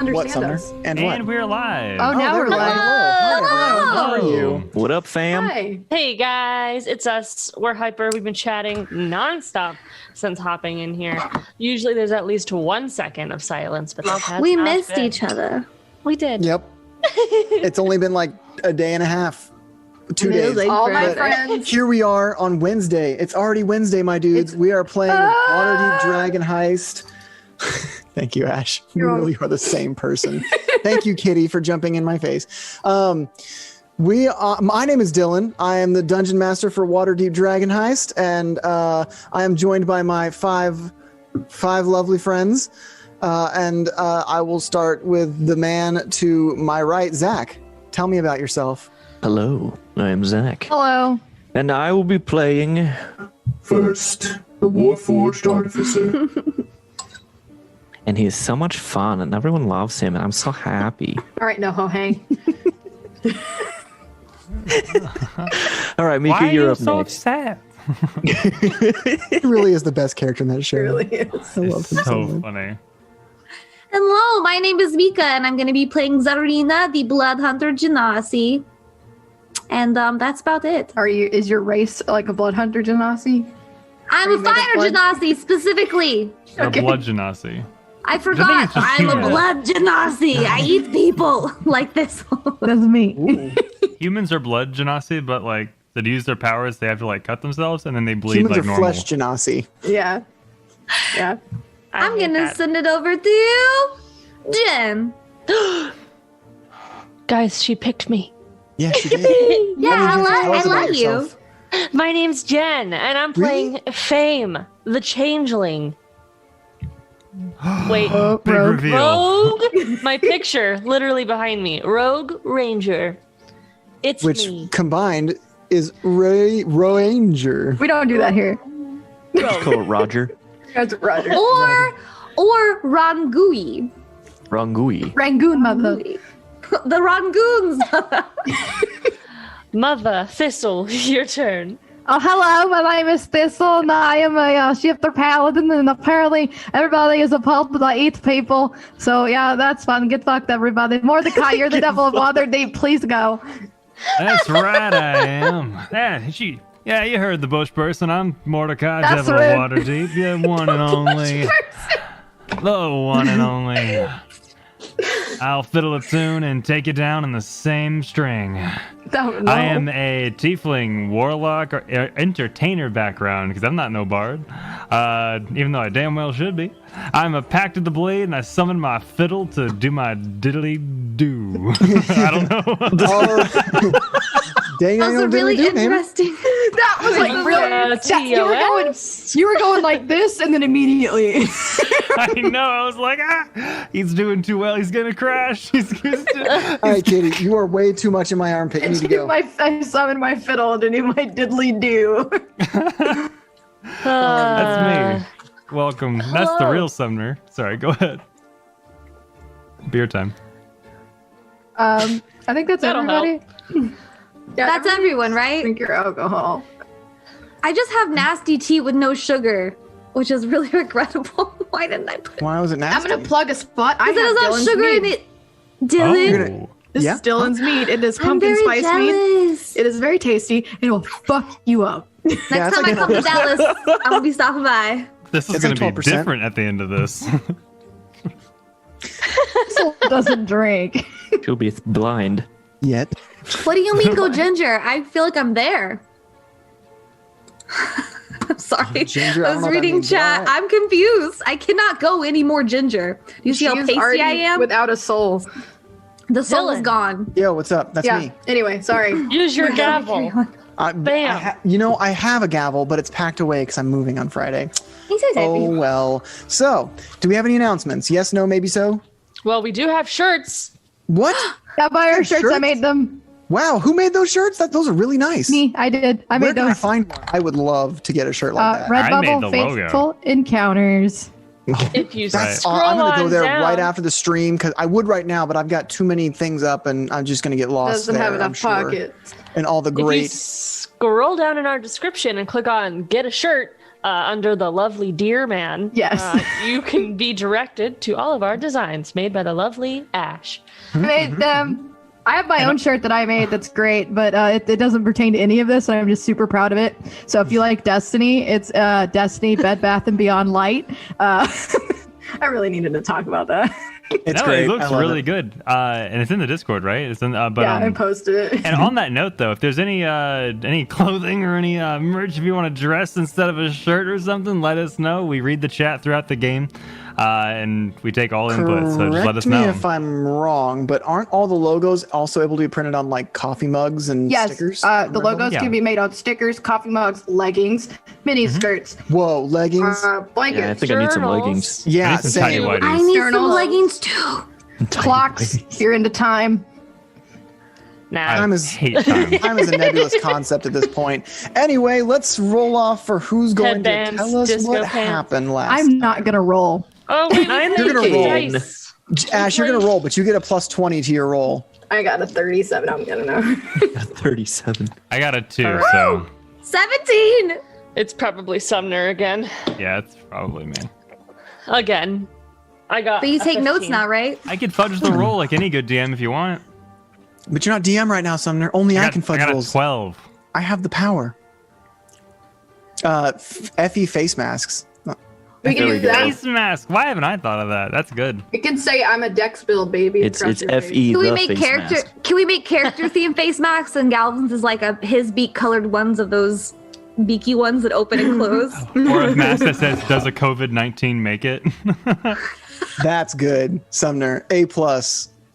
understand Sumner? us. And what? And we're live. Oh, now there we're we go. live. Hi, everyone. How are you? What up, fam? Hi. Hey guys, it's us. We're hyper. We've been chatting nonstop since hopping in here. Usually there's at least 1 second of silence, but that's We not missed been. each other. We did. Yep. It's only been like a day and a half, 2 days. Like All my But friends. here we are on Wednesday. It's already Wednesday, my dudes. We are playing Waterdeep Dragonheist. Thank you, Ash. You really are the same person. Thank you, Kitty, for jumping in my face. My name is Dylan. I am the dungeon master for Waterdeep Dragonheist, and I am joined by my five lovely friends. I will start with the man to my right, Zach. Tell me about yourself. Hello, I am Zach. Hello. And I will be playing... First, the Warforged Artificer. And he is so much fun, and everyone loves him, and I'm so happy. All right, no ho hang. All right, Mika, Why are you're you up so next. upset? He really is the best character in that show. It really is. I love It's him so so much. funny. Hello, my name is Mika, and I'm going to be playing Zarina, the Blood Hunter Genasi. And that's about it. Is your race like a blood hunter genasi? I'm Are a you made of fire blood? Genasi, specifically. A Okay. blood genasi. I forgot. it's just I'm a human. blood Genasi. I eat people like this. That's me. Humans are blood genasi, but like to use their powers, they have to like cut themselves and then they bleed Humans like are normal. flesh genasi. Yeah. Yeah. I'm going to send it over to Jen. Guys, she picked me. Yeah, she did. Yeah, Tell I us about love you. yourself. My name's Jen, and I'm playing Fame, the Changeling. Wait, Big reveal. Rogue? My picture, literally behind me. Rogue Ranger. It's Which me. combined is Ranger. We don't do that here. Just call it Roger. That's Roger. Or Rangui. Rangui. Rangoon mother. The Rangoons. Mother, Thistle, your turn. Oh, hello, my name is Thistle, and I am a shifter paladin, and apparently everybody is appalled that I eat people. So, yeah, that's fun. Get fucked, everybody. Mordecai, you're the devil of Waterdeep. Please go. That's right, I am. Yeah, you heard the bush person. I'm Mordecai, That's Devil rude. of Waterdeep. Yeah, one and only. The one and only. I'll fiddle a tune and take you down in the same string. Don't know. I am a tiefling warlock or entertainer background because I'm not no bard, even though I damn well should be. I'm a pact of the blade and I summon my fiddle to do my diddly do. I don't know. Dang, I Those don't are really do, man. interesting. That was like really. You were going like this, and then immediately. I know. I was like, he's doing too well. He's gonna crash. He's All right, Katie, you are way too much in my armpit. You need to go. I summoned my fiddle to do my diddly do. That's me. Welcome. That's the real summoner. Sorry, go ahead. Beer time. I think that's That'll everybody. Yeah, That's everyone, right? drink your alcohol. I just have nasty tea with no sugar, which is really regrettable. Why didn't I put it? Why was it I'm nasty? gonna plug a spot. I Because it have doesn't Dylan's have sugar in mead. it. Dylan, Oh. This Yeah? is Dylan's meat. It is I'm pumpkin very spice meat. jealous. It is very tasty. It will fuck you up. Next Yeah, it's time like I come to an- Dallas, I'm gonna be stopping by. This is It's going like to be 12%. different at the end of this. Doesn't drink. She'll be blind. Yet. What do you mean go ginger? I feel like I'm there. I'm sorry. Ginger, I I don't was know what that reading means. chat. Why? I'm confused. I cannot go any more ginger. Do you see how She is pasty already I am? without a soul. The soul is Dylan. gone. Yo, what's up? That's Yeah. me. Anyway, sorry. Use your gavel. Bam. I have a gavel, but it's packed away because I'm moving on Friday. He says Oh, well. So, do we have any announcements? Yes, no, maybe so? Well, we do have shirts. What? Yeah, buy our shirts. I Shirts? made them. Wow, who made those shirts? Those are really nice. Me, I did. I Where made can I those. find one? I would love to get a shirt like that. I made the Redbubble logo. Faithful Encounters. If you That's scroll I'm gonna go on there down, right after the stream because I would right now, but I've got too many things up and I'm just gonna get lost. Doesn't there, have I'm enough sure. pockets. And all the If you great. scroll down in our description and click on "Get a Shirt," under the lovely Deer Man, Yes. you can be directed to all of our designs made by the lovely Ash. I made them. I have my own shirt that I made that's great, but it doesn't pertain to any of this, and I'm just super proud of it. So if you like Destiny, it's Destiny Bed Bath & Beyond Light. I really needed to talk about that. It's great. It looks really good, and it's in the Discord, right? It's in. But, I posted it. And on that note, though, if there's any clothing or any merch, if you want to dress instead of a shirt or something, let us know. We read the chat throughout the game, and we take all input. So just let us know. Correct me if I'm wrong, but aren't all the logos also able to be printed on like coffee mugs and stickers? Yes, the logos can be made on stickers, coffee mugs, leggings, mini skirts. Whoa, leggings! Blankets. Yeah, I think I need some leggings. Yeah, I need some tidy same. whities. I need some Journals. leggings too. Clocks. If you're into time. Nah. I Time is hate time. Time is a nebulous concept at this point. Anyway, let's roll off for who's going Headbands, to tell us disco what pants. happened last. I'm not gonna roll. Oh, wait, You're gonna roll. dice. Ash, you're gonna roll, but you get a plus 20 to your roll. I got a 37. I'm gonna know. 37. I got a 2, so 17. It's probably Sumner again. yeah, it's probably me. Again. I got But you a take notes 15. now, right? I could fudge the roll like any good DM if you want. But you're not DM right now, Sumner. Only I can fudge I got rolls. a 12. I have the power. FE face masks. We can There do we go. that. Face mask. Why haven't I thought of that? That's good. We can say I'm a Dex build, baby. and It's crush your face. FE Can we the make face character? mask. Can we make character themed face masks? And Galvin's is like his beak colored ones of those beaky ones that open and close. Or a mask that says, "Does a COVID-19 make it?" That's good, Sumner. A+.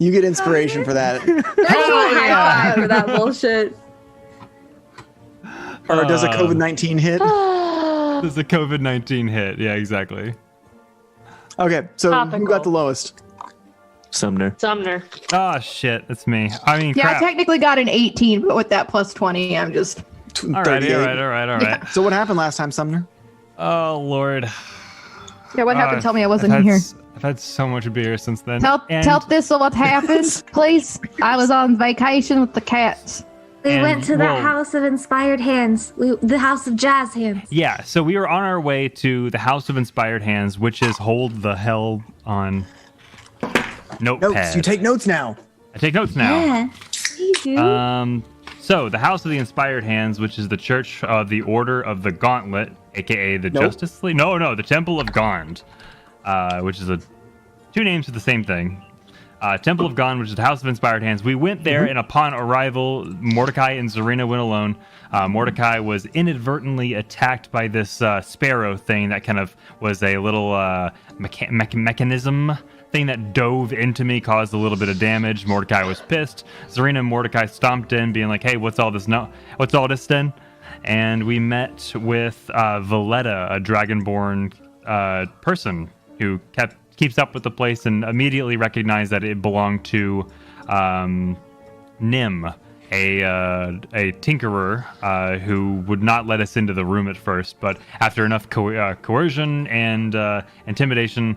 You get inspiration for that. There's a high five for that bullshit. Or does a COVID-19 hit? Does a COVID-19 hit? Yeah, exactly. Okay, so who Topical. got the lowest? Sumner. Sumner. Oh shit, that's me. I mean, Yeah, crap. I technically got an 18, but with that plus 20, I'm just. All right, 38. all right. So what happened last time, Sumner? Oh lord. Yeah, what happened? Tell me I I've wasn't had in here. I've had so much beer since then. Tell Thistle what happened, please. I was on vacation with the cats. We And, went to the well- House of Inspired Hands. The House of Jazz Hands. Yeah, so we were on our way to the House of Inspired Hands, which is hold the hell on notepad. Notes. You take notes now. I take notes now. Yeah. You do. So the House of the Inspired Hands, which is the Church of the Order of the Gauntlet, aka the Nope. Justice League. No, the Temple of Gond, which is two names for the same thing. Temple of Gond, which is the House of Inspired Hands. We went there, and upon arrival, Mordecai and Zarina went alone. Mordecai was inadvertently attacked by this sparrow thing that kind of was a little mechanism thing that dove into me, caused a little bit of damage. Mordecai was pissed. Zarina and Mordecai stomped in, being like, "Hey, what's all this? What's all this then?" And we met with Valletta, a dragonborn person who keeps up with the place and immediately recognized that it belonged to Nim, a tinkerer who would not let us into the room at first, but after enough coercion and intimidation,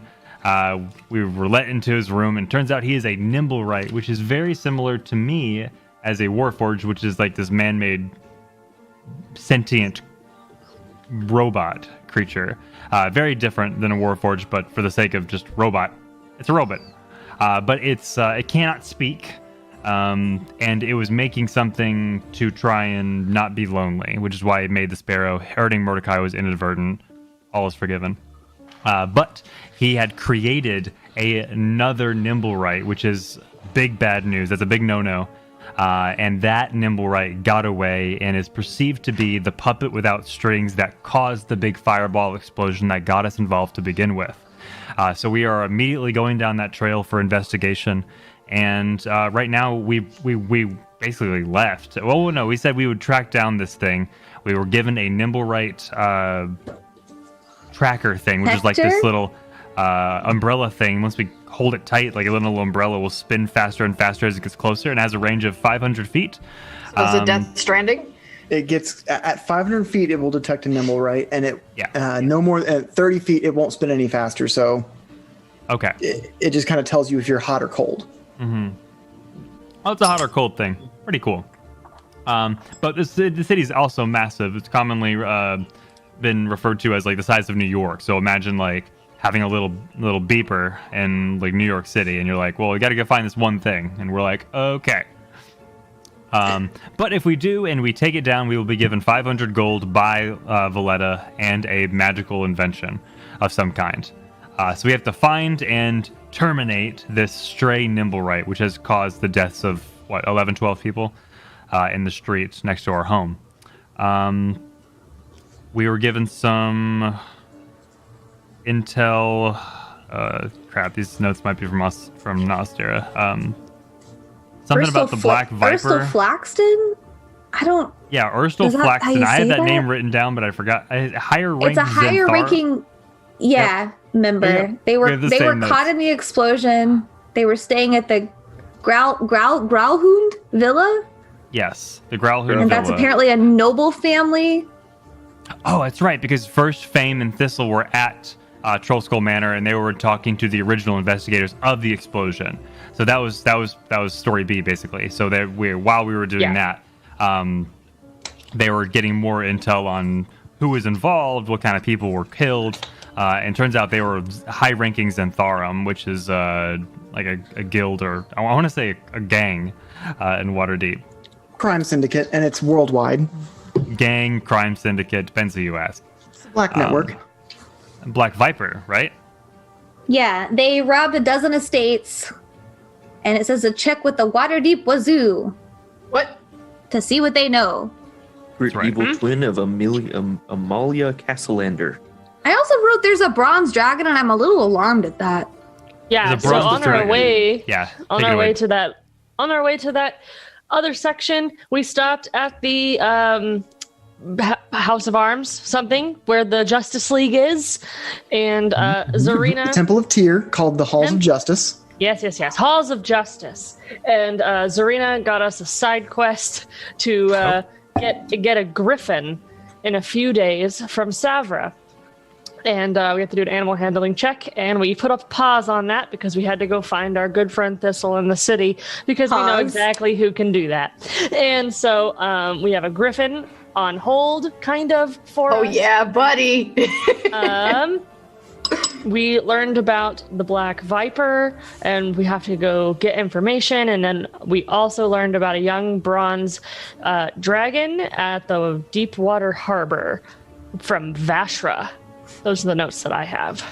we were let into his room, and turns out he is a Nimblewright, which is very similar to me as a Warforged, which is like this man-made sentient robot creature. Very different than a Warforged, but for the sake of just robot, it's a robot. But it cannot speak, and it was making something to try and not be lonely, which is why it made the sparrow. Hurting Mordecai was inadvertent. All is forgiven. But he had created another Nimblewright, which is big bad news. That's a big no-no. And that Nimblewright got away and is perceived to be the puppet without strings that caused the big fireball explosion that got us involved to begin with. So we are immediately going down that trail for investigation. And right now we basically left. Well, no, we said we would track down this thing. We were given a Nimblewright tracker thing, which is like this little umbrella thing. Once we hold it tight, like a little umbrella will spin faster and faster as it gets closer, and has a range of 500 feet. Was it Death Stranding? It gets at 500 feet, it will detect a Nimblewright, and it no more at 30 feet, it won't spin any faster. So Okay. it just kind of tells you if you're hot or cold. Oh, it's a hot or cold thing. Pretty cool. But the city is also massive. It's commonly been referred to as like the size of New York. So imagine like having a little beeper in like New York City, and you're like, well, we got to go find this one thing, and we're like, okay. But if we do and we take it down, we will be given 500 gold by Valletta and a magical invention of some kind. So we have to find and terminate this stray Nimblewright, which has caused the deaths of 11, 12 people in the streets next to our home. We were given some intel. Crap, these notes might be from Nostera. Something about the Black Viper. Urstel Flaxton? I don't. Yeah, Urstel Flaxton. I had that name written down, but I forgot. It's a higher ranking. Yeah, member. Yeah. They were caught in the explosion. They were staying at the Growlhund Villa. Yes, the Growlhund Villa. And that's apparently a noble family. Oh, that's right, because first Fame and Thistle were at Trollskull Manor, and they were talking to the original investigators of the explosion. So that was story B, basically. So that while we were doing that, they were getting more intel on who was involved, what kind of people were killed, and turns out they were high-ranking Zentharum, which is like a guild, or I want to say a gang in Waterdeep. Crime syndicate, and it's worldwide. Gang, crime syndicate, depends who you ask. Black Network. Black Viper, right? Yeah, they robbed a dozen estates, and it says to check with the Waterdeep Wazoo. What? To see what they know. Right. Evil twin of Amalia Castelander. I also wrote there's a bronze dragon, and I'm a little alarmed at that. Yeah, so on our way to that other section, we stopped at the House of Arms, something where the Justice League is, and Zarina. The Temple of Tyr, called the Halls of Justice. Yes. Halls of Justice. And Zarina got us a side quest to get a griffin in a few days from Savra. And we have to do an animal handling check, and we put a pause on that because we had to go find our good friend Thistle in the city because we know exactly who can do that. And so we have a griffin on hold, kind of, for us. Oh, yeah, buddy. We learned about the Black Viper, and we have to go get information. And then we also learned about a young bronze dragon at the Deepwater Harbor from Vashra. Those are the notes that I have.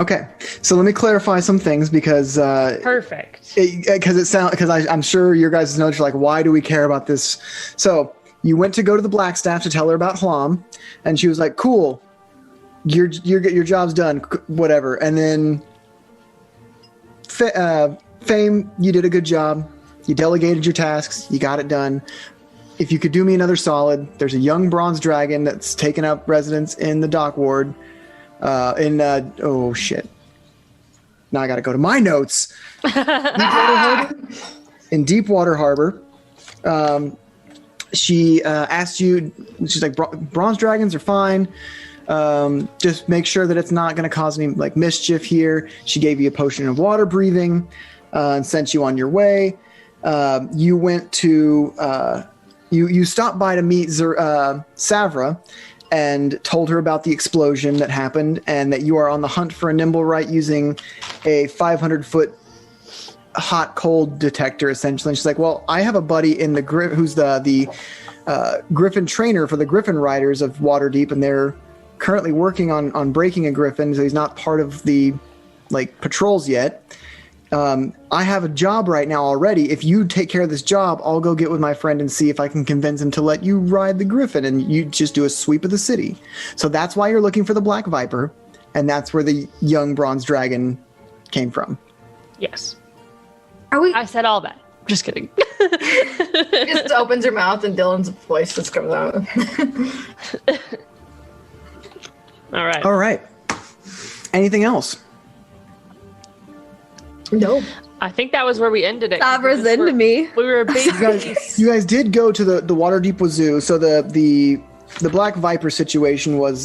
Okay, so let me clarify some things because perfect. Because I'm sure your guys' notes are like, why do we care about this? So you went to go to the Blackstaff to tell her about Hlam, and she was like, "Cool, your job's done, whatever." And then Fame, you did a good job. You delegated your tasks. You got it done. If you could do me another solid, there's a young bronze dragon that's taken up residence in the dock ward. Oh shit! Now I got to go to my notes. In Deepwater Harbor, she asked you. She's like, bronze dragons are fine. Just make sure that it's not going to cause any like mischief here. She gave you a potion of water breathing and sent you on your way. You went to. You stopped by to meet Savra and told her about the explosion that happened and that you are on the hunt for a Nimblewright using a 500-foot hot-cold detector, essentially. And she's like, well, I have a buddy in who's the Griffin trainer for the Griffin Riders of Waterdeep, and they're currently working on breaking a Griffin, so he's not part of the patrols yet. I have a job right now already. If you take care of this job, I'll go get with my friend and see if I can convince him to let you ride the Griffin, and you just do a sweep of the city. So that's why you're looking for the Black Viper, and that's where the young bronze dragon came from. Yes. I said all that. Just kidding. Just opens her mouth and Dylan's voice just comes out. All right. Anything else? No. I think that was where we ended it. Savra's into me. We were basically... You guys did go to the Waterdeep Wazoo. So the Black Viper situation was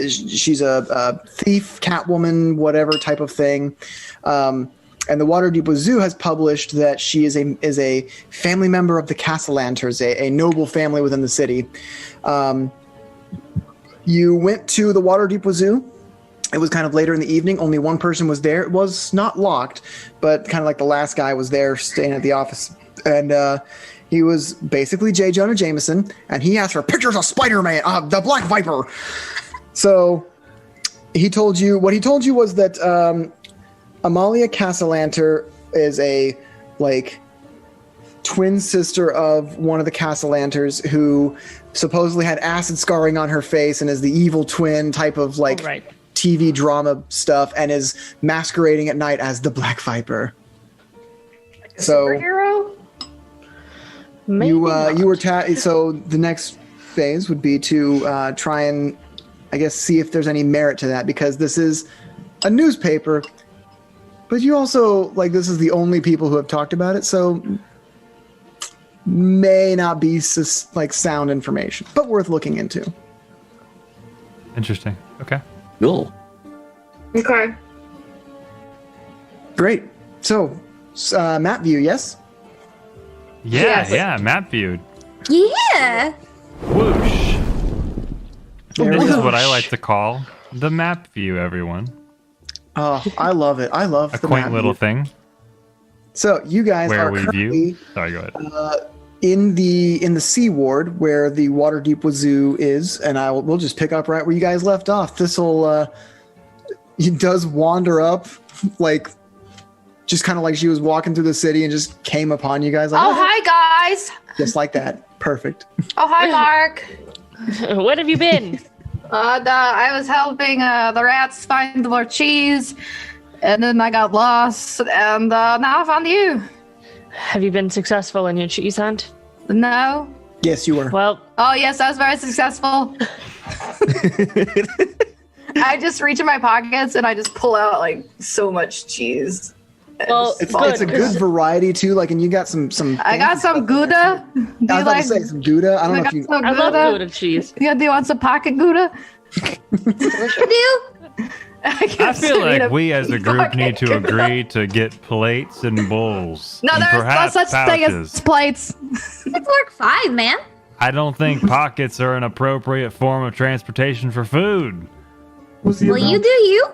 she's a thief, catwoman, whatever type of thing. And the Waterdeep Wazoo has published that she is a family member of the Castlelanters, a noble family within the city. You went to the Waterdeep Zoo. It was kind of later in the evening. Only one person was there. It was not locked, but kind of like the last guy was there staying at the office. And he was basically J. Jonah Jameson, and he asked for pictures of Spider-Man, the Black Viper. So what he told you was that Amalia Castellanter is a twin sister of one of the Castellanters who supposedly had acid scarring on her face and is the evil twin type of TV drama stuff, and is masquerading at night as the Black Viper. Superhero? You were so the next phase would be to try and, I guess, see if there's any merit to that, because this is a newspaper, but you also this is the only people who have talked about it, so may not be sound information, but worth looking into. Interesting. Okay. Cool. Okay. Great. So, map view, yes? Yeah, map view. Yeah. Whoosh. This is what I Whoosh. like to call the map view, everyone. Oh, I love it. I love A the quaint map little view. thing So you guys where are we currently view. Sorry, go ahead. in the Sea Ward where the Waterdeep Zoo is, and we'll just pick up right where you guys left off. He does wander up, just kind of like she was walking through the city and just came upon you guys. Oh, hi, guys. Just like that. Perfect. Oh, hi, Mark. What have you been? I was helping the rats find more cheese, and then I got lost, and now I found you. Have you been successful in your cheese hunt? No. Yes, you were. Well, Oh, yes, I was very successful. I just reach in my pockets and I just pull out so much cheese. well, It's good. a good variety too. And you got some. I got some Gouda. Do I you was about like? to say some Gouda. I don't know if you. some I love Gouda? Gouda cheese. Yeah, do you want some pocket Gouda? You do? I feel like we as a group need to agree to get plates and bowls. No, and there's no perhaps such thing pouches. as plates. It worked fine, man. I don't think pockets are an appropriate form of transportation for food. Was the Well, you amount do you.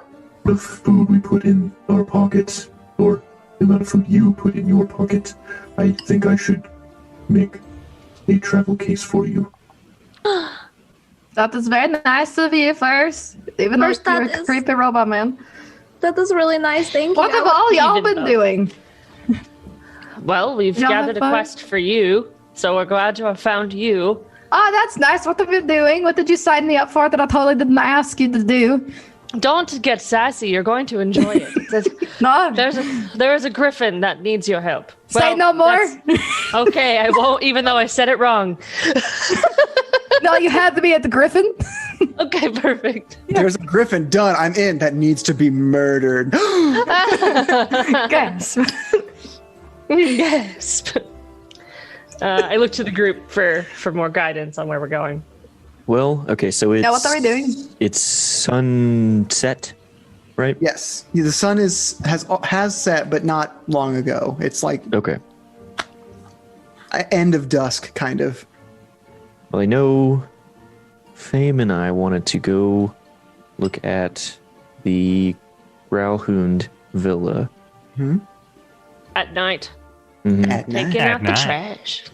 of food we put in our pockets, or the amount of food you put in your pocket, I think I should make a travel case for you. That is very nice of you first. Even though First, you're that a is- creepy robot man. That was really nice. Thank you. What have all y'all even been though. doing? Well, we've Y'all gathered have a fun? quest for you, so we're glad to have found you. Oh, that's nice. What have you been doing? What did you sign me up for that I totally didn't ask you to do? Don't get sassy. You're going to enjoy it. No. There is a griffin that needs your help. Say no more. that's- Okay, I won't, even though I said it wrong. No, you had to be at the Griffin. Okay, perfect. There's a griffin done. I'm in. That needs to be murdered. Yes. Gasp. I look to the group for more guidance on where we're going. Well, okay, so it's. Yeah, what are we doing? It's sunset, right? Yes, the sun has set, but not long ago. It's Okay. End of dusk, kind of. Well, I know Fame and I wanted to go look at the Growlhound Villa. At night, At taking night. out the night. trash.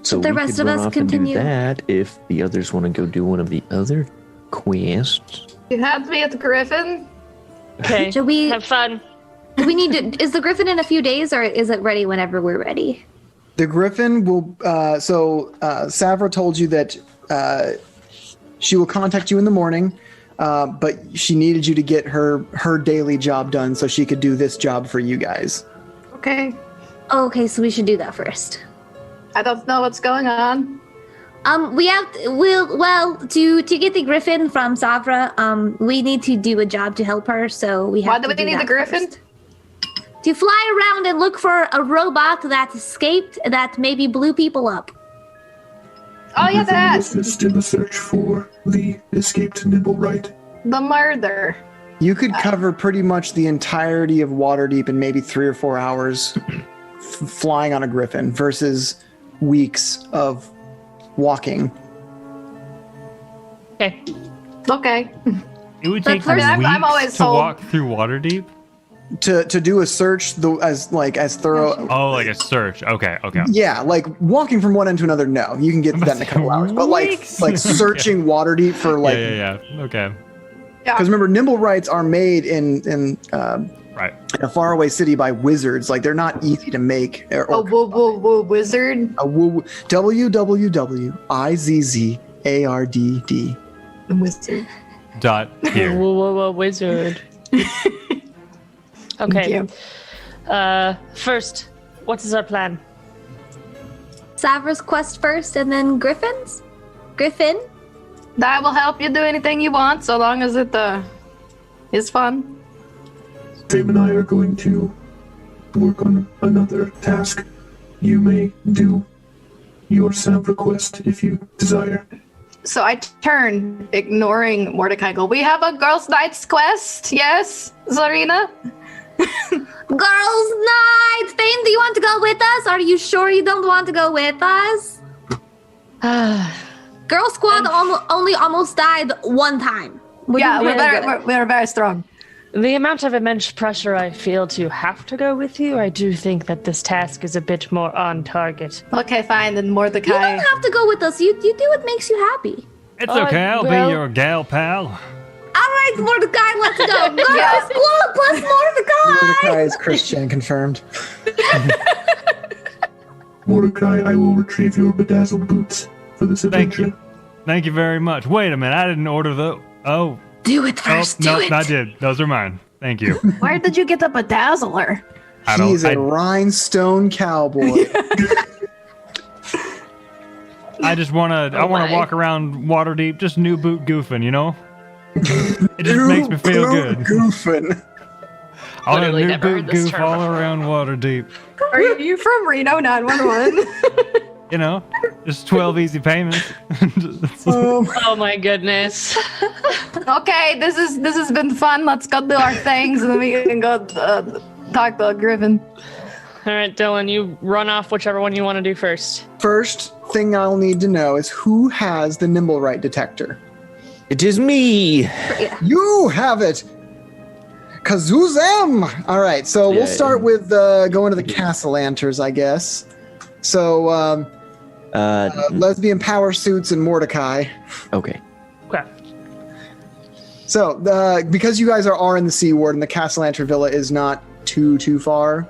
So The we rest could of run us off continue. and do that if the others want to go do one of the other quests. You had to be at the Griffin. Okay, Should we? have fun. Do we need to? Is the Griffin in a few days, or is it ready whenever we're ready? The griffin will. Savra told you that she will contact you in the morning, but she needed you to get her daily job done so she could do this job for you guys. Okay. Oh, okay, so we should do that first. I don't know what's going on. We have to get the Griffin from Savra. We need to do a job to help her, so we have. Why do to we need that the Griffin? first. To fly around and look for a robot that escaped that maybe blew people up. Oh, yeah, Griffin that. was just in the search for the escaped Nimble, right? The murder. You could cover pretty much the entirety of Waterdeep in maybe 3 or 4 hours flying on a griffin versus weeks of walking. Okay. Okay. It would take I mean, I'm always to told- walk through Waterdeep. To do a search as thorough. Oh, like a search. Okay. Yeah, like walking from one end to another. No, you can get that in a couple hours. But like searching Waterdeep for like. Yeah. Okay. Because remember, nimble rights are made in Right. in a faraway city by wizards. Like they're not easy to make. Wizard. WWWIZZARDD. Wizard. Dot here. Whoa, wizard. Okay. First, what is our plan? Savra's quest first, and then Griffin's. Griffin. I will help you do anything you want, so long as it is fun. Fame and I are going to work on another task. You may do your Savra quest if you desire. So I turn, ignoring Mordecai. Go. We have a girls' nights quest. Yes, Zarina. Girls' night! Fame, do you want to go with us? Are you sure you don't want to go with us? Girl Squad only almost died one time. We're very strong. The amount of immense pressure I feel to have to go with you, I do think that this task is a bit more on target. Okay, fine. Then Mordecai. You don't have to go with us. You do what makes you happy. It's okay. I'll be your gal pal. All right, Mordecai, let's go. Girl Squad plus Mordecai. Mordecai is Christian confirmed. Mordecai, I will retrieve your bedazzled boots for this adventure. Thank you very much. Wait a minute. I didn't order the. Oh. Do it first. No, I did. Those are mine. Thank you. Where did you get the bedazzler? He's a rhinestone cowboy. I just want to. I want to walk around Waterdeep, just new boot goofing. You know. It just makes me feel good. Goofing. All that Literally new never heard boot this goof term all before. around Waterdeep. Are you from Reno 911? You know, just 12 easy payments. Oh my goodness. Okay, this has been fun. Let's go do our things, and then we can go talk to Griffin. All right, Dylan, you run off whichever one you want to do first. First thing I'll need to know is who has the nimble right detector. It is me. You have it. Kazoozem! All right, so we'll start with going to the Castlanters, I guess. So, lesbian power suits and Mordecai. Okay. Okay. So, because you guys are in the Sea Ward and the Castellanter Villa is not too far.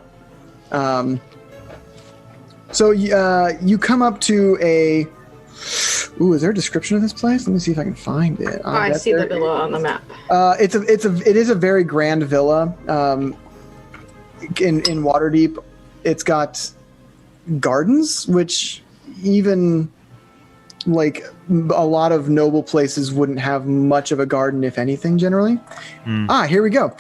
So you come up to a. Ooh, is there a description of this place? Let me see if I can find it. I see the villa on the map. It is a very grand villa. In Waterdeep, it's got gardens, which even like a lot of noble places wouldn't have much of a garden, if anything, generally. Here we go.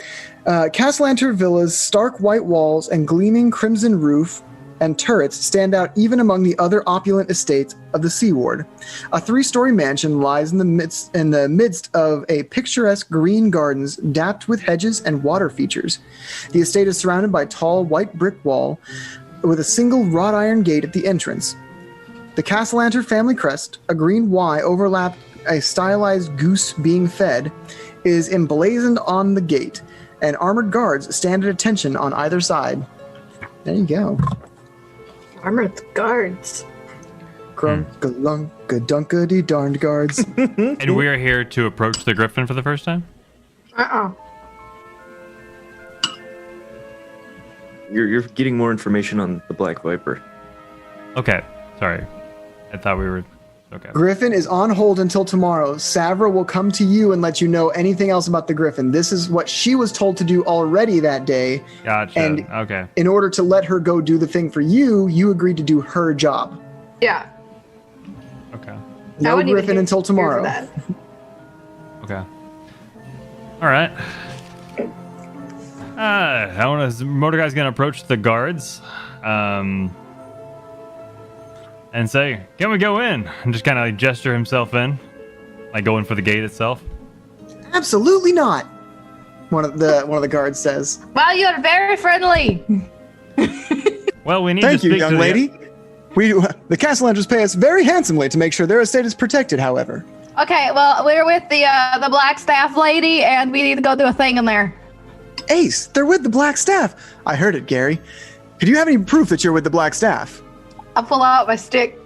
Castellanter Villa's stark white walls and gleaming crimson roof and turrets stand out even among the other opulent estates of the Sea Ward. A 3-story mansion lies in the midst of a picturesque green gardens dapped with hedges and water features. The estate is surrounded by a tall white brick wall with a single wrought iron gate at the entrance. The Castellanter family crest, a green Y overlapped a stylized goose being fed, is emblazoned on the gate, and armored guards stand at attention on either side. There you go. Armored guards. Grunk-a-lunk-a-dunk-a-dee darned guards. And we are here to approach the Griffin for the first time? You're getting more information on the Black Viper. Okay, sorry. I thought we were... Okay. Griffin is on hold until tomorrow. Savra will come to you and let you know anything else about the Griffin. This is what she was told to do already that day. Gotcha. And okay. in order to let her go do the thing for you, you agreed to do her job. Yeah. Okay. No Griffin until tomorrow. Okay. All right. Mordecai's gonna approach the guards, and say, "Can we go in?" And just kind of like gesture himself in, like going for the gate itself. Absolutely not. One of the guards says. Well, you're very friendly. Well, we need Thank to you, speak young to lady. The Castellanters pay us very handsomely to make sure their estate is protected, however. Okay, well, we're with the black staff lady, and we need to go do a thing in there. Ace, they're with the Black Staff. I heard it, Gary. Do you have any proof that you're with the Black Staff? I'll pull out my stick.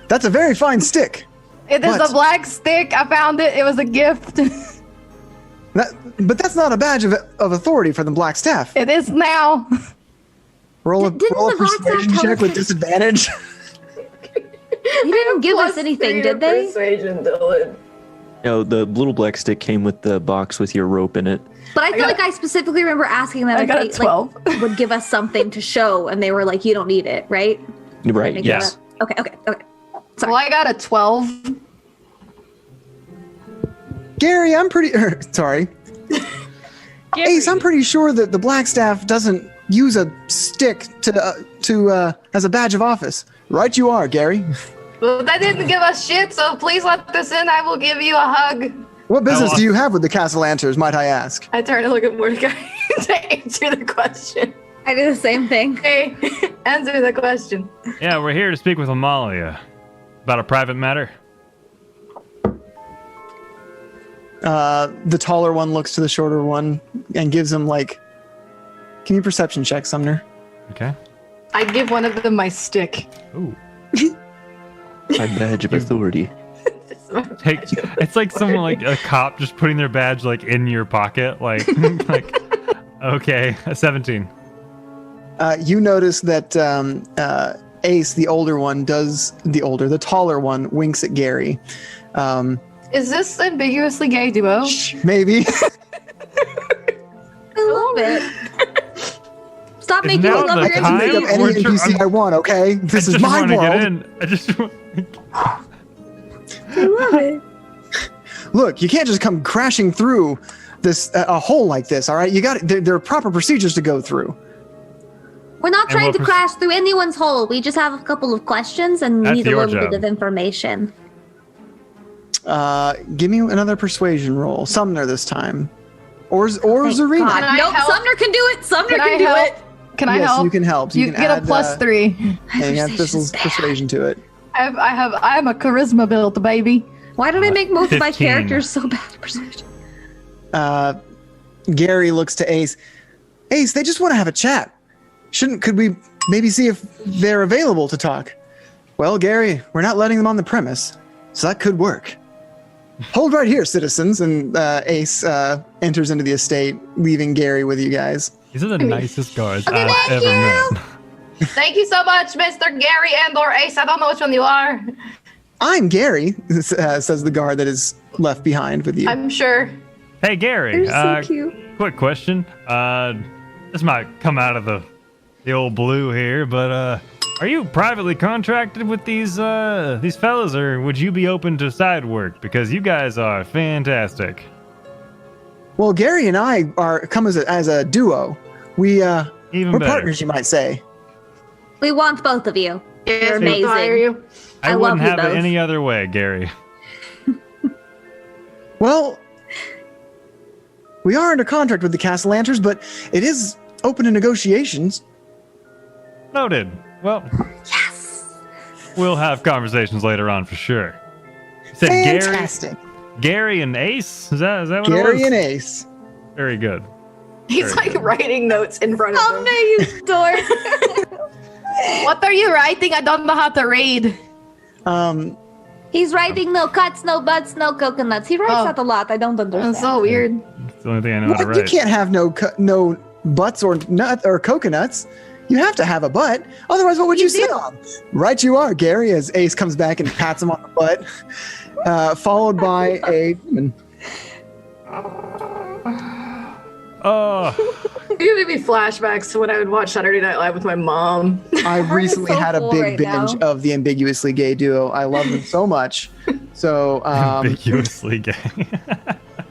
That's a very fine stick. It is a black stick. I found it. It was a gift. But that's not a badge of authority for the Black Staff. It is now. Roll a Didn't the Black Staff persuasion tell check us with to- disadvantage. They didn't give us anything, did they? Persuasion, Dylan. No, the little black stick came with the box with your rope in it. But I feel like I specifically remember asking them I if got a they 12. would give us something to show, and they were like, "You don't need it, right?" Right. Did I Yes. get that? Okay. Sorry. Well, I got a 12. Gary, I'm pretty. Sorry. Ace, I'm pretty sure that the Black Staff doesn't use a stick to as a badge of office. Right, you are, Gary. Well, that didn't give us shit, so please let this in. I will give you a hug. What business do you have with the Castellanters, might I ask? I turn to look at Mordecai to answer the question. I did the same thing. Hey, answer the question. Yeah, we're here to speak with Amalia about a private matter. The taller one looks to the shorter one and gives him can you perception check, Sumner? Okay. I give one of them my stick. Ooh. My badge of authority. It's like someone like a cop just putting their badge in your pocket, like okay, a 17. You notice that Ace, the taller one, winks at Gary. Is this ambiguously gay duo? Maybe. A little bit. Stop Is making now me love the your time? Pick up NPCs. any We're tr- NPC I want, okay? This I is just my wanna world. Get in. I just want. I love it. Look, you can't just come crashing through this a hole like this, all right? There are proper procedures to go through. We're not And trying we'll to pers- crash through anyone's hole. We just have a couple of questions and That's need a your little job. bit of information. Give me another persuasion roll. Sumner this time. Or Zarina. God. I Nope, help? Sumner can do it. Sumner Can I can do help? it. Can I Yes, help? you can help. You can get add, a +3. And you add Persuasion's Thistle's bad. persuasion to it. I'm a charisma built, baby. Why did I make most of my 15. characters so bad at persuasion? Gary looks to Ace. Ace, they just want to have a chat. Could we maybe see if they're available to talk? Well, Gary, we're not letting them on the premise, so that could work. Hold right here, citizens. And Ace enters into the estate, leaving Gary with you guys. These are the nicest guards Okay, I've thank ever you. met. Thank you so much, Mr. Gary and/or Ace. I don't know which one you are. I'm Gary, says the guard that is left behind with you. I'm sure. Hey Gary, They're so cute. quick question. This might come out of the old blue here, but are you privately contracted with these fellas, or would you be open to side work? Because you guys are fantastic. Well, Gary and I come as a duo. We're Even better. partners, you might say. We want both of you. Yes, You're we hire amazing. you. I I wouldn't love you have it both. any other way, Gary. Well, we are under contract with the Castellanters, but it is open to negotiations. Noted. Well, Yes. we'll have conversations later on for sure. You said Fantastic. Gary and Ace? Is that what it Gary was? and Ace. Very good. He's Very good. writing notes in front of him. Someday, you dork. What are you writing? I don't know how to read. He's writing no cuts, no butts, no coconuts. He writes Oh. that a lot. I don't understand. That's so weird. It's the only thing I know how to What? You write. can't have no butts or nut or coconuts. You have to have a butt. Otherwise, what would you sit on? Right you are, Gary, as Ace comes back and pats him on the butt, followed by a human. Oh, You're giving me flashbacks to when I would watch Saturday Night Live with my mom. I recently so had a full big right binge now. of the ambiguously gay duo. I love them so much. So ambiguously gay.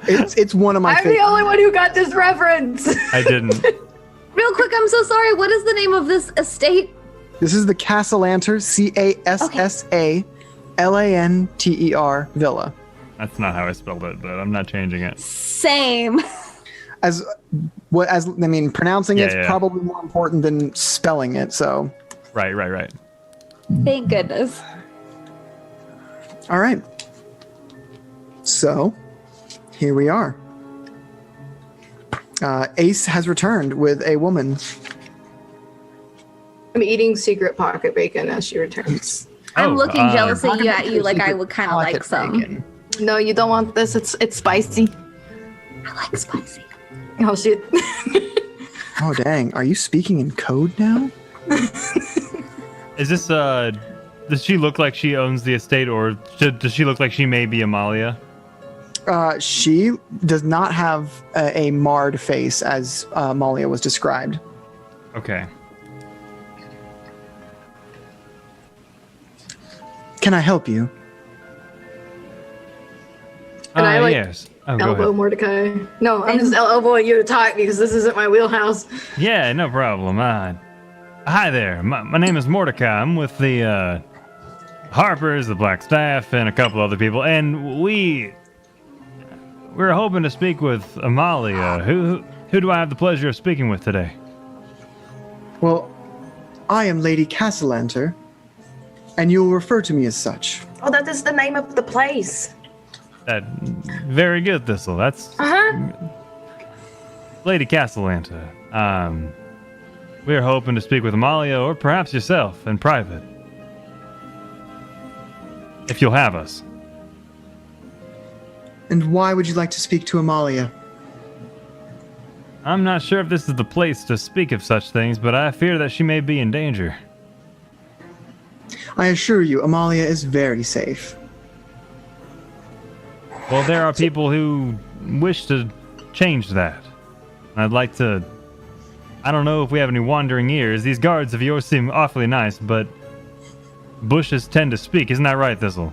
it's one of my I'm the favorites. only one who got this reference. I didn't. Real quick, I'm so sorry. What is the name of this estate? This is the Castellanter, Cassalanter Villa. That's not how I spelled it, but I'm not changing it. Same. Pronouncing Yeah, it's yeah. probably more important than spelling it. So Right. Thank goodness. All right. So, here we are. Ace has returned with a woman. I'm eating secret pocket bacon as she returns. I'm looking jealously Pocket at you bacon, like I secret would kind of like pocket some. bacon. No, you don't want this. It's spicy. I like spicy. Oh shit. Oh, dang. Are you speaking in code now? Is this does she look like she owns the estate, or does she look like she may be Amalia? She does not have a marred face as Malia was described. Okay. Can I help you? And I, like, yes. Oh, go Elbow ahead. Mordecai. No, I'm just elbowing you to talk because this isn't my wheelhouse. Yeah, no problem. Hi there. My name is Mordecai. I'm with the Harpers, the Black Staff, and a couple other people, and we're hoping to speak with Amalia. Who do I have the pleasure of speaking with today? Well, I am Lady Castellanter, and you will refer to me as such. Oh, that is the name of the place. Very good, Thistle. That's Lady Castellanta. We're hoping to speak with Amalia, or perhaps yourself, in private. If you'll have us. And why would you like to speak to Amalia? I'm not sure if this is the place to speak of such things, but I fear that she may be in danger. I assure you, Amalia is very safe. Well, there are people who wish to change that. I'd like to... I don't know if we have any wandering ears. These guards of yours seem awfully nice, but bushes tend to speak. Isn't that right, Thistle?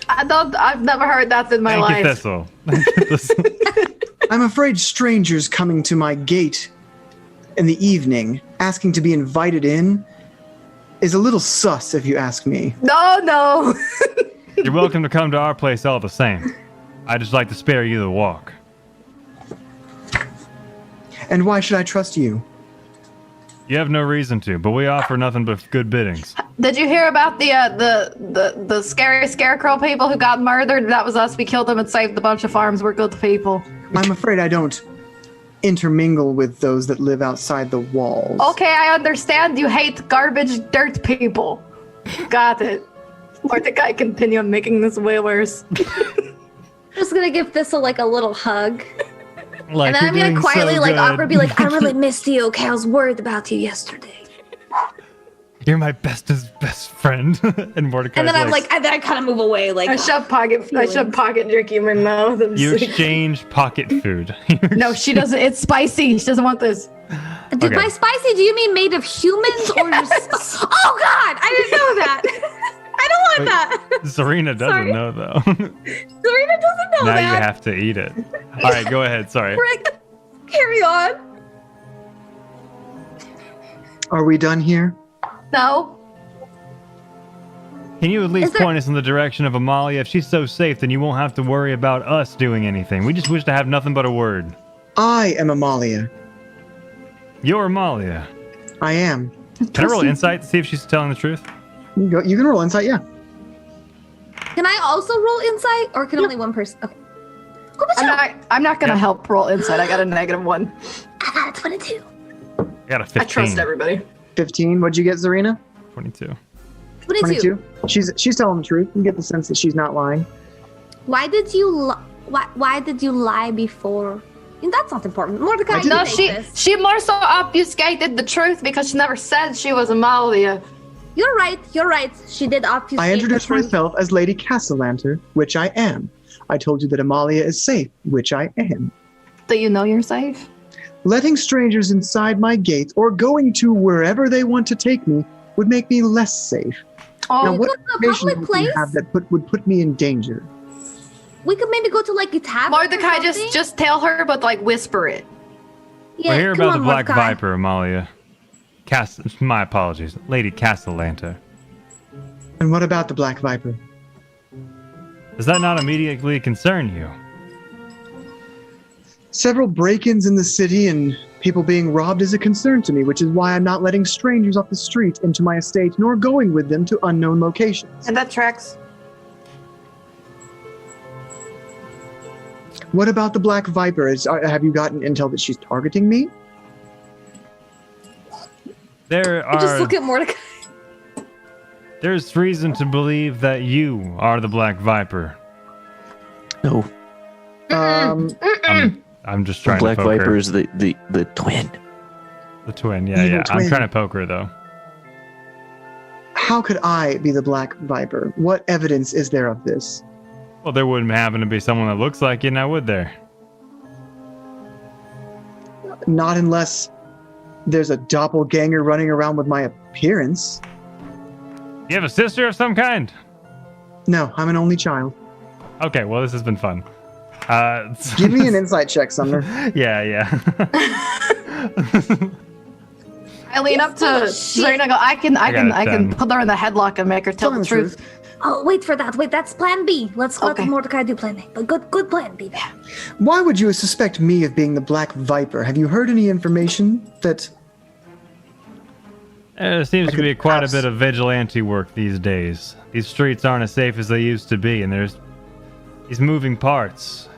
I've never heard that in my life. Thank you, Thistle. I'm afraid strangers coming to my gate in the evening, asking to be invited in, is a little sus, if you ask me. No. You're welcome to come to our place all the same. I'd just like to spare you the walk. And why should I trust you? You have no reason to, but we offer nothing but good biddings. Did you hear about the scary scarecrow people who got murdered? That was us. We killed them and saved a bunch of farms. We're good people. I'm afraid I don't intermingle with those that live outside the walls. Okay, I understand you hate garbage dirt people. Got it. Mordecai, continue on making this way worse. Just gonna give Thistle like a little hug. Like, And then I'm you're gonna doing quietly, so like, good. awkward, be like, I really missed you. Okay, I was worried about you yesterday. You're my bestest best friend. And Mordecai's And then I'm like, and then I kind of move away, like, I shoved pocket drink in my mouth. And you like, exchange pocket food. no, she doesn't. It's spicy. She doesn't want this. By spicy, do you mean made of humans or just? Oh God, I didn't know that. I don't want that. Zarina doesn't Sorry. know though. Serena doesn't know Now that. you have to eat it. All right, go ahead. Sorry. Frick. Carry on. Are we done here? No. Can you at least Is there- point us in the direction of Amalia? If she's so safe, then you won't have to worry about us doing anything. We just wish to have nothing but a word. I am Amalia. You're Amalia. I am. Can I roll insight to see if she's telling the truth? You can roll insight, yeah. Can I also roll insight, or can only one person? Okay. Cool, I'm not gonna help roll insight. I got a -1. I got a 22. I got a 15. I trust everybody. 15. What'd you get, Zarina? 22. 22. She's telling the truth. You get the sense that she's not lying. Why did you why did you lie before? And that's not important. Mordecai, you No, take this. she more so obfuscated the truth because she never said she was Amalia. You're right. She did obfuscate I introduced the truth. myself as Lady Castellanter, which I am. I told you that Amalia is safe, which I am. Do you know you're safe? Letting strangers inside my gates or going to wherever they want to take me would make me less safe. Oh, Now, what go to a information public would you place? have that would put me in danger? We could maybe go to like a tavern. Mordecai, or something. just tell her, but like whisper it. Yeah, We're here come about on, the Black Mordecai. Viper, Amalia. My apologies. Lady Castellanta. And what about the Black Viper? Does that not immediately concern you? Several break-ins in the city and people being robbed is a concern to me, which is why I'm not letting strangers off the street into my estate, nor going with them to unknown locations. And that tracks. What about the Black Viper? Have you gotten intel that she's targeting me? There I just are. look at Mordecai. There's reason to believe that you are the Black Viper. No, I'm just trying Black to poke Viper her. is the twin. The twin, yeah. Evil I'm twin. trying to poke her though. How could I be the Black Viper? What evidence is there of this? Well, there wouldn't happen to be someone that looks like you, now would there? Not unless there's a doppelganger running around with my appearance. You have a sister of some kind? No, I'm an only child. Okay, well, this has been fun. Give me an insight check, Sumner. Yeah. I lean up to Zarina and go, I can put her in the headlock and make her tell the truth. Oh, wait for that. Wait, that's plan B. Let's let Okay. Mordecai do plan A. But good plan B. Why would you suspect me of being the Black Viper? Have you heard any information that... There seems to could be quite a perhaps- bit of vigilante work these days. These streets aren't as safe as they used to be, and there's these moving parts.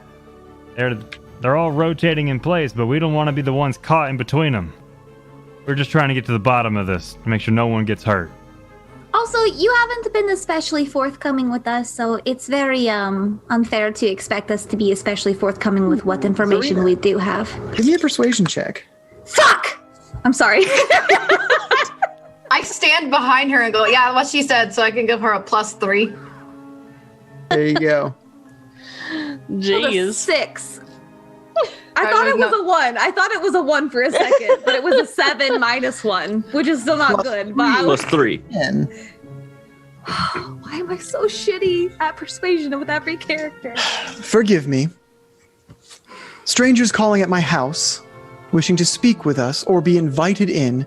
They're all rotating in place, but we don't want to be the ones caught in between them. We're just trying to get to the bottom of this to make sure no one gets hurt. Also, you haven't been especially forthcoming with us, so it's very unfair to expect us to be especially forthcoming with what information we do have. Give me a persuasion check. Fuck! I'm sorry. I stand behind her and go, yeah, what she said, so I can give her a +3. There you go. Jeez. 6. I thought it was a 1. I thought it was a 1 for a second, but it was a 7 -1, which is still not good. But I was, Plus 3. 10. why am I so shitty at persuasion with every character? Forgive me. Strangers calling at my house, wishing to speak with us or be invited in,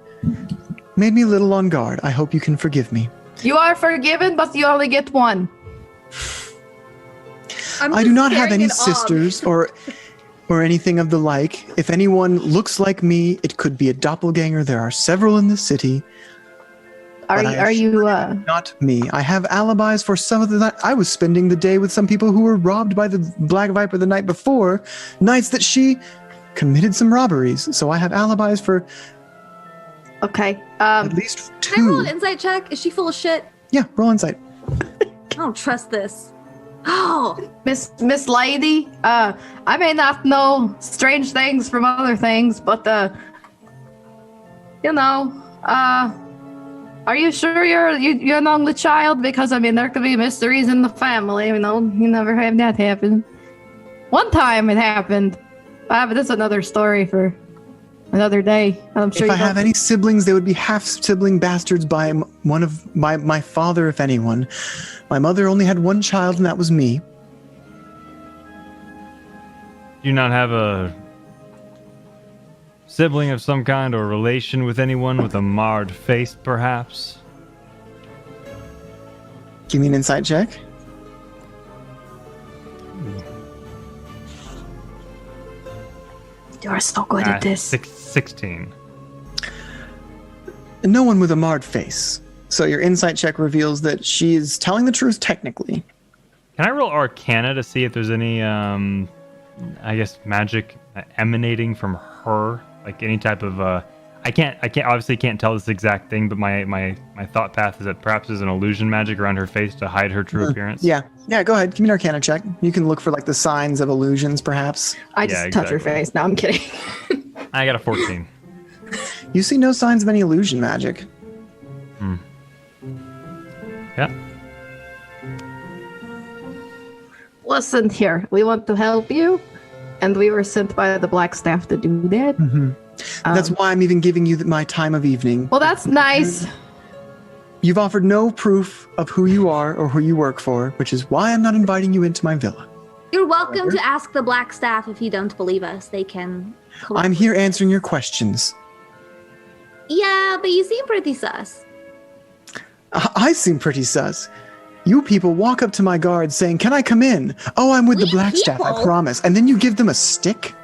made me a little on guard. I hope you can forgive me. You are forgiven, but you only get 1. I do not have any sisters or anything of the like. If anyone looks like me, it could be a doppelganger. There are several in this city. Are you Not me. I have alibis for some of the night. I was spending the day with some people who were robbed by the Black Viper the night before, nights that she committed some robberies. So I have alibis for okay? at least Can I roll 2. an insight check? Is she full of shit? Yeah, roll insight. I don't trust this. Oh, Miss Lady, I may not know strange things from other things, but are you sure you're an only child? Because I mean, there could be mysteries in the family. You never have that happen. One time it happened, but that's another story for another day. I'm sure. If I have any siblings, they would be half-sibling bastards by one of my father, if anyone. My mother only had one child, and that was me. Do you not have a sibling of some kind or relation with anyone with a marred face, perhaps? Give me an insight check. You are so good at this. 16. No one with a marred face. So your insight check reveals that she is telling the truth technically. Can I roll Arcana to see if there's any, I guess, magic emanating from her? Like any type of, I can't obviously can't tell this exact thing, but my thought path is that perhaps there's an illusion magic around her face to hide her true appearance. Yeah, go ahead. Give me an Arcana check. You can look for like the signs of illusions, perhaps. I just Yeah, touch her exactly. face. No, I'm kidding. I got a 14. You see no signs of any illusion magic. Yeah. Listen here, we want to help you, and we were sent by the Black Staff to do that. That's why I'm even giving you my time of evening. Well, that's nice. You've offered no proof of who you are or who you work for, which is why I'm not inviting you into my villa. you're welcome to ask the Black Staff if you don't believe us. They can. I'm here answering your questions. Yeah, but you seem pretty sus. I seem pretty sus. You people walk up to my guards saying, "Can I come in?" "Oh, I'm with the We Black Staff, I people? promise." And then you give them a stick?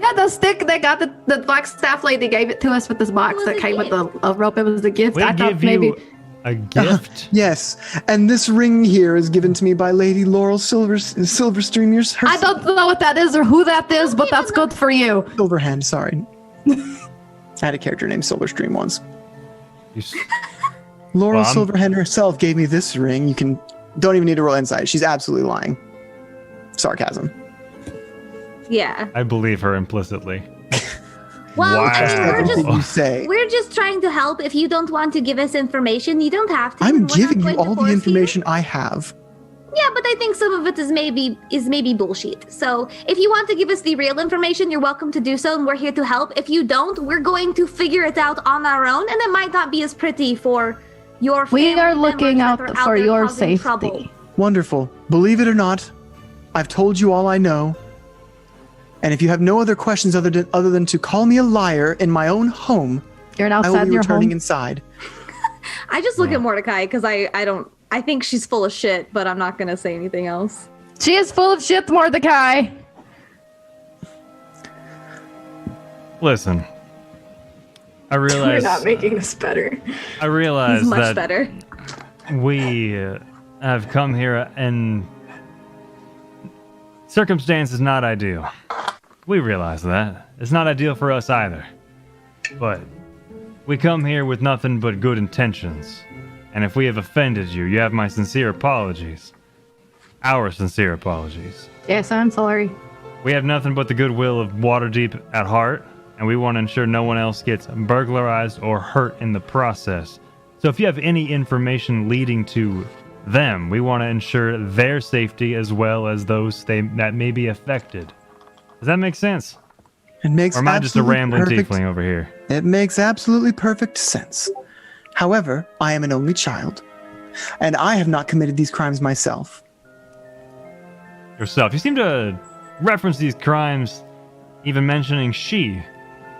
Yeah, the stick they got, the Black Staff lady gave it to us with this box was that a came with gift. a rope. It was a gift. We I thought give maybe. you A gift? Yes, and this ring here is given to me by Lady Laurel Silverstream. I don't know what that is or who that is, but that's good for you. Silverhand, sorry. I had a character named Silverstream once. Laurel Silverhand herself gave me this ring. You don't even need to roll insight. She's absolutely lying. Sarcasm. Yeah. I believe her implicitly. Well, Wow. I mean, You we're just trying to help. If you don't want to give us information, you don't have to. I'm We're not giving you going to all the force information I have. Yeah, but I think some of it is maybe bullshit. So if you want to give us the real information, you're welcome to do so, and we're here to help. If you don't, we're going to figure it out on our own, and it might not be as pretty for your family We are looking members out that are for there your causing safety. trouble. Wonderful. Believe it or not, I've told you all I know. And if you have no other questions other than to call me a liar in my own home, You're now I will sad be in your returning home. inside. I just look at Mordecai because I think she's full of shit, but I'm not gonna say anything else. She is full of shit, Mordecai. Listen, I realize You're not making this better. I realize It's much that better. we have come here and circumstance is not ideal. We realize that. It's not ideal for us either. But we come here with nothing but good intentions. And if we have offended you, you have my sincere apologies. Our sincere apologies. Yes, I'm sorry. We have nothing but the goodwill of Waterdeep at heart, and we want to ensure no one else gets burglarized or hurt in the process. So if you have any information leading to them, we want to ensure their safety as well as those that may be affected. Does that make sense? It makes Or am I just a absolutely rambling perfect- tiefling over here? It makes absolutely perfect sense. However, I am an only child, and I have not committed these crimes myself. Yourself. You seem to reference these crimes, even mentioning she,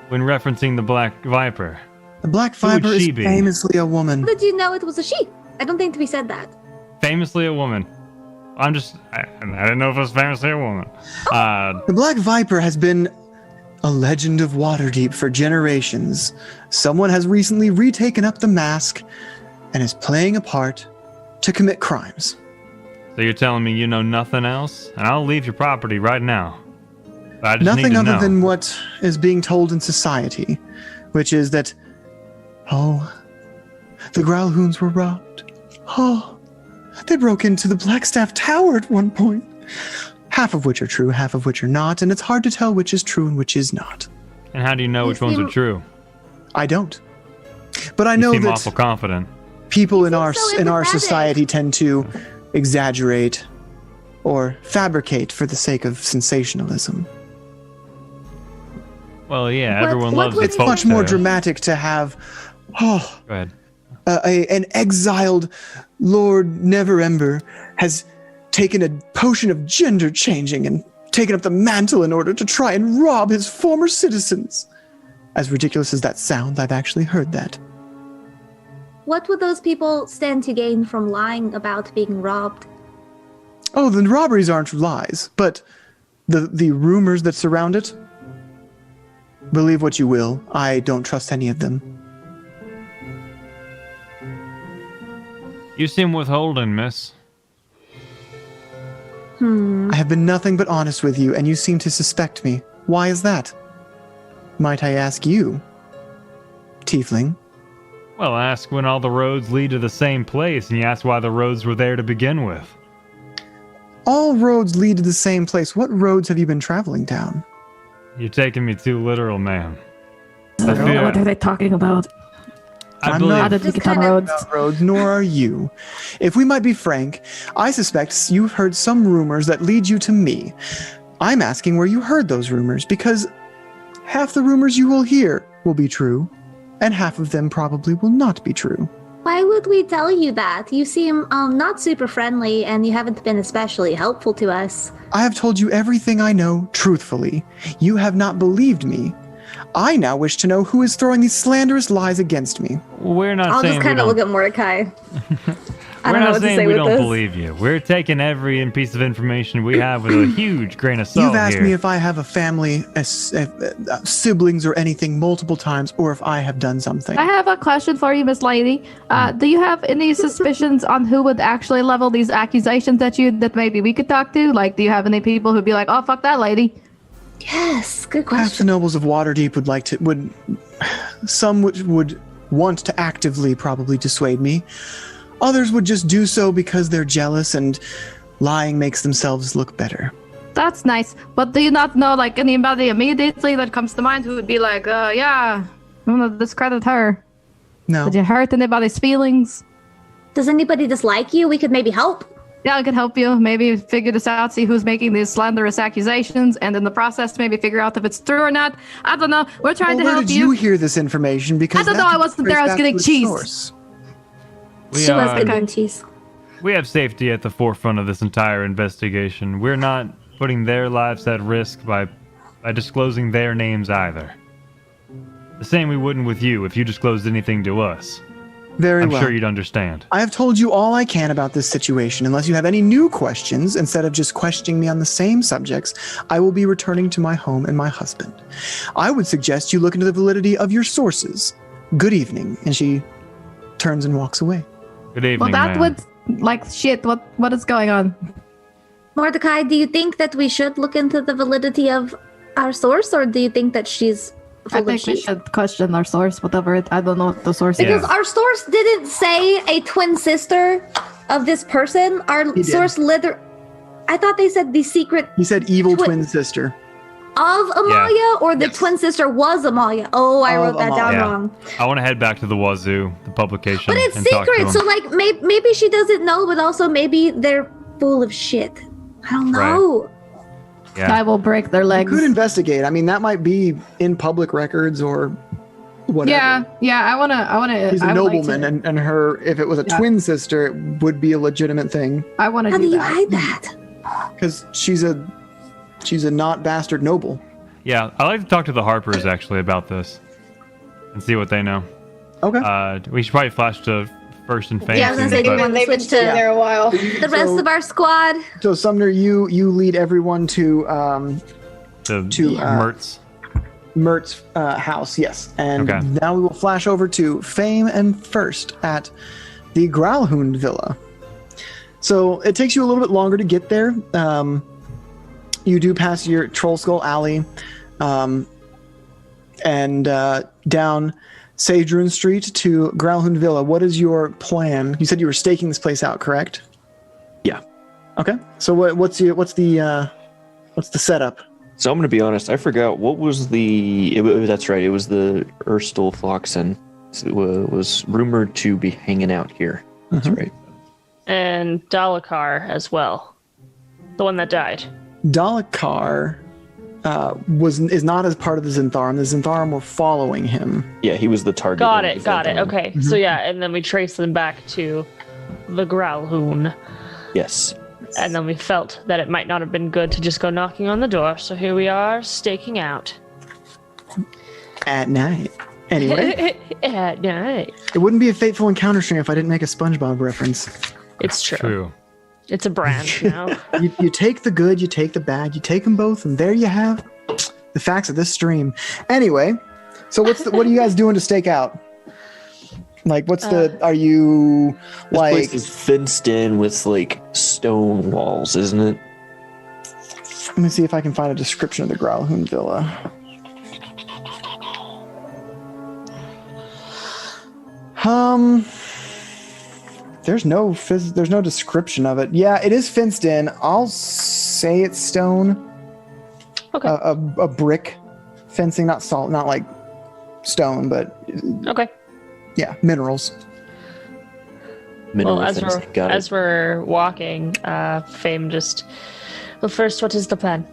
when referencing the Black Viper. The Black Who would Viper is she be? famously a woman. How did you know it was a she? I don't think we said that. Famously a woman. I didn't know if it was famously a woman. The Black Viper has been a legend of Waterdeep for generations. Someone has recently retaken up the mask and is playing a part to commit crimes. So you're telling me you know nothing else? And I'll leave your property right now. But I just Nothing need to other know. than what is being told in society, which is that, the Growlhounds were robbed. They broke into the Blackstaff Tower at one point. Half of which are true, half of which are not, and it's hard to tell which is true and which is not. And how do you know which ones are true? I don't. But I You know seem that awful confident. people in our so in our empathetic. society tend to exaggerate or fabricate for the sake of sensationalism. Well, yeah, What- everyone what loves would a It's folk much more tale. dramatic to have Go ahead. an exiled Lord Neverember has taken a potion of gender changing and taken up the mantle in order to try and rob his former citizens. As ridiculous as that sounds, I've actually heard that. What would those people stand to gain from lying about being robbed? Oh, the robberies aren't lies, but the rumors that surround it. Believe what you will, I don't trust any of them. You seem withholding, miss. I have been nothing but honest with you, and you seem to suspect me. Why is that? Might I ask you, Tiefling? Well, ask when all the roads lead to the same place, and you ask why the roads were there to begin with. All roads lead to the same place. What roads have you been traveling down? You're taking me too literal, ma'am. I What fear, are they talking about? I I'm believe, How did we Just get on kinda- roads? About roads, nor are you. If we might be frank, I suspect you've heard some rumors that lead you to me. I'm asking where you heard those rumors, because half the rumors you will hear will be true, and half of them probably will not be true. Why would we tell you that? You seem not super friendly, and you haven't been especially helpful to us. I have told you everything I know truthfully. You have not believed me. I now wish to know who is throwing these slanderous lies against me. we're not I'll saying just we kind of don't, look at Mordecai. We're not saying we don't believe you. We're taking every piece of information we have with a huge grain of salt. You've asked here. me if I have a family, siblings or anything multiple times, or if I have done something. I have a question for you, Miss Lady. Do you have any suspicions on who would actually level these accusations at you that maybe we could talk to? Like, do you have any people who'd be like, "Oh, fuck that lady"? Yes, good Perhaps the question. nobles of Waterdeep some would want to actively probably dissuade me. Others would just do so because they're jealous and lying makes themselves look better. That's nice. But do you not know, like, anybody immediately that comes to mind who would be like, yeah, I'm gonna discredit her? No. Did you hurt anybody's feelings? Does anybody dislike you? We could maybe help. Yeah, I could help you. Maybe figure this out, see who's making these slanderous accusations, and in the process, maybe figure out if it's true or not. I don't know. We're trying to Where help did you hear this information? Because I don't that know, I could wasn't trace there, I was back getting to its cheese. source. We, She was good on cheese. we have safety at the forefront of this entire investigation. We're not putting their lives at risk by disclosing their names either. The same we wouldn't with you if you disclosed anything to us. Very I'm well. sure you'd understand. I have told you all I can about this situation. Unless you have any new questions, instead of just questioning me on the same subjects, I will be returning to my home and my husband. I would suggest you look into the validity of your sources. Good evening. And she turns and walks away. Good evening, Well, that ma'am. would, like, shit, what is going on? Mordecai, do you think that we should look into the validity of our source, or do you think that she's full I of think we shit? should question our source, whatever it, I don't know what the source is. Because Yeah. our source didn't say a twin sister of this person. Our did. source I thought they said the secret He said evil Twi- twin sister. of Amalia, or the Yes. twin sister was Amalia. Oh, I Of wrote that down Amalia. Yeah. wrong. I want to head back to the Wazoo, the publication, But it's and talk to secret, him. so like maybe she doesn't know, but also maybe they're full of shit. I don't know. Yeah. I will break their legs. Could investigate. I mean, that might be in public records or whatever. Yeah, I wanna. He's I a would like nobleman, to- and her, if it was a Yeah. twin sister, it would be a legitimate thing. I want to How do do you that. hide that? Because she's a not bastard noble. Yeah, I'd like to talk to the Harpers actually about this and see what they know. Okay. We should probably flash to First and Fame. Yeah, I was gonna say, soon, do you but- want to switch to there a while. the rest of our squad? So Sumner, you lead everyone to to to, Mertz. Mert's house, yes. And Okay. now we will flash over to Fame and First at the Growlhound Villa. So it takes you a little bit longer to get there. You do pass your Troll Skull Alley and down Sadrun Street to Growlhound Villa. What is your plan? You said you were staking this place out, correct? Yeah. Okay. So what's the setup? So I'm going to be honest. I forgot what was that's right. It was the Erstal Floxen. It was rumored to be hanging out here. That's right. And Dalakar as well. The one that died. Dalakar is not as part of the Zentharum. The Zentharum were following him. Yeah, he was the target. Got of it. the Got it. Zentharum. Okay. So yeah, and then we traced them back to the Growlhound. Yes. And then we felt that it might not have been good to just go knocking on the door. So here we are, staking out. At night. Anyway, At night. it wouldn't be a fateful encounter stream if I didn't make a SpongeBob reference. It's true. True. It's a brand now. You take the good, you take the bad, you take them both, and there you have the facts of this stream. Anyway, so what are you guys doing to stake out? Like, are you This like? place is fenced in with like stone walls, isn't it? Let me see if I can find a description of the Growlhound Villa. There's no description of it. Yeah, it is fenced in. I'll say it's stone. Okay. A brick fencing, not salt, not like stone, but Okay. yeah, minerals. Mineral Well, fencing. Got as it. we're walking, Fame just. Well, first, what is the plan?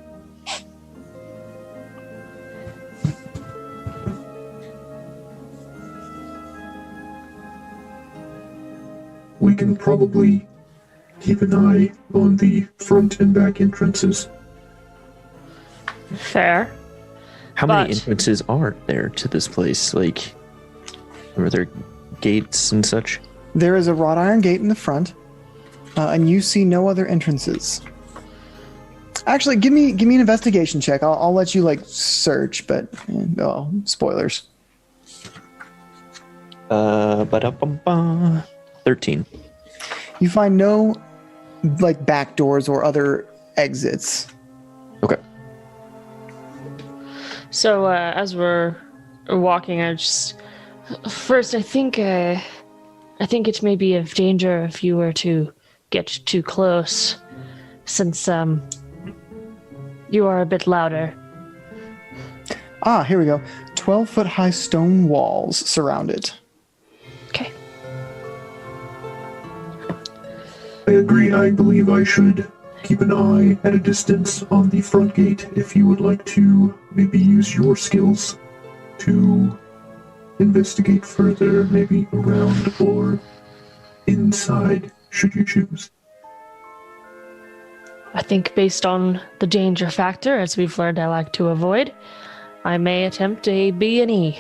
We can probably keep an eye on the front and back entrances. Fair. How many but- entrances are there to this place? Like, are there gates and such? There is a wrought iron gate in the front, and you see no other entrances. Actually, give me an investigation check. I'll let you like search, but spoilers. 13. You find no like back doors or other exits. Okay. So as we're walking, I think it may be of danger if you were to get too close, since you are a bit louder. Here we go. 12-foot high stone walls surround it. Okay. I agree. I believe I should keep an eye at a distance on the front gate if you would like to maybe use your skills to investigate further, maybe around or inside, should you choose. I think based on the danger factor, as we've learned I like to avoid, I may attempt a B&E.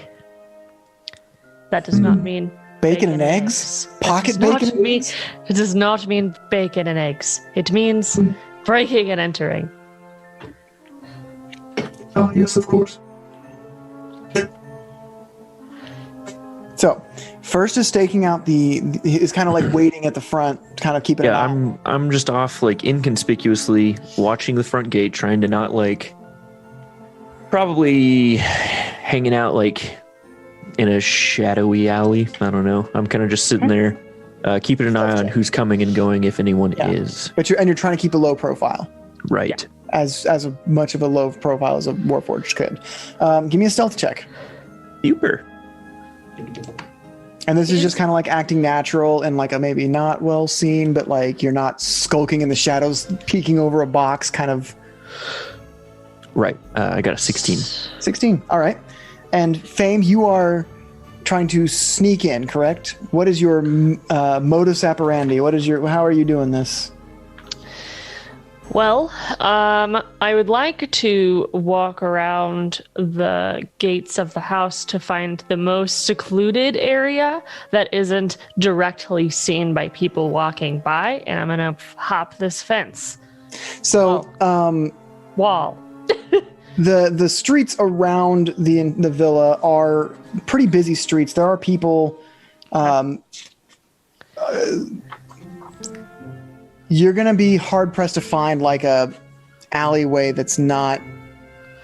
That does not mean Bacon and eggs? Pocket bacon and eggs? It does not mean bacon and eggs. It means breaking and entering. Yes, of course. So, first is staking out is kind of like waiting at the front, kind of keeping an eye. I'm just off like inconspicuously watching the front gate, trying to not like probably hanging out like in a shadowy alley. I don't know. I'm kind of just sitting there, keeping an eye on who's coming and going, if anyone is. But you're trying to keep a low profile. Right. As much of a low profile as a Warforged could. Give me a stealth check. Super. And this is just kind of like acting natural and like a maybe not well seen, but like you're not skulking in the shadows, peeking over a box, kind of. Right. I got a 16. 16. All right. And Fame, you are trying to sneak in, correct? What is your modus operandi? How are you doing this? Well, I would like to walk around the gates of the house to find the most secluded area that isn't directly seen by people walking by, and I'm gonna hop this fence. So, wall. The streets around the villa are pretty busy streets. There are people. You're going to be hard-pressed to find like a alleyway that's not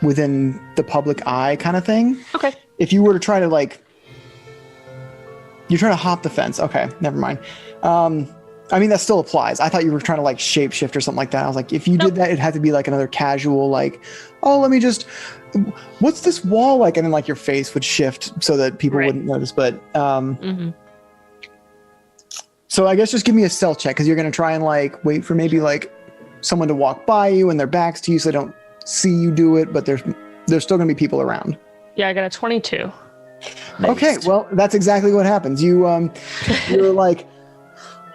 within the public eye kind of thing. Okay. If you were to try to you're trying to hop the fence. Okay, never mind. I mean, that still applies. I thought you were trying to like shapeshift or something like that. I was like, if you did that, it had to be like another casual, like, oh, let me just, what's this wall like? And then like your face would shift so that people wouldn't notice. But, so I guess just give me a stealth check because you're going to try and like wait for maybe like someone to walk by you and their backs to you so they don't see you do it, but there's still going to be people around. Yeah, I got a 22. Nice. Okay, well, that's exactly what happens. You're like,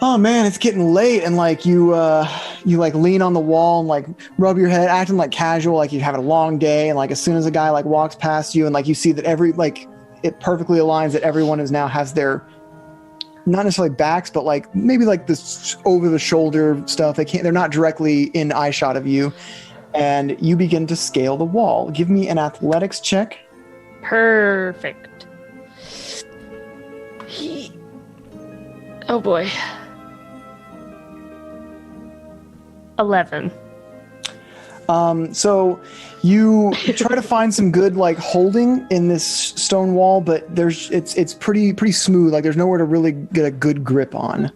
oh man, it's getting late, and like you like lean on the wall and like rub your head, acting like casual, like you're having a long day, and like as soon as a guy like walks past you and like you see that it perfectly aligns that everyone is now has their not necessarily backs, but like maybe like this over the shoulder stuff. They're not directly in eye shot of you, and you begin to scale the wall. Give me an athletics check. Perfect. Oh boy. 11. So you try to find some good like holding in this stone wall, but it's pretty smooth. Like there's nowhere to really get a good grip on.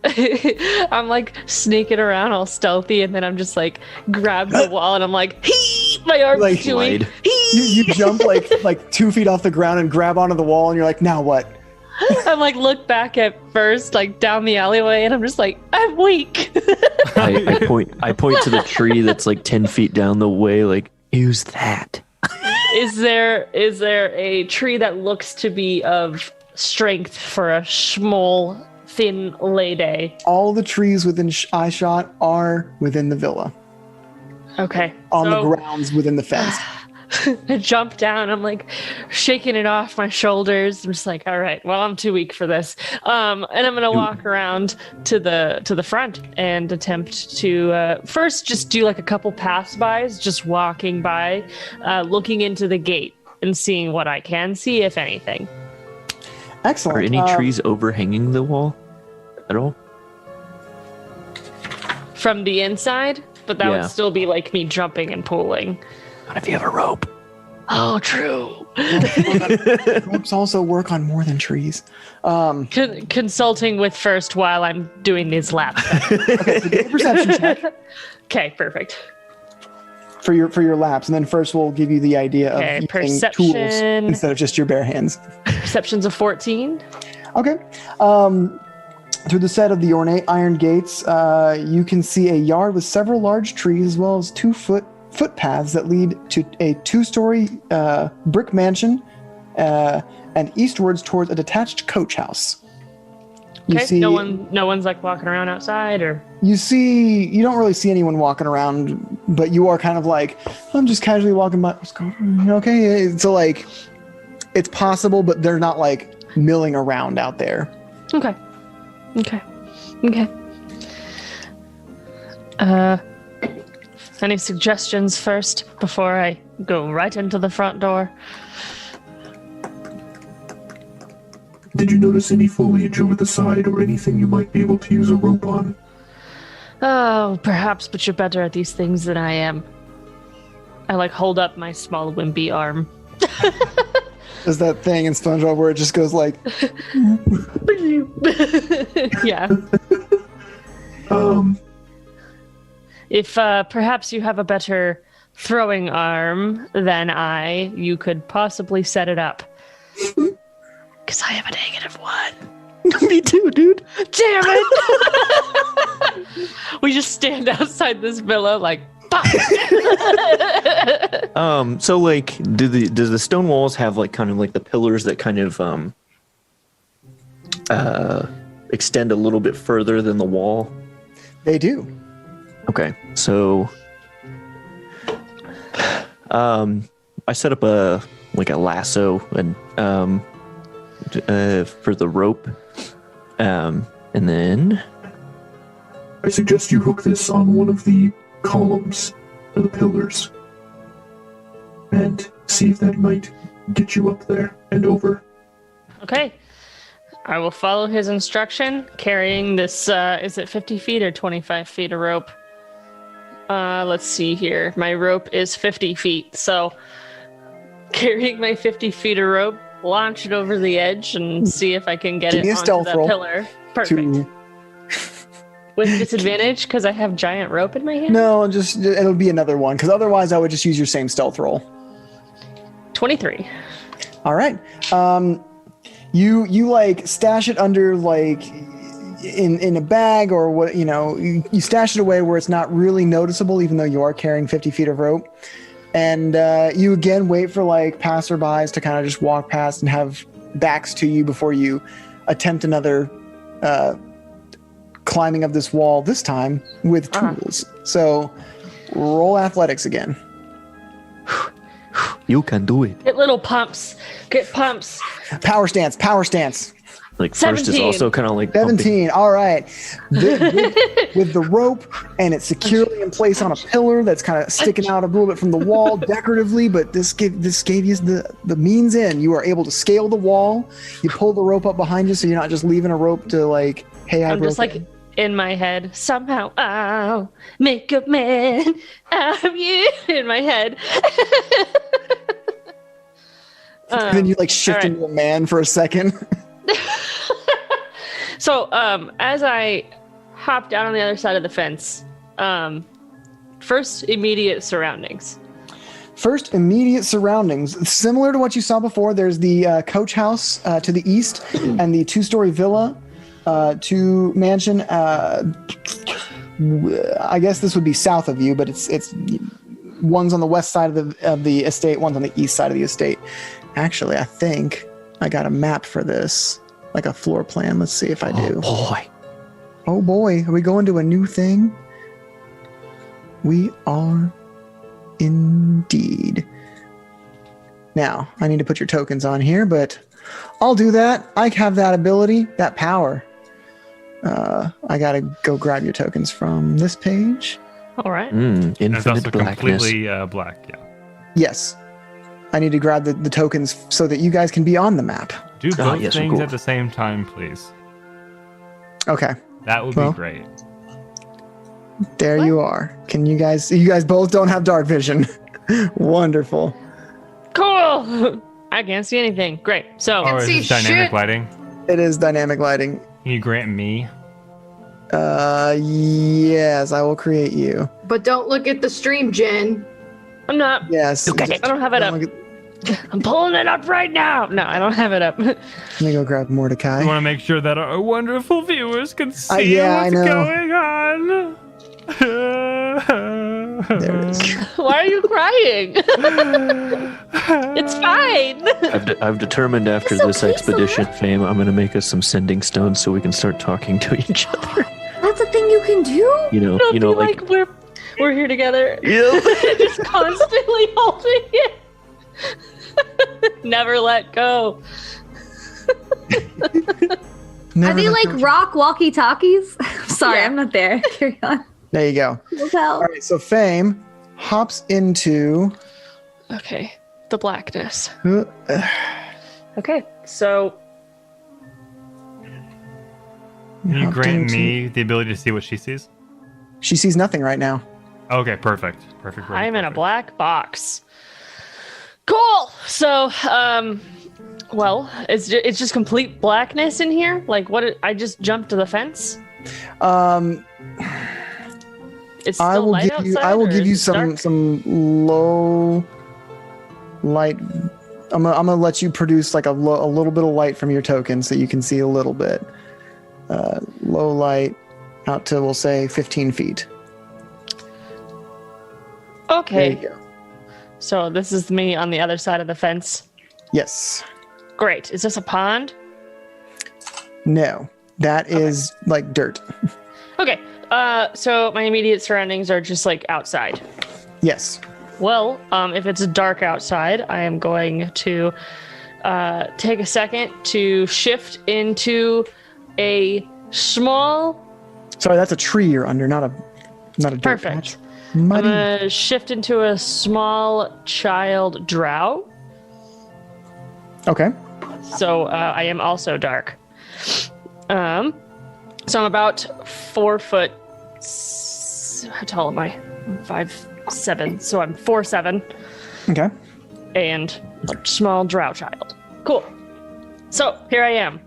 I'm like sneaking around all stealthy, and then I'm just like grab the wall, and I'm like, hee! My arm's like, doing. You jump like 2 feet off the ground and grab onto the wall, and you're like, now what? I'm like look back at first, like down the alleyway, and I'm just like, I'm weak. I point to the tree that's like 10 feet down the way, like, use that. Is there a tree that looks to be of strength for a small, thin lady? All the trees within eye shot are within the villa. Okay. On the grounds within the fence. I jump down. I'm like shaking it off my shoulders. I'm just like, all right, well, I'm too weak for this. And I'm gonna walk around to the front and attempt to first just do like a couple pass-bys, just walking by, looking into the gate and seeing what I can see, if anything. Excellent. Are any trees overhanging the wall at all? From the inside, but that would still be like me jumping and pulling. What if you have a rope? Oh, true. Ropes also work on more than trees. Consulting with first while I'm doing these laps. Okay, so give a perception check Okay, perfect. for your laps, and then first we'll give you the idea of using perception. tools instead of just your bare hands. Perception's a 14. Okay. Through the set of the ornate iron gates, you can see a yard with several large trees as well as 2 footpaths that lead to a 2-story brick mansion and eastwards towards a detached coach house. You Okay, see, no one's like walking around outside, or you don't really see anyone walking around, but you are kind of like, I'm just casually walking by. What's going on? Okay, so like, it's possible, but they're not like milling around out there. Okay. Any suggestions first before I go right into the front door? Did you notice any foliage over the side or anything you might be able to use a rope on? Oh, perhaps, but you're better at these things than I am. I like hold up my small wimpy arm. There's that thing in SpongeBob where it just goes like, Yeah. If perhaps you have a better throwing arm than you could possibly set it up. Because I have a -1. Me too, dude. Damn it! We just stand outside this villa like, pop! So like, does the stone walls have like kind of like the pillars that kind of extend a little bit further than the wall? they do. Okay, so I set up a lasso and for the rope, and then I suggest you hook this on one of the columns or the pillars and see if that might get you up there and over. Okay. I will follow his instruction, carrying this, is it 50 feet or 25 feet of rope? Let's see here. My rope is 50 feet, so carrying my 50 feet of rope, launch it over the edge and see if I can get it onto the pillar. Perfect. With disadvantage because I have giant rope in my hand? No, it'll be another one, because otherwise I would just use your same stealth roll. 23. All right. You like stash it under like in a bag or what, you stash it away where it's not really noticeable, even though you are carrying 50 feet of rope. And you again wait for like passerbys to kind of just walk past and have backs to you before you attempt another climbing of this wall, this time with tools. So roll athletics again. you can do it. Get little pumps. Get pumps. Power stance. Like first is 17. also kind of like 17. All right. With the rope and it's securely in place on a pillar that's kind of sticking out a little bit from the wall decoratively, but this gave you the means in. You are able to scale the wall. You pull the rope up behind you so you're not just leaving a rope to like, hey, I'm just like in my head, somehow I'll make a man out of you in my head. And then you like shift into a man for a second. So, as I hop down on the other side of the fence, first immediate surroundings. Similar to what you saw before, there's the coach house to the east and the 2-story villa to mansion. I guess this would be south of you, but it's one's on the west side of the estate, one's on the east side of the estate. Actually, I think I got a map for this, like a floor plan. Let's see if I do. Oh boy, are we going to a new thing? We are indeed. Now, I need to put your tokens on here, but I'll do that. I have that ability, that power. I gotta go grab your tokens from this page. All right. And it's also Infinite blackness. completely black. Yeah. Yes. I need to grab the tokens so that you guys can be on the map. Do both yes, of things course. at the same time, please. Okay. That would Well. be great. There you are. Can you guys both don't have dark vision. Wonderful. Cool. I can't see anything. Great. So, Or is see this dynamic shit. lighting? It is dynamic lighting. Can you grant me? Yes, I will create you. But don't look at the stream, Jen. I'm not. Yes. I don't have it up. I'm pulling it up right now. No, I don't have it up. Let me go grab Mordecai. We want to make sure that our wonderful viewers can see yeah, I what's know. going on. There it is. Why are you crying? It's fine. I've determined after It's this okay, expedition, Fame, I'm going to make us some sending stones so we can start talking to each other. That's a thing you can do? You It'll know, be like we're here together. Yeah. Just constantly holding it. Never let go. Are they like rock walkie-talkies? Sorry, Yeah. I'm not there. Carry on. There you go. Well, All right, so Fame hops into. Okay. The blackness. uh, Okay. So Can you hopped grant into- me the ability to see what she sees? She sees nothing right now. Okay, perfect. Perfect. I'm in a perfect. black box. Cool. So, well, it's just complete blackness in here. Like what? I just jumped to the fence. It's still I will light give you. outside, I will or give is you it dark? some low light. I'm gonna let you produce like a little bit of light from your token so you can see a little bit. Low light out to, we'll say, 15 feet. Okay. There you go. So this is me on the other side of the fence. Yes. Great. Is this a pond? No. That is like dirt. Okay. So my immediate surroundings are just like outside. Yes. Well, if it's dark outside, I am going to take a second to shift into a small. Sorry, that's a tree you're under, not a dirt Perfect. patch. I'm Muddy. gonna shift into a small child drow. Okay. So I am also dark. So I'm about 4 foot. How tall am I? I'm 5'7". So I'm 4'7", Okay. and a small drow child. Cool. So here I am.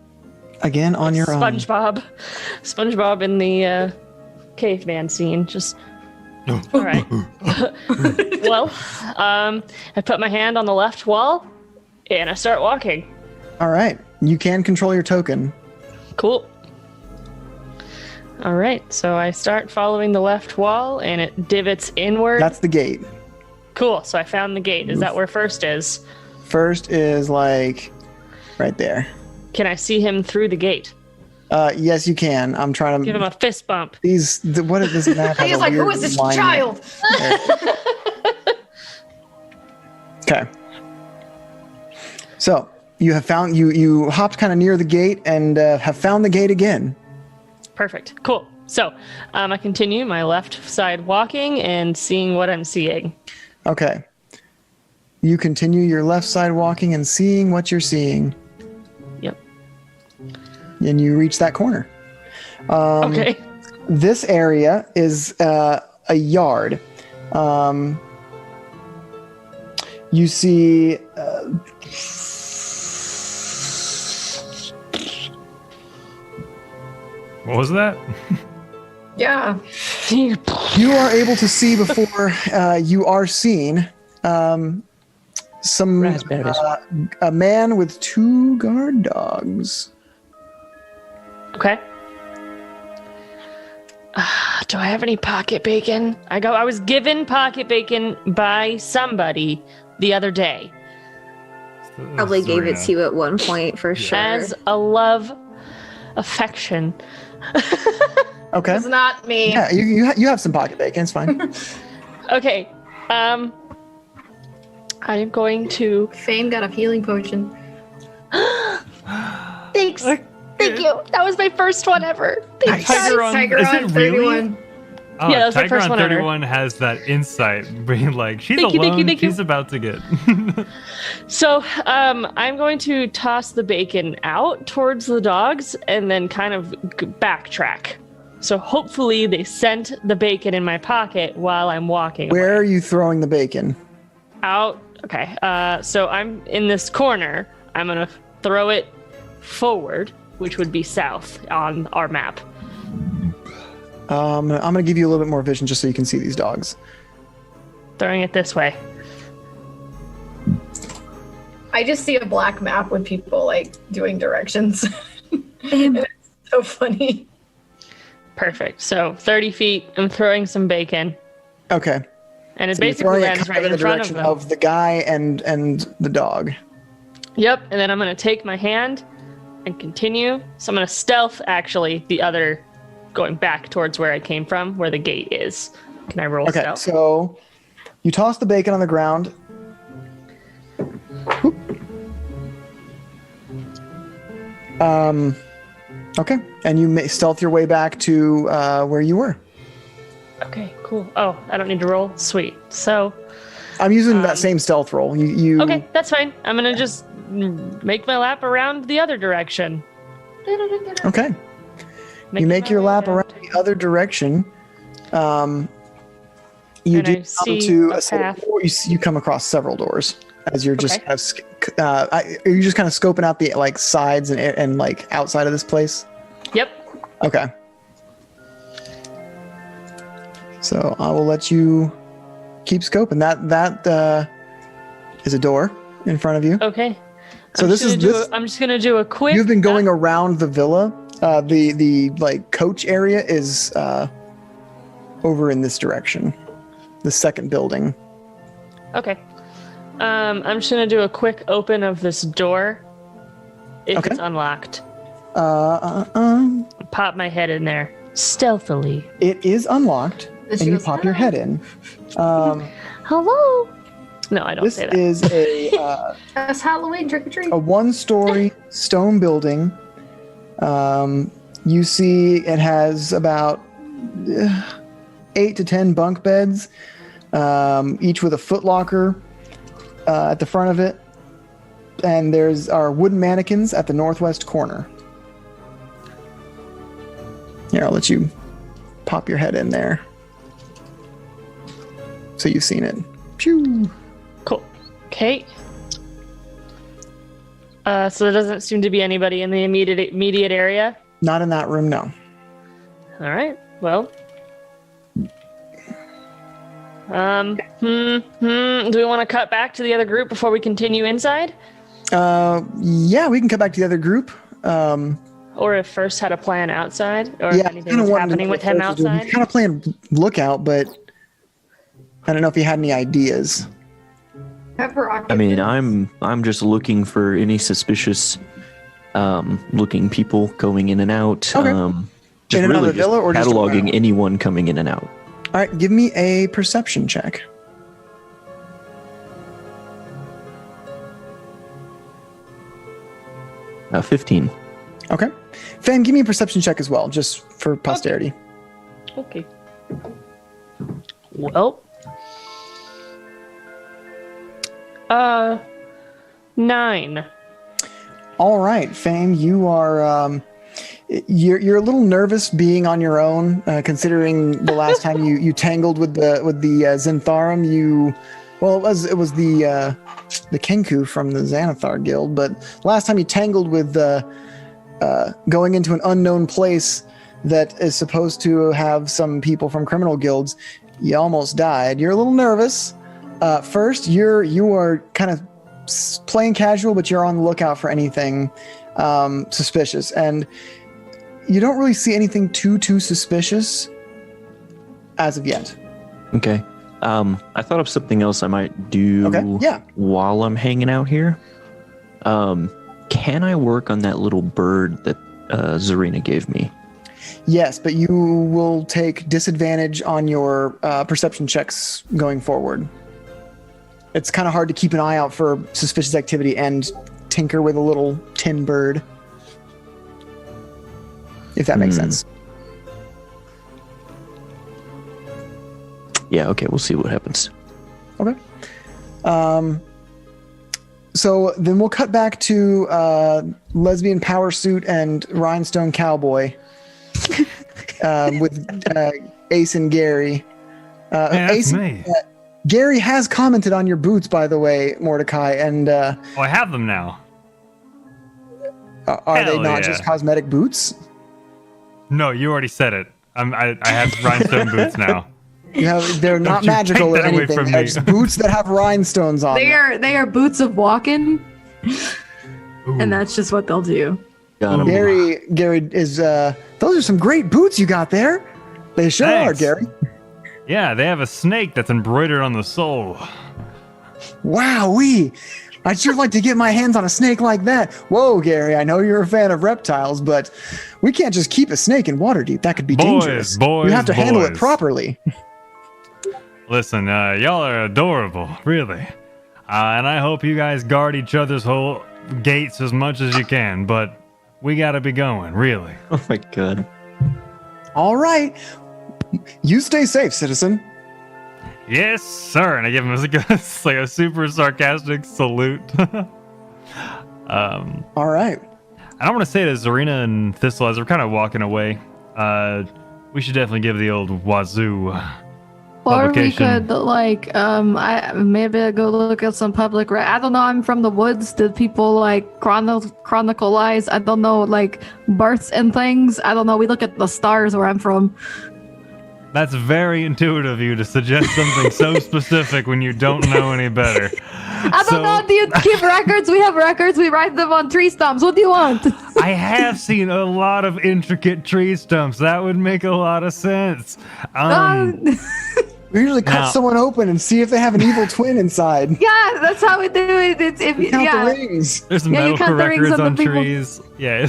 Again on your own. SpongeBob in the caveman scene. Just all right. Well, I put my hand on the left wall, and I start walking. All right. You can control your token. Cool. All right, so I start following the left wall, and it divots inward. That's the gate. Cool. So I found the gate. Is that where first is? First is like right there. Can I see him through the gate? Yes, you can. I'm trying to Give him a fist bump. what is this map? He's like, who is this child? Okay. So you have found you hopped kind of near the gate and have found the gate again. Perfect. Cool. So I continue my left side walking and seeing what I'm seeing. Okay. You continue your left side walking and seeing what you're seeing, Yep. and you reach that corner. Okay. This area is a yard. You see What was that? Yeah. you are able to see before you are seen. Some Raspberries. a man with 2 guard dogs. Okay. Do I have any pocket bacon? I was given pocket bacon by somebody the other day Probably gave it Serena. to you at one point for sure. as a love affection. Okay. It's not me. Yeah, you have some pocket bacon. It's fine. Okay. I'm going to. Fane got a healing potion. Thanks. Thank you. That was my first one ever. Thanks, guys. Tiger is on it really? 31. Oh, Yeah, that was my Tiger first on one ever. 31 has that insight, being like, she's Thank you, alone, thank you. she's about to get. So, I'm going to toss the bacon out towards the dogs and then kind of backtrack. So hopefully they sent the bacon in my pocket while I'm walking Where away. are you throwing the bacon? Out. Okay. So I'm in this corner. I'm gonna throw it forward, which would be south on our map. I'm gonna give you a little bit more vision just so you can see these dogs. Throwing it this way. I just see a black map with people like doing directions. And it's so funny. Perfect. So 30 feet. I'm throwing some bacon, Okay. and it So you're basically throwing it lands kind right of in in the front of direction them. of the guy and the dog. Yep. And then I'm gonna take my hand and continue. So I'm gonna stealth actually the other, going back towards where I came from, where the gate is. Can I roll Okay, stealth? so you toss the bacon on the ground. Whoop. Okay, and you may stealth your way back to where you were. Okay, cool. Oh, I don't need to roll? Sweet. So, I'm using that same stealth roll. You okay, that's fine. I'm gonna just make my lap around the other direction. Okay. You make your lap around the other direction. You And do I come see to a a set of path. doors. You come across several doors as you're just Okay. kind of, are you just kind of scoping out the like sides and like outside of this place? Yep. Okay. So I will let you keep scoping. That is a door in front of you. Okay. So I'm just gonna do a quick. You've been going around the villa. The like coach area is over in this direction, the second building. Okay. I'm just gonna do a quick open of this door. If Okay. it's unlocked, It pop my head in there stealthily. is unlocked, This and you goes pop your head in. Hello. No, I don't This say that. is a That's Halloween trick or treat. a one-story stone building. You see it has about 8 to 10 bunk beds, each with a footlocker at the front of it. And there's our wooden mannequins at the northwest corner. Here, I'll let you pop your head in there. So you've seen it. Phew. Cool. Okay. So there doesn't seem to be anybody in the immediate area. Not in that room, no. All right. Well. Do we want to cut back to the other group before we continue inside? Yeah, we can come back to the other group. Or if first had a plan outside, or Yeah, if anything was happening with him outside? Kind of playing lookout, but I don't know if he had any ideas. I mean, I'm just looking for any suspicious looking people going in and out. Okay. Just In and out of really the villa or just cataloging around? anyone coming in and out. All right, give me a perception check. Uh, 15. Okay. Fan, give me a perception check as well, just for posterity. Okay. Well. 9. All right, Fame, you are you're a little nervous being on your own, considering the last time you tangled with the Xantharum. It was the Kenku from the Xanathar Guild, but last time you tangled with going into an unknown place that is supposed to have some people from criminal guilds, you almost died. You're a little nervous. First, you are kind of playing casual, but you're on the lookout for anything suspicious, and you don't really see anything too suspicious as of yet. Okay. I thought of something else I might do Okay, yeah. while I'm hanging out here. Can I work on that little bird that Zarina gave me? Yes, but you will take disadvantage on your perception checks going forward. it's kind of hard to keep an eye out for suspicious activity and tinker with a little tin bird. If that makes sense. Yeah, okay, we'll see what happens. Okay. So then we'll cut back to lesbian power suit and rhinestone cowboy with Ace and Gary. Hey, that's Ace, me. Gary has commented on your boots, by the way, Mordecai, and Oh, I have them now. are they Hell not yeah. just cosmetic boots? No, you already said it. I have rhinestone boots now. They're not you magical take or that away anything. from They're me. just boots that have rhinestones on them. They are boots of walking, and that's just what they'll do. Got 'em. Gary is. Those are some great boots you got there. They sure Thanks. are, Gary. Yeah, they have a snake that's embroidered on the sole. Wowee! I'd sure like to get my hands on a snake like that. Whoa, Gary, I know you're a fan of reptiles, but we can't just keep a snake in Waterdeep. That could be dangerous. We have to handle it properly. Listen, y'all are adorable, really. And I hope you guys guard each other's whole gates as much as you can, but we gotta be going, really. Oh my god. All right. You stay safe, citizen. Yes, sir. And I give him it's like a super sarcastic salute. All right. I don't want to say to Zarina and Thistle as we're kind of walking away. We should definitely give the old Wazoo Or we publication. could maybe go look at some public. I don't know. I'm from the woods. Did people like chronicleize? I don't know, like births and things. I don't know. We look at the stars where I'm from. That's very intuitive of you to suggest something so specific when you don't know any better. I don't know. Do you keep records? We have records. We write them on tree stumps. What do you want? I have seen a lot of intricate tree stumps. That would make a lot of sense. We usually cut someone open and see if they have an evil twin inside. Yeah, that's how we do it. It's if We count the rings. There's Yeah, you medical count the rings records on on the people. trees. Yeah,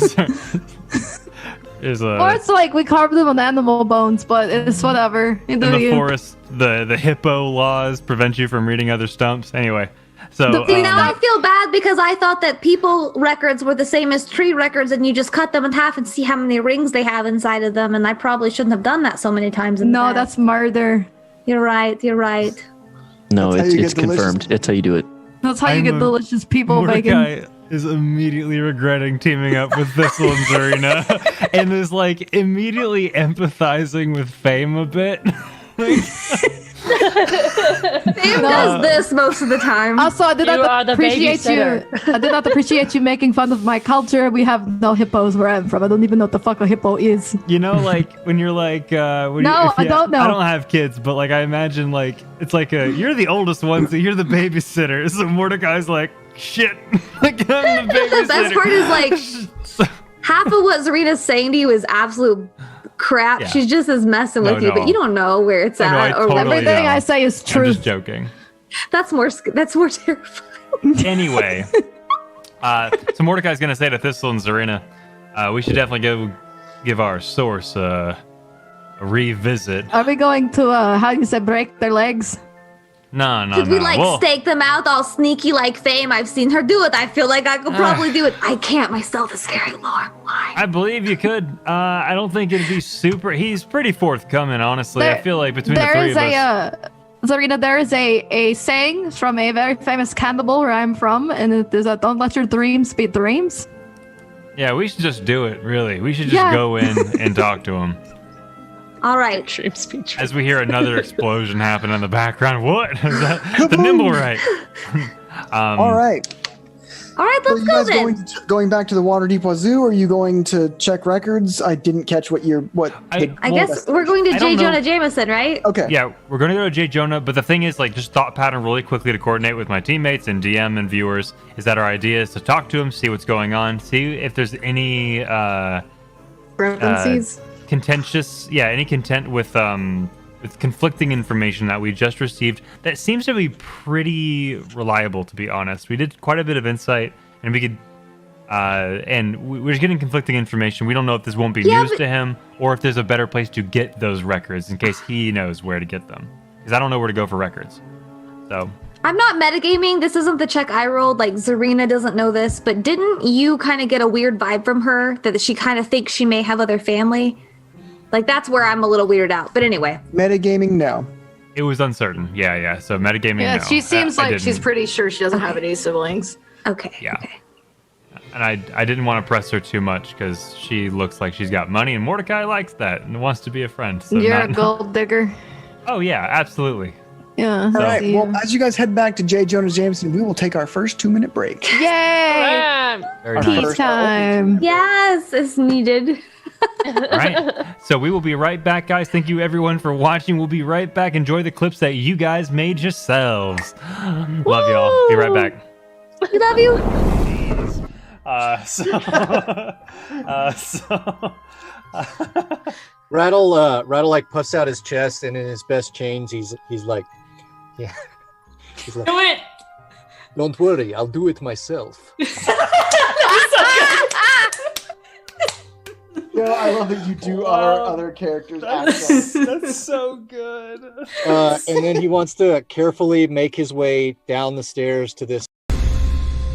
there's or it's like we carve them on animal bones, but it's whatever. in the forest, the hippo laws prevent you from reading other stumps. Anyway, so See, now I feel bad because I thought that people records were the same as tree records, and you just cut them in half and see how many rings they have inside of them. And I probably shouldn't have done that so many times. In the No, past. that's murder. You're right. You're right. No, That's how you it's get delicious- confirmed. It's how you do it. That's how you get delicious people Mordecai bacon. is immediately regretting teaming up with Thistle and Zarina, and is like immediately empathizing with Fame a bit. Sam does this most of the time. Also, I did You are not the appreciate you. babysitter. I did not appreciate you making fun of my culture. We have no hippos where I'm from. I don't even know what the fuck a hippo is. You know, like when you're like, when No, I don't know. I don't have kids, but like I imagine like it's like you're the oldest one, so you're the babysitter. So Mordecai's like, shit, like I'm the babysitter. The best part is like half of what Zarina's saying to you is absolute crap. Yeah. She's just as messing with you, no. but you don't know where it's Oh, no, I at or totally whatever. Everything know. I say is I'm true. just joking. That's more terrifying. Anyway, so Mordecai's gonna say to Thistle and Zarina, we should definitely give our source a revisit. Are we going to how you say break their legs? No. Could we like stake them out all sneaky like Fame? I've seen her do it. I feel like I could probably do it. I can't myself. It's very long line. I believe you could. I don't think it'd be super. He's pretty forthcoming, honestly. I feel like between the three of us. Zarina, there is a saying from a very famous cannibal where I'm from, and it is that don't let your dreams be dreams. Yeah, we should just do it, really. We should just go in and talk to him. All right. Dream speech. As we hear another explosion happen in the background. What? Is that the nimble right? All right. All right, So let's you go guys then. going back to the Waterdeep Wazoo, or are you going to check records? I didn't catch what I Well, guess we're going to I J. don't know. Jonah Jameson, right? Okay. Yeah, we're going to go to J. Jonah, but the thing is, like, just thought pattern really quickly to coordinate with my teammates and DM and viewers is that our idea is to talk to him, see what's going on, see if there's any Frequencies. any content with conflicting information that we just received that seems to be pretty reliable, to be honest. We did quite a bit of insight, and we could we're getting conflicting information. We don't know if this won't be news to him or if there's a better place to get those records in case he knows where to get them, because I don't know where to go for records. So All I'm not metagaming. This isn't the check I rolled. Like, Zarina doesn't know this, but didn't you kind of get a weird vibe from her that she kind of thinks she may have other family? Like, that's where I'm a little weirded out. But anyway. Metagaming, no. It was uncertain. Yeah. So metagaming, Yeah, no. she seems like she's didn't. pretty sure she doesn't have any siblings. Okay. Yeah. Okay. And I didn't want to press her too much because she looks like she's got money, and Mordecai likes that and wants to be a friend. So You're a gold digger. Oh yeah, absolutely. Yeah. All right. Well, as you guys head back to J. Jonah Jameson, we will take our first 2-minute break. Yay! Very Our nice. Peace time. Yes, it's needed. All right. So we will be right back, guys. Thank you everyone for watching. We'll be right back. Enjoy the clips that you guys made yourselves. Love y'all. Be right back. We love you. Rattle like puffs out his chest, and in his best chains, he's like, yeah, he's like, Do it. don't worry, I'll do it myself. Yeah, I love that you do our other characters' accents. That's so good. And then he wants to carefully make his way down the stairs to this.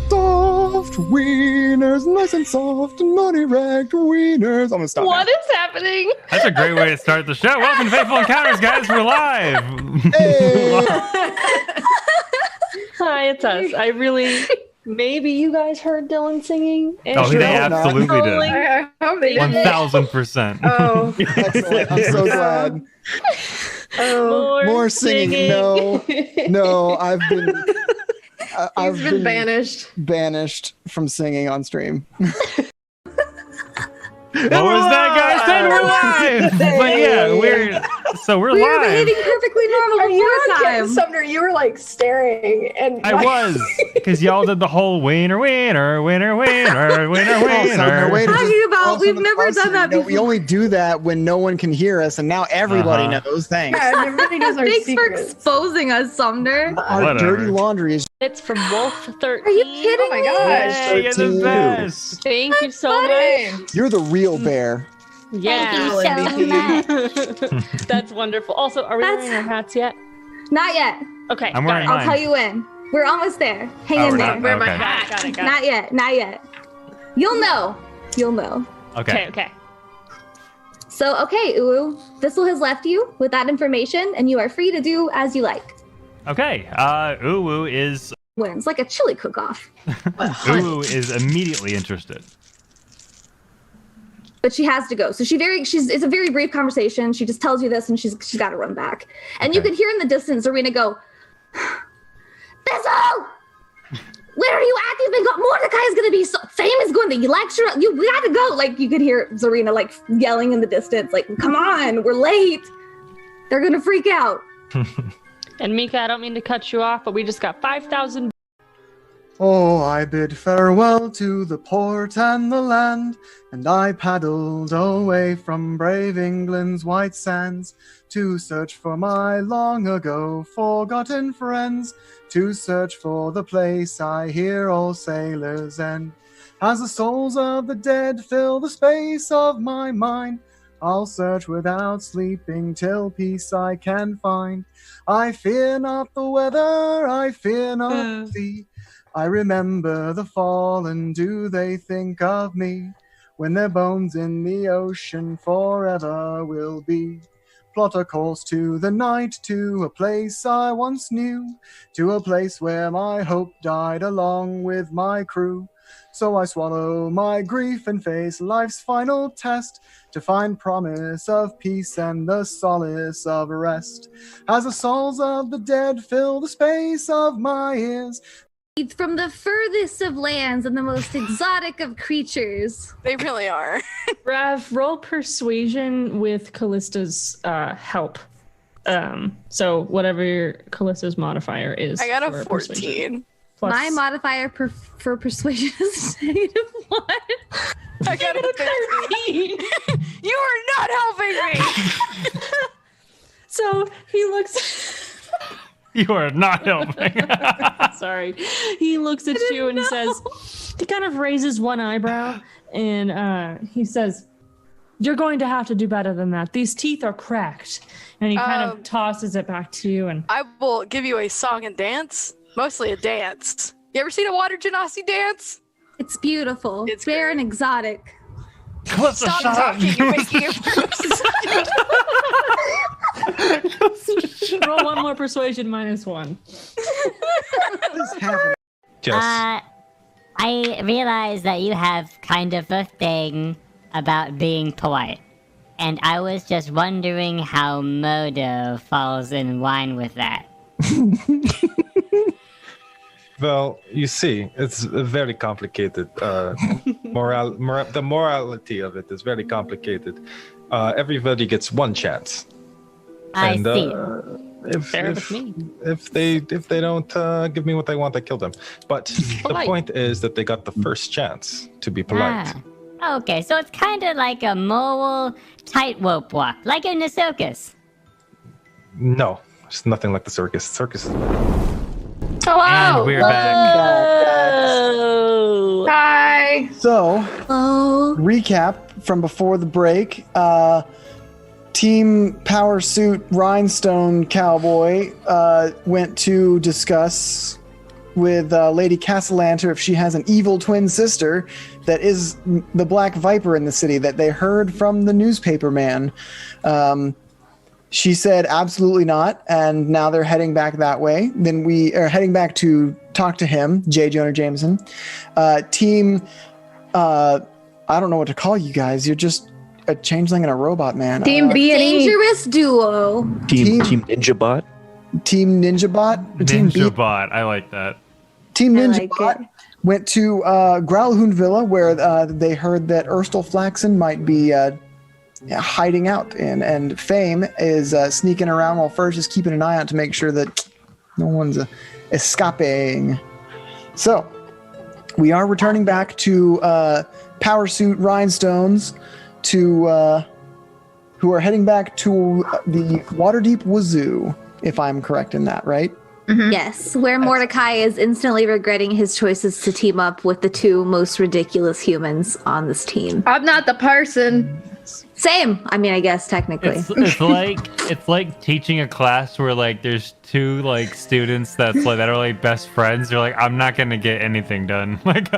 Soft wieners, nice and soft, and money-ragged wieners. I'm gonna stop. What is happening? That's a great way to start the show. Welcome to Faithful Encounters, guys. We're live. Hey. Hi, it's us. I really. Maybe you guys heard Dylan singing. Oh, they absolutely did. I hope they didn't. 1000%. Oh. Excellent. I'm so glad. More singing. No, I've been. I've been banished. Banished from singing on stream. What was that, guys? Then we're live. But yeah, we're We were live. behaving perfectly normal before time. Sumner, you were like staring, and I was, because y'all did the whole winner. Sumner, way to Talking about, also we've the never person, done that no, before. We only do that when no one can hear us, and now everybody knows. Thanks. everybody knows our Thanks for secrets. exposing us, Sumner. Our Whatever. dirty laundry is. It's from Wolf 13. Are you kidding Oh my me? gosh. Hey, you're the best. Thank you so much. You're the real bear. Yeah. Thank you so much. That's wonderful. Also, are we That's- wearing our hats yet? Not yet. Okay. I'm got wearing it. I'll mine. tell you when. We're almost there. Hang Oh, in we're there. not- Wear my okay. hat. Got it. Not yet. Not yet. You'll know. You'll know. Okay. Okay. So, okay, Uwu, Thistle has left you with that information, and you are free to do as you like. Okay. Uwu is Wins like a chili cook-off. is immediately interested. But she has to go. So it's a very brief conversation. She just tells you this, and she's got to run back. And you Okay. can hear in the distance Zarina go, Thistle! Where are you at? You've been Mordecai is going to be so famous, going to lecture. We got to go. Like, you could hear Zarina like yelling in the distance, like, come on, we're late. They're going to freak out. And Mika, I don't mean to cut you off, but we just got 5,000. Oh, I bid farewell to the port and the land, and I paddled away from brave England's white sands to search for my long ago forgotten friends, to search for the place I hear all sailors end. As the souls of the dead fill the space of my mind, I'll search without sleeping till peace I can find. I fear not the weather, I fear not the sea. I remember the fallen, do they think of me? When their bones in the ocean forever will be. Plot a course to the night, to a place I once knew, to a place where my hope died along with my crew. So I swallow my grief and face life's final test, to find promise of peace and the solace of rest. As the souls of the dead fill the space of my ears, From the furthest of lands and the most exotic of creatures. They really are. Rav, roll persuasion with Callista's help. So whatever your Callista's modifier is. I got a for persuasion. 14. Plus, My modifier for persuasion is -1. I got a 13. You are not helping me. So he looks. You are not helping. Sorry. He looks at you and he says, he kind of raises one eyebrow and he says, "You're going to have to do better than that. These teeth are cracked." And he kind of tosses it back to you and I will give you a song and dance. Mostly a dance. You ever seen a water genasi dance? It's beautiful. It's Rare and exotic. Stop talking. You're making it worse. Roll one more persuasion -1. What is happening? I realize that you have kind of a thing about being polite. And I was just wondering how Modo falls in line with that. Well, you see, it's very complicated. The morality of it is very complicated. Everybody gets one chance. I see. If they don't give me what they want, I kill them. But the point is that they got the first chance to be polite. Okay, so it's kind of like a moral tightrope walk, like in the circus. No, it's nothing like the circus. Circus. Hello. And we're back. Hi. So, recap from before the break. Team Power Suit Rhinestone Cowboy went to discuss with Lady Castellanter if she has an evil twin sister that is the Black Viper in the city that they heard from the newspaper man. She said absolutely not, and now they're heading back that way. Then we are heading back to talk to him, J. Jonah Jameson. Team, I don't know what to call you guys. You're just a changeling and a robot, man. Team B&E. Dangerous duo. Team Ninja Bot. Team Ninja Bot. Ninja Bot. I like that. Team Ninja Bot went to Growlhound Villa, where they heard that Erstal Flaxen might be hiding out, and Fame is sneaking around while Furge is keeping an eye out to make sure that no one's escaping. So, we are returning back to Power Suit Rhinestones who are heading back to the Waterdeep Wazoo, if I'm correct in that, right? Mm-hmm. Yes, where Mordecai is instantly regretting his choices to team up with the two most ridiculous humans on this team. I'm not the person. Same. I mean, I guess technically. It's like teaching a class where like there's two like students that are like best friends. They're like, I'm not gonna get anything done. Like,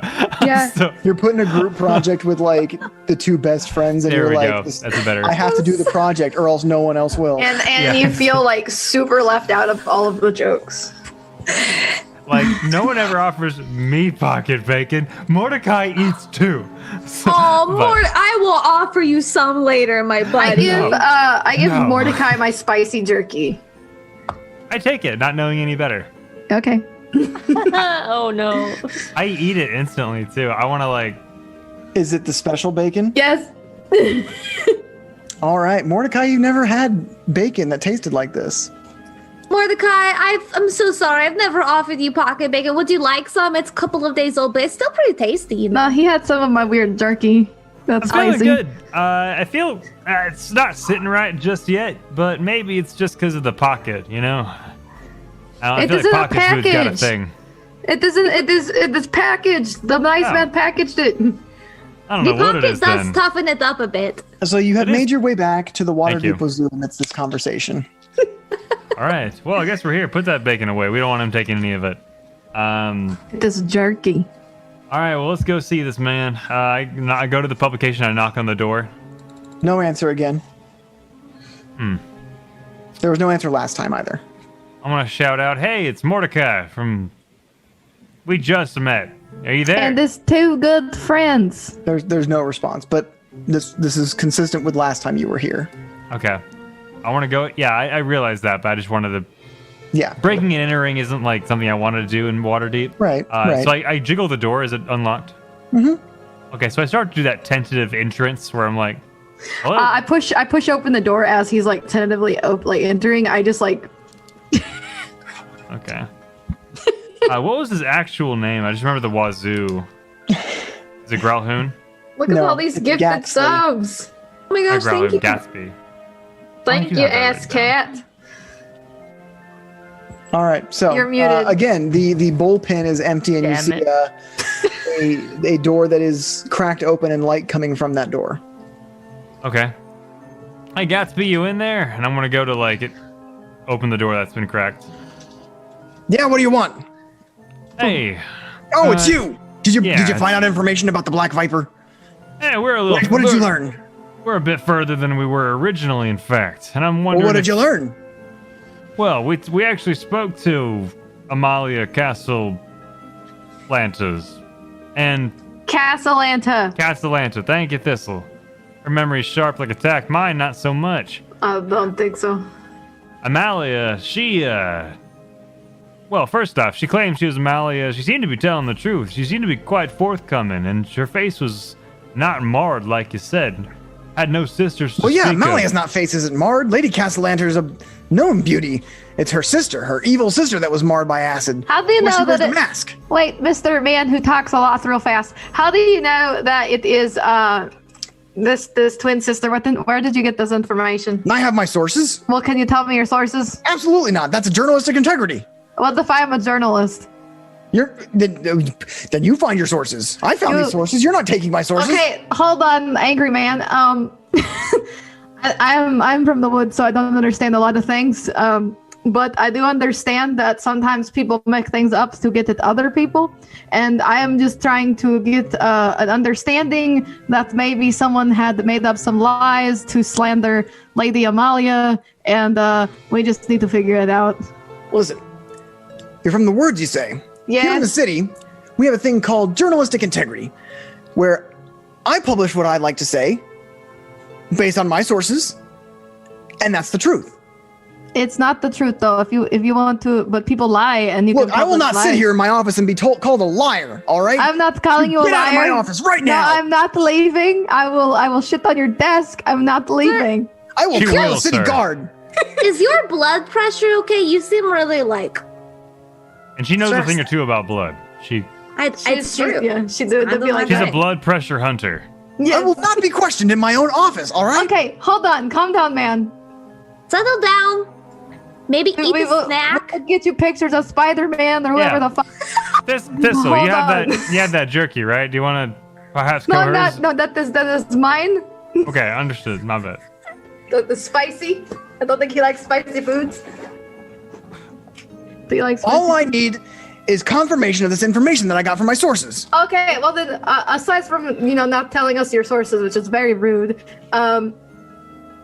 yeah. So, you're putting a group project with like the two best friends, and there you're we like, go. That's better. I have to do the project, or else no one else will. And you feel like super left out of all of the jokes. Like, no one ever offers me pocket bacon. Mordecai eats two. So, I will offer you some later, my buddy. I give No. Mordecai my spicy jerky. I take it, not knowing any better. Okay. Oh no. I eat it instantly too. I want to like. Is it the special bacon? Yes. All right, Mordecai, you've never had bacon that tasted like this. Mordecai, I'm so sorry. I've never offered you pocket bacon. Would you like some? It's a couple of days old, but it's still pretty tasty. You know? No, he had some of my weird jerky. That's I'm feeling spicy. good. I feel it's not sitting right just yet, but maybe it's just because of the pocket, you know? I feel like pocket food's got a thing. It doesn't. It is packaged. The nice man packaged it. I don't know what it is The pocket then. does toughen it up a bit. So you have made your way back to the Thank you. Waterdeep Wazoo amidst this conversation. All right. Well, I guess we're here. Put that bacon away. We don't want him taking any of it. This jerky. All right. Well, let's go see this man. I go to the publication. I knock on the door. No answer again. There was no answer last time either. I'm gonna shout out, "Hey, it's Mordecai from. We just met. Are you there?" And his two good friends. There's no response, but this is consistent with last time you were here. Okay. I want to go. Yeah, I realized that, but I just wanted to. Yeah. Breaking and entering isn't like something I wanted to do in Waterdeep. Right. Right. So I jiggle the door. Is it unlocked? Mm-hmm. Okay, so I start to do that tentative entrance where I'm like, "Hello." I push open the door as he's like tentatively entering. I just like. Okay. What was his actual name? I just remember the Wazoo. Is it Growlhound? Look at all these it's gifted Gatsby. subs. Oh my gosh! Thank you. Gatsby. Thank you you, have that ass written down? cat. All right. So You're muted. again, the bullpen is empty, and Damn you see a door that is cracked open and light coming from that door. Okay. Hey, Gatsby, you in there? And I'm gonna go to open the door that's been cracked. Yeah. What do you want? Hey. Oh, it's you. Did you yeah, find out information about the Black Viper? Yeah, we're a little. What did you learn? We're a bit further than we were originally, in fact. And I'm wondering. Well, what did you learn? Well, we actually spoke to Amalia Castellantas and Castellanta. Thank you, Thistle. Her memory's sharp like a tack. Mine, not so much. I don't think so. Amalia, well, first off, she claimed she was Amalia. She seemed to be telling the truth. She seemed to be quite forthcoming, and her face was not marred, like you said. Had no sisters to Well, yeah, speak Amalia's of. not face isn't marred. Lady Castellanter is a known beauty. It's her sister, her evil sister, that was marred by acid. How do you Well, she know wears that the it... mask? Wait, Mr. Man who talks a lot real fast. How do you know that it is this twin sister? Where did you get this information? And I have my sources. Well, can you tell me your sources? Absolutely not. That's a journalistic integrity. What if I'm a journalist? Then you find your sources. I found these sources. You're not taking my sources. Okay, hold on, angry man. I'm from the woods, so I don't understand a lot of things. But I do understand that sometimes people make things up to get at other people, and I am just trying to get an understanding that maybe someone had made up some lies to slander Lady Amalia, and we just need to figure it out. Listen, you're from the words, you say. Yeah. Here in the city, we have a thing called journalistic integrity, where I publish what I'd like to say based on my sources, and that's the truth. It's not the truth, though. If you want to, but people lie, and you. Look, can I will not lies. sit here in my office and be called a liar. All right? I'm not calling you a liar. Get out of my office right now. No, I'm not leaving. I will shit on your desk. I'm not leaving. I will kill the city guard. Is your blood pressure okay? You seem really like. And she knows a thing or two about blood. It's true. Yeah, she'd be like. She's a blood pressure hunter. Yes. I will not be questioned in my own office. All right? Okay, hold on. Calm down, man. Settle down. Maybe eat a snack. We'll get you pictures of Spider-Man or whoever the fuck. Thistle, Hold you have on. that jerky, right? Do you want to perhaps No, go hers? that is mine. Okay, understood. My bad. The spicy. I don't think he likes spicy foods. Do you like spicy? All I need is confirmation of this information that I got from my sources. Okay, well then, aside from not telling us your sources, which is very rude,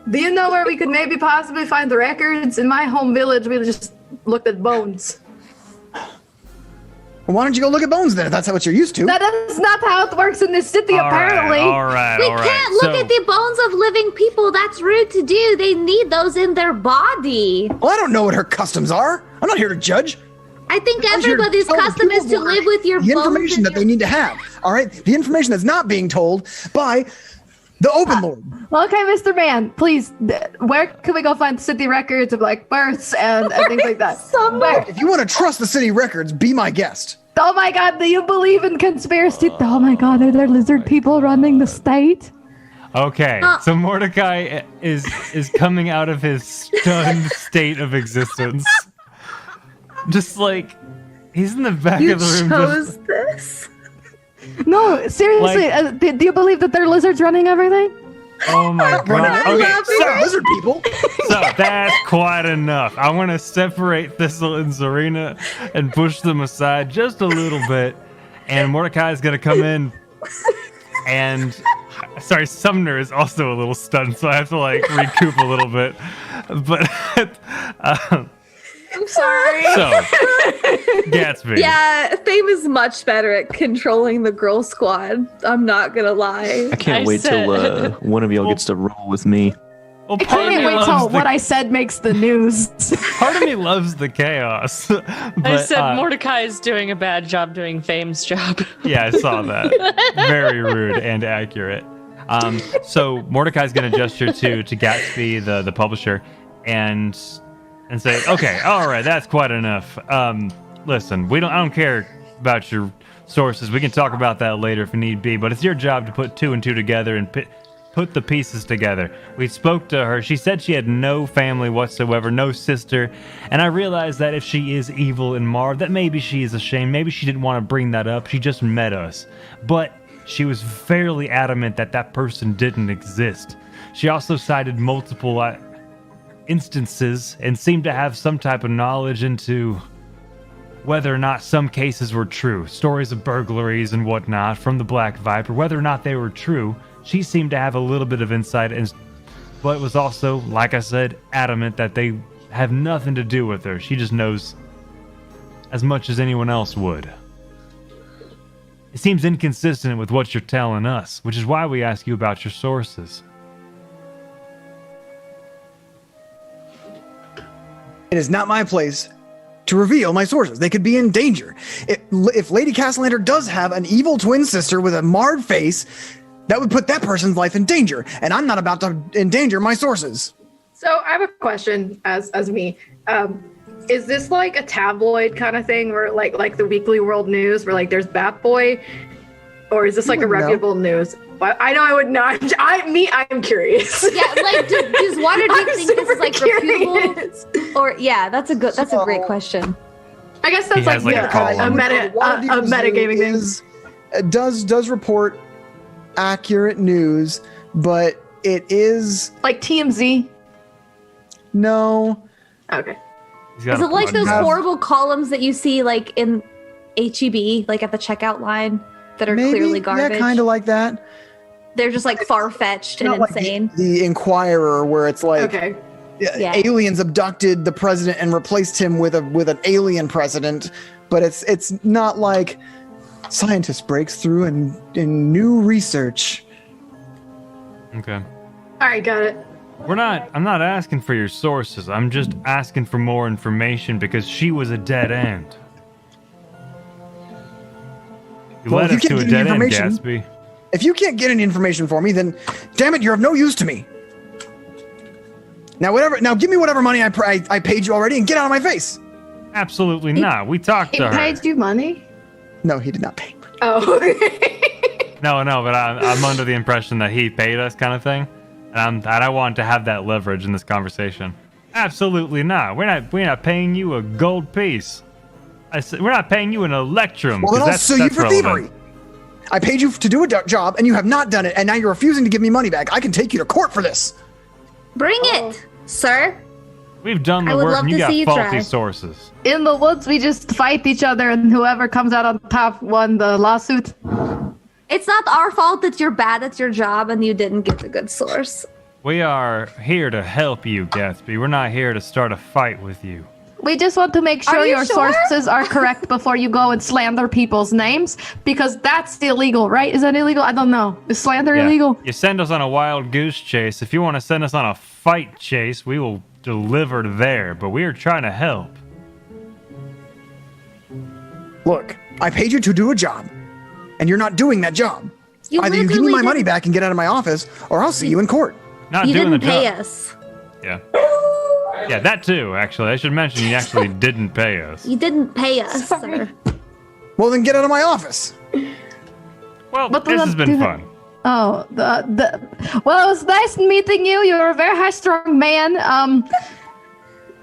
do you know where we could maybe possibly find the records? In my home village, we just looked at bones. Well, why don't you go look at bones then, if that's what you're used to? That is not how it works in this city, apparently. All right. We can't look at the bones of living people. That's rude to do. They need those in their body. Well, I don't know what her customs are. I'm not here to judge. I think everybody's custom is to live with your the bones. information that they need to have. All right, the information that's not being told by the Open Lord. Okay, Mr. Man, please, where can we go find city records of like births and things like that? If you want to trust the city records, be my guest. Oh my God, do you believe in conspiracy? Oh my God, are there lizard people running the state? Okay, so Mordecai is coming out of his stunned state of existence. Just like he's in the back of the room. Chose this? No, seriously, do you believe that there are lizards running everything? Oh my god. Okay, so lizard people. So that's quite enough. I want to separate Thistle and Zarina and push them aside just a little bit. And Mordecai is going to come in and sorry, Sumner is also a little stunned, so I have to like recoup a little bit. But I'm sorry. So, Gatsby. Yeah, Fame is much better at controlling the girl squad. I'm not gonna lie. I can't wait till one of y'all gets to roll with me. Well, I can't wait till what I said makes the news. Part of me loves the chaos. But, I said Mordecai is doing a bad job doing Fame's job. Yeah, I saw that. Very rude and accurate. So Mordecai's going to gesture to Gatsby, the publisher, and say, okay, all right, that's quite enough. Listen, I don't care about your sources. We can talk about that later if need be, but it's your job to put two and two together and put the pieces together. We spoke to her. She said she had no family whatsoever, no sister, and I realized that if she is evil and marred, that maybe she is ashamed. Maybe she didn't want to bring that up. She just met us. But she was fairly adamant that that person didn't exist. She also cited multiple instances and seemed to have some type of knowledge into whether or not some cases were true, stories of burglaries and whatnot from the Black Viper, whether or not they were true, she seemed to have a little bit of insight, but was also, like I said, adamant that they have nothing to do with her. She just knows as much as anyone else would. It seems inconsistent with what you're telling us, which is why we ask you about your sources. It is not my place to reveal my sources. They could be in danger. If Lady Castellander does have an evil twin sister with a marred face, that would put that person's life in danger, and I'm not about to endanger my sources. So I have a question as me. Is this like a tabloid kind of thing where like the Weekly World News where like there's Bat Boy, or is this like a reputable news? But I know I would not. I'm curious. Yeah, like does Waterdeep think this is like reputable? Or yeah, that's a great question. I guess that's like a metagaming thing. Does report accurate news, but it is like TMZ. No. Okay. Is it like those horrible columns that you see like in HEB, like at the checkout line, that are clearly garbage? Yeah, kind of like that. They're just like far-fetched and insane. Like the Inquirer, where it's like aliens abducted the president and replaced him with an alien president, but it's not like scientist breaks through in new research. Okay. All right, got it. I'm not asking for your sources. I'm just asking for more information because she was a dead end. You led us to a dead end, Gatsby. If you can't get any information for me, then damn it, you're of no use to me. Now give me whatever money I paid you already and get out of my face. Absolutely not. We talked to her. He paid you money? No, he did not pay. Oh. No, but I'm under the impression that he paid us, kind of thing, and I want to have that leverage in this conversation. Absolutely not. We're not paying you a gold piece. We're not paying you an electrum. Well, then I'll sue you for thievery. I paid you to do a job, and you have not done it, and now you're refusing to give me money back. I can take you to court for this. Bring it, sir. We've done the work, and you got faulty sources. In the woods, we just fight each other, and whoever comes out on top won the lawsuit. It's not our fault that you're bad at your job and you didn't get the good source. We are here to help you, Gatsby. We're not here to start a fight with you. We just want to make sure your sources are correct before you go and slander people's names, because that's illegal, right? Is that illegal? I don't know. Is slander illegal? You send us on a wild goose chase. If you want to send us on a fight chase, we will deliver there, but we are trying to help. Look, I paid you to do a job, and you're not doing that job. Either you give me my money back and get out of my office, or I'll see you in court. Not you doing didn't the job. pay us. Yeah. Yeah, that too, actually. I should mention you actually didn't pay us. You didn't pay us, sir. Well, then get out of my office. Well, this has been fun. Oh, well, it was nice meeting you. You're a very high-strung man.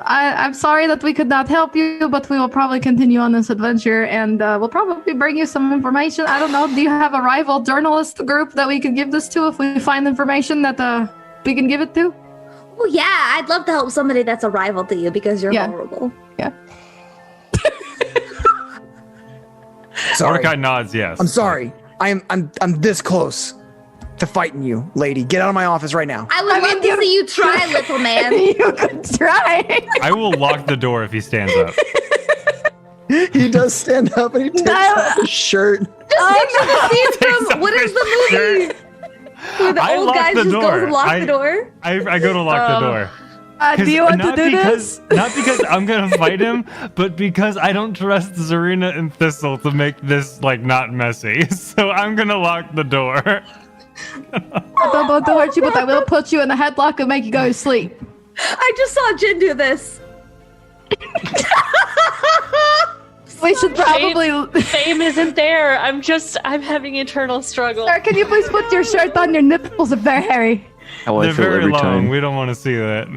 I'm sorry that we could not help you, but we will probably continue on this adventure, and we'll probably bring you some information. I don't know. Do you have a rival journalist group that we could give this to if we find information that we can give it to? Oh, yeah. I'd love to help somebody that's a rival to you because you're vulnerable. Yeah. Sorry. Mordecai nods yes. I'm sorry. I'm this close to fighting you, lady. Get out of my office right now. I would love to see you try, little man. You could try. I will lock the door if he stands up. He does stand up and he takes off his shirt. Just picture the scene from what is the movie? Where the old guys just go and lock the door. I go to lock the door. Do you want to do this? Not because I'm gonna fight him, but because I don't trust Zarina and Thistle to make this like not messy. So I'm gonna lock the door. I don't want to hurt you, but I will put you in a headlock and make you go to sleep. I just saw Jin do this. We should probably... Fame isn't there. I'm having internal struggle. Sir, can you please put your shirt on? Your nipples are very hairy. They're very long. We don't want to see that.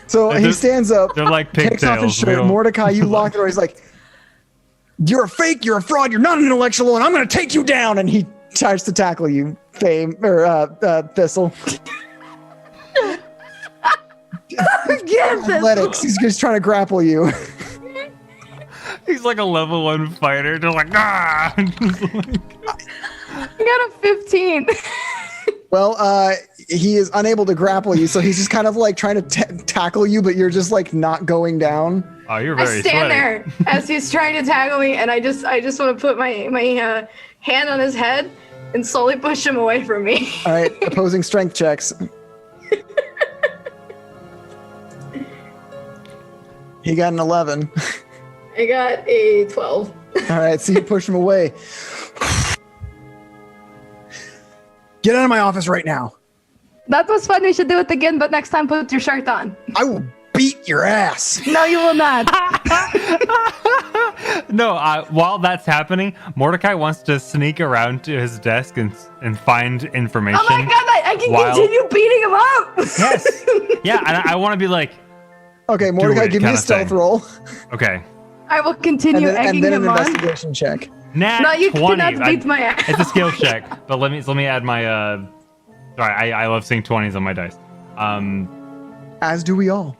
So he stands up. They're like pigtails. Takes off his shirt. Mordecai, you lock the door. He's like, "You're a fake. You're a fraud. You're not an intellectual, and I'm going to take you down." And he tries to tackle you, Fame or Thistle. Athletics. He's just trying to grapple you. He's like a level 1 fighter. Just like, ah! I got a 15. Well, he is unable to grapple you, so he's just kind of like trying to tackle you, but you're just like not going down. Oh, you're I very stand sweaty. there as he's trying to tackle me, and I just want to put my hand on his head and slowly push him away from me. All right, opposing strength checks. He got an 11. I got a 12. All right, so you push him away. Get out of my office right now. That was fun. We should do it again, but next time put your shirt on. I will beat your ass. No, you will not. No, while that's happening, Mordecai wants to sneak around to his desk and find information. Oh my god, I can continue beating him up! Yes. Yeah, and I want to be like... Okay, Mordecai, give me a kinda stealth thing. roll. Okay. I will continue egging and then him an on. investigation check. Nat No, you 20. cannot beat my ass. It's a skill check, but let me add my... Sorry, I love seeing 20s on my dice. As do we all.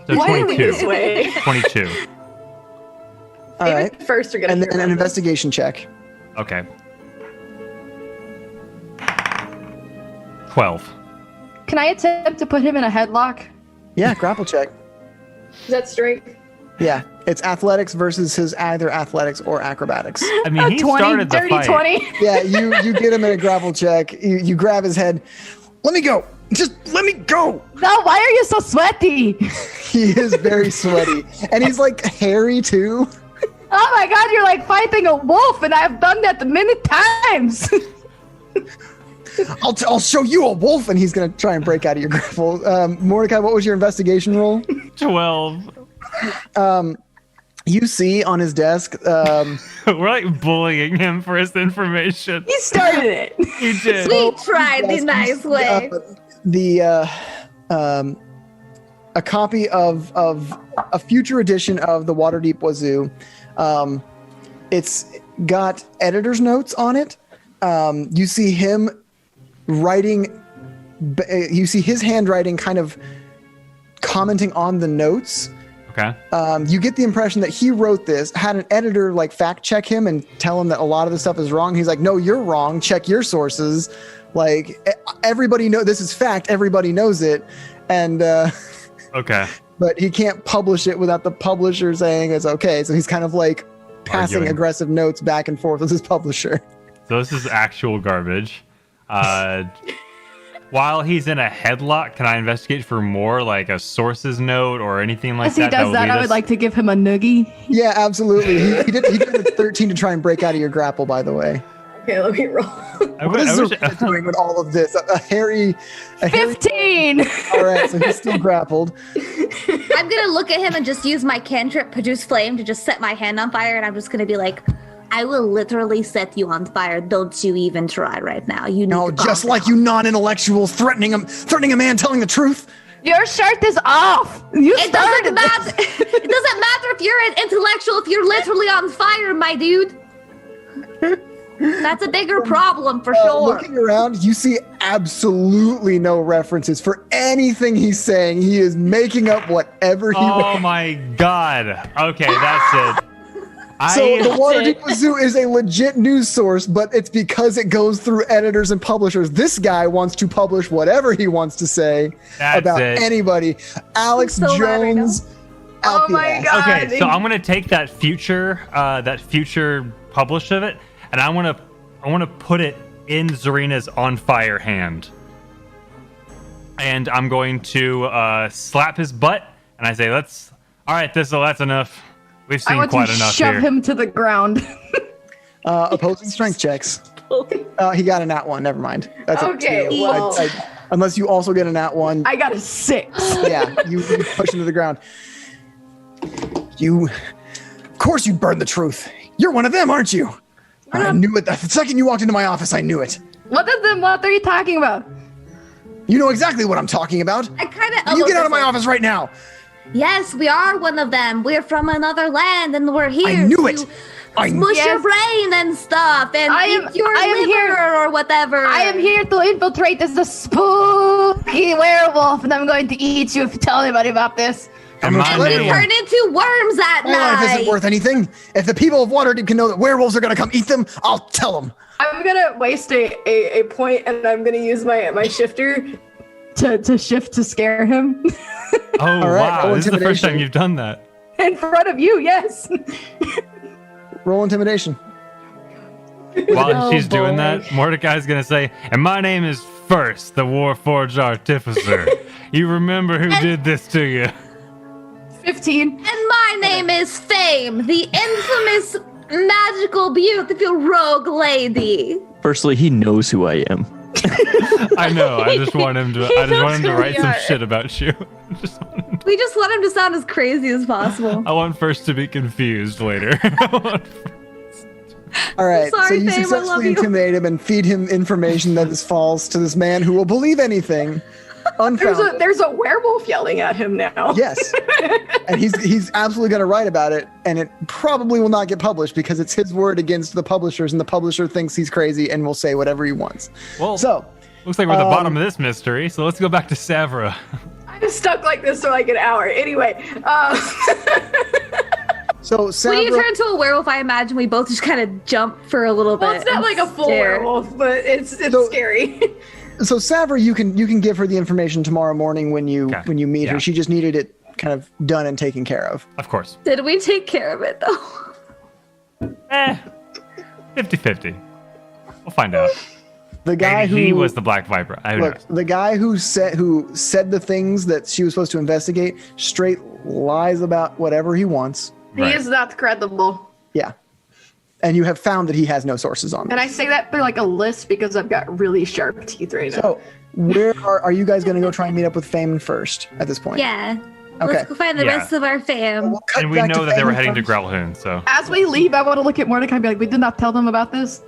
So Why are we 22. this way? 22. All right. First, we're gonna And hear then an about investigation check. Okay. 12. Can I attempt to put him in a headlock? Yeah, grapple check. this. Is that strength? Yeah, it's athletics versus his either athletics or acrobatics. I mean, he 20, started the dirty fight. 20. Yeah, you get him in a grapple check. You grab his head. Let me go. Just let me go. No, why are you so sweaty? He is very sweaty, and he's like hairy too. Oh my god, you're like fighting a wolf, and I've done that many times. I'll show you a wolf, and he's gonna try and break out of your grapple. Mordecai, what was your investigation roll? 12. You see on his desk. We're like bullying him for his information. He started it. He did. We tried the nice way. A copy of a future edition of the Waterdeep Wazoo. It's got editor's notes on it. You see him writing. You see his handwriting kind of commenting on the notes. Okay. You get the impression that he wrote this, had an editor like fact check him and tell him that a lot of the stuff is wrong. He's like, no, you're wrong. Check your sources. Like everybody know this is fact. Everybody knows it. And, Okay. but he can't publish it without the publisher saying it's okay. So he's kind of like passing Arguing. aggressive notes back and forth with his publisher. So this is actual garbage. While he's in a headlock, can I investigate for more, like a source's note or anything like As he that? does that, I would like to give him a noogie. Yeah, absolutely. He did a 13 to try and break out of your grapple, by the way. Okay, let me roll. What is Zarina doing with all of this? A hairy 15! All right, so he's still grappled. I'm gonna look at him and just use my cantrip, produce flame, to just set my hand on fire, and I'm just gonna be like, I will literally set you on fire. Don't you even try right now. You need to calm just down. like you non-intellectuals threatening a man telling the truth. Your shirt is off! You It started doesn't matter. It doesn't matter if you're an intellectual, if you're literally on fire, my dude. That's a bigger problem for sure. Looking around, you see absolutely no references for anything he's saying. He is making up whatever he Oh wrote. my god. Okay, that's it. So the Waterdeep Wazoo is a legit news source, but it's because it goes through editors and publishers. This guy wants to publish whatever he wants to say That's about it. anybody. Alex so mad right Jones. Out the ass. Okay, so I'm gonna take that future publish of it, and I wanna put it in Zarina's on fire hand, and I'm going to slap his butt, and I say, "All right, that's enough. We've I seen want quite to enough shove here." him to the ground. Opposing strength checks. He got a nat 1. Never mind. That's Okay, a 2. well- Unless you also get a nat 1. I got a 6. Yeah, you push him to the ground. Of course you burned the truth. You're one of them, aren't you? I knew it. The second you walked into my office, I knew it. What are you talking about? You know exactly what I'm talking about. I kind of. You get out of my office right now. Yes, we are one of them. We're from another land, and we're here. I knew it. to Smush your brain and stuff, and eat your liver or whatever. I am here to infiltrate as the spooky werewolf, and I'm going to eat you if you tell anybody about this. And much my leather We name- turn into worms at My life night. isn't worth anything. If the people of Waterdeep can know that werewolves are going to come eat them, I'll tell them. I'm gonna waste a point, and I'm gonna use my shifter to shift to scare him Oh, All right, wow. roll This is the first intimidation. time you've done that. in front of you. Yes. Roll intimidation. While she's boy. doing that, Mordecai's going to say, and my name is First, the Warforged Artificer. You remember who did this to you? 15. And my name is Fame, the infamous, magical, beautiful rogue lady. Firstly, he knows who I am. I know. I just want him to. I just want him to knows who write we some are. shit about you. We just want him to sound as crazy as possible. I want First to be confused later. All right, Sorry, so you Fame, I love successfully you. intimidate him and feed him information that is false to this man who will believe anything. Unfounded. There's a werewolf yelling at him now. Yes, and he's absolutely going to write about it, and it probably will not get published because it's his word against the publishers, and the publisher thinks he's crazy and will say whatever he wants. Well, So, looks like we're at the bottom of this mystery, so let's go back to Savra. I'm stuck like this for like an hour. Anyway, so When you Savra, turn into a werewolf, I imagine we both just kind of jump for a little bit. well, it's not and like a full stare. werewolf, but it's So- scary. so Savra, you can give her the information tomorrow morning when you meet Yeah. her. She just needed it kind of done and taken care of. Of course. Did we take care of it though? 50-50. We'll find out. The guy Maybe he who was the Black Viper. I don't know. look, the guy who said the things that she was supposed to investigate straight lies about whatever he wants. He is not credible. Yeah. And you have found that he has no sources on And this. I say that through like a list because I've got really sharp teeth right now. So, where are you guys going to go try and meet up with Fame first at this point? Yeah. Okay. Let's go find the Yeah. rest of our fam. We'll cut And we back know to that they were Fame heading to first. Growlhoon, so. As we leave, I want to look at Mordecai and be like, we did not tell them about this.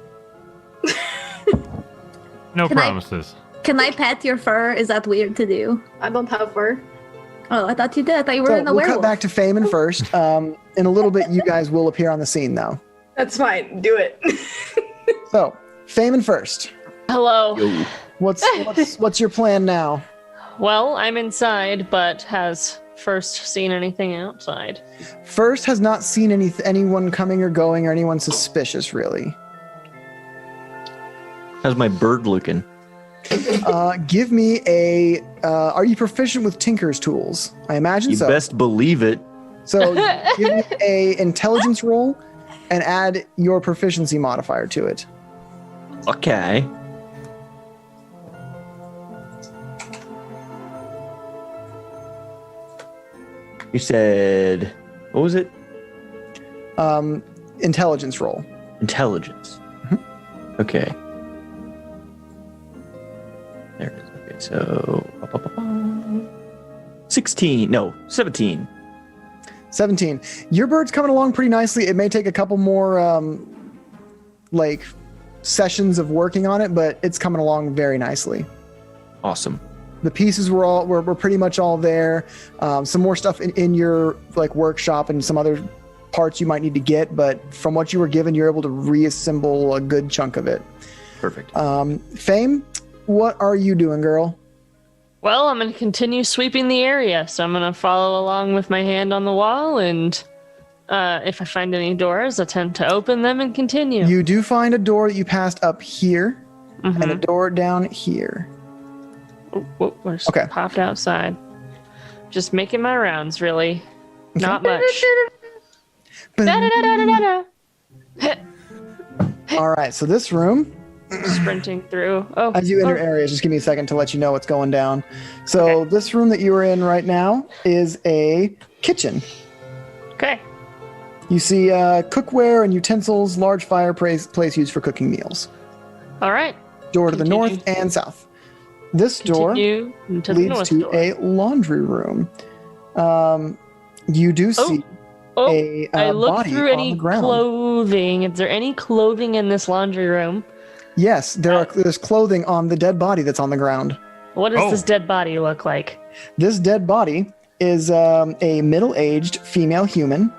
No Can I- promises. Can I pet your fur? Is that weird to do? I don't have fur. Oh, I thought you did. I thought you were So in the we'll cut werewolf. back to Fayman first. In a little bit, you guys will appear on the scene, though. That's fine. Do it. So, Fayman first. Hello. What's your plan now? Well, I'm inside, but has First seen anything outside? First has not seen anyone coming or going or anyone suspicious, really. How's my bird looking? Give me a. Are you proficient with Tinker's tools? I imagine You so. best believe it. So give me a intelligence roll and add your proficiency modifier to it. Okay. You said, what was it? Intelligence roll. Intelligence. Okay. There it is. Okay, so 16. No, 17. 17. Your bird's coming along pretty nicely. It may take a couple more sessions of working on it, but it's coming along very nicely. Awesome. The pieces were pretty much all there. Some more stuff in your workshop and some other parts you might need to get, but from what you were given, you're able to reassemble a good chunk of it. Perfect. Fame, what are you doing, girl? Well, I'm going to continue sweeping the area, so I'm going to follow along with my hand on the wall, and if I find any doors, attempt to open them and continue. You do find a door that you passed up here and a door down here. Whoop, we're just Okay. popped outside. Just making my rounds, really. Not much. Da-da-da-da-da-da. All right, so this room, Sprinting through. Oh, as you enter areas, just give me a second to let you know what's going down. So this room that you are in right now is a kitchen. Okay. You see cookware and utensils, large fireplace used for cooking meals. All right. Door to the north and south. This door Continue to the leads north to door. a laundry room. You do see a I looked body through on any the ground. clothing. Is there any clothing in this laundry room? Yes, there's clothing on the dead body that's on the ground. What does this dead body look like? This dead body is a middle-aged female human.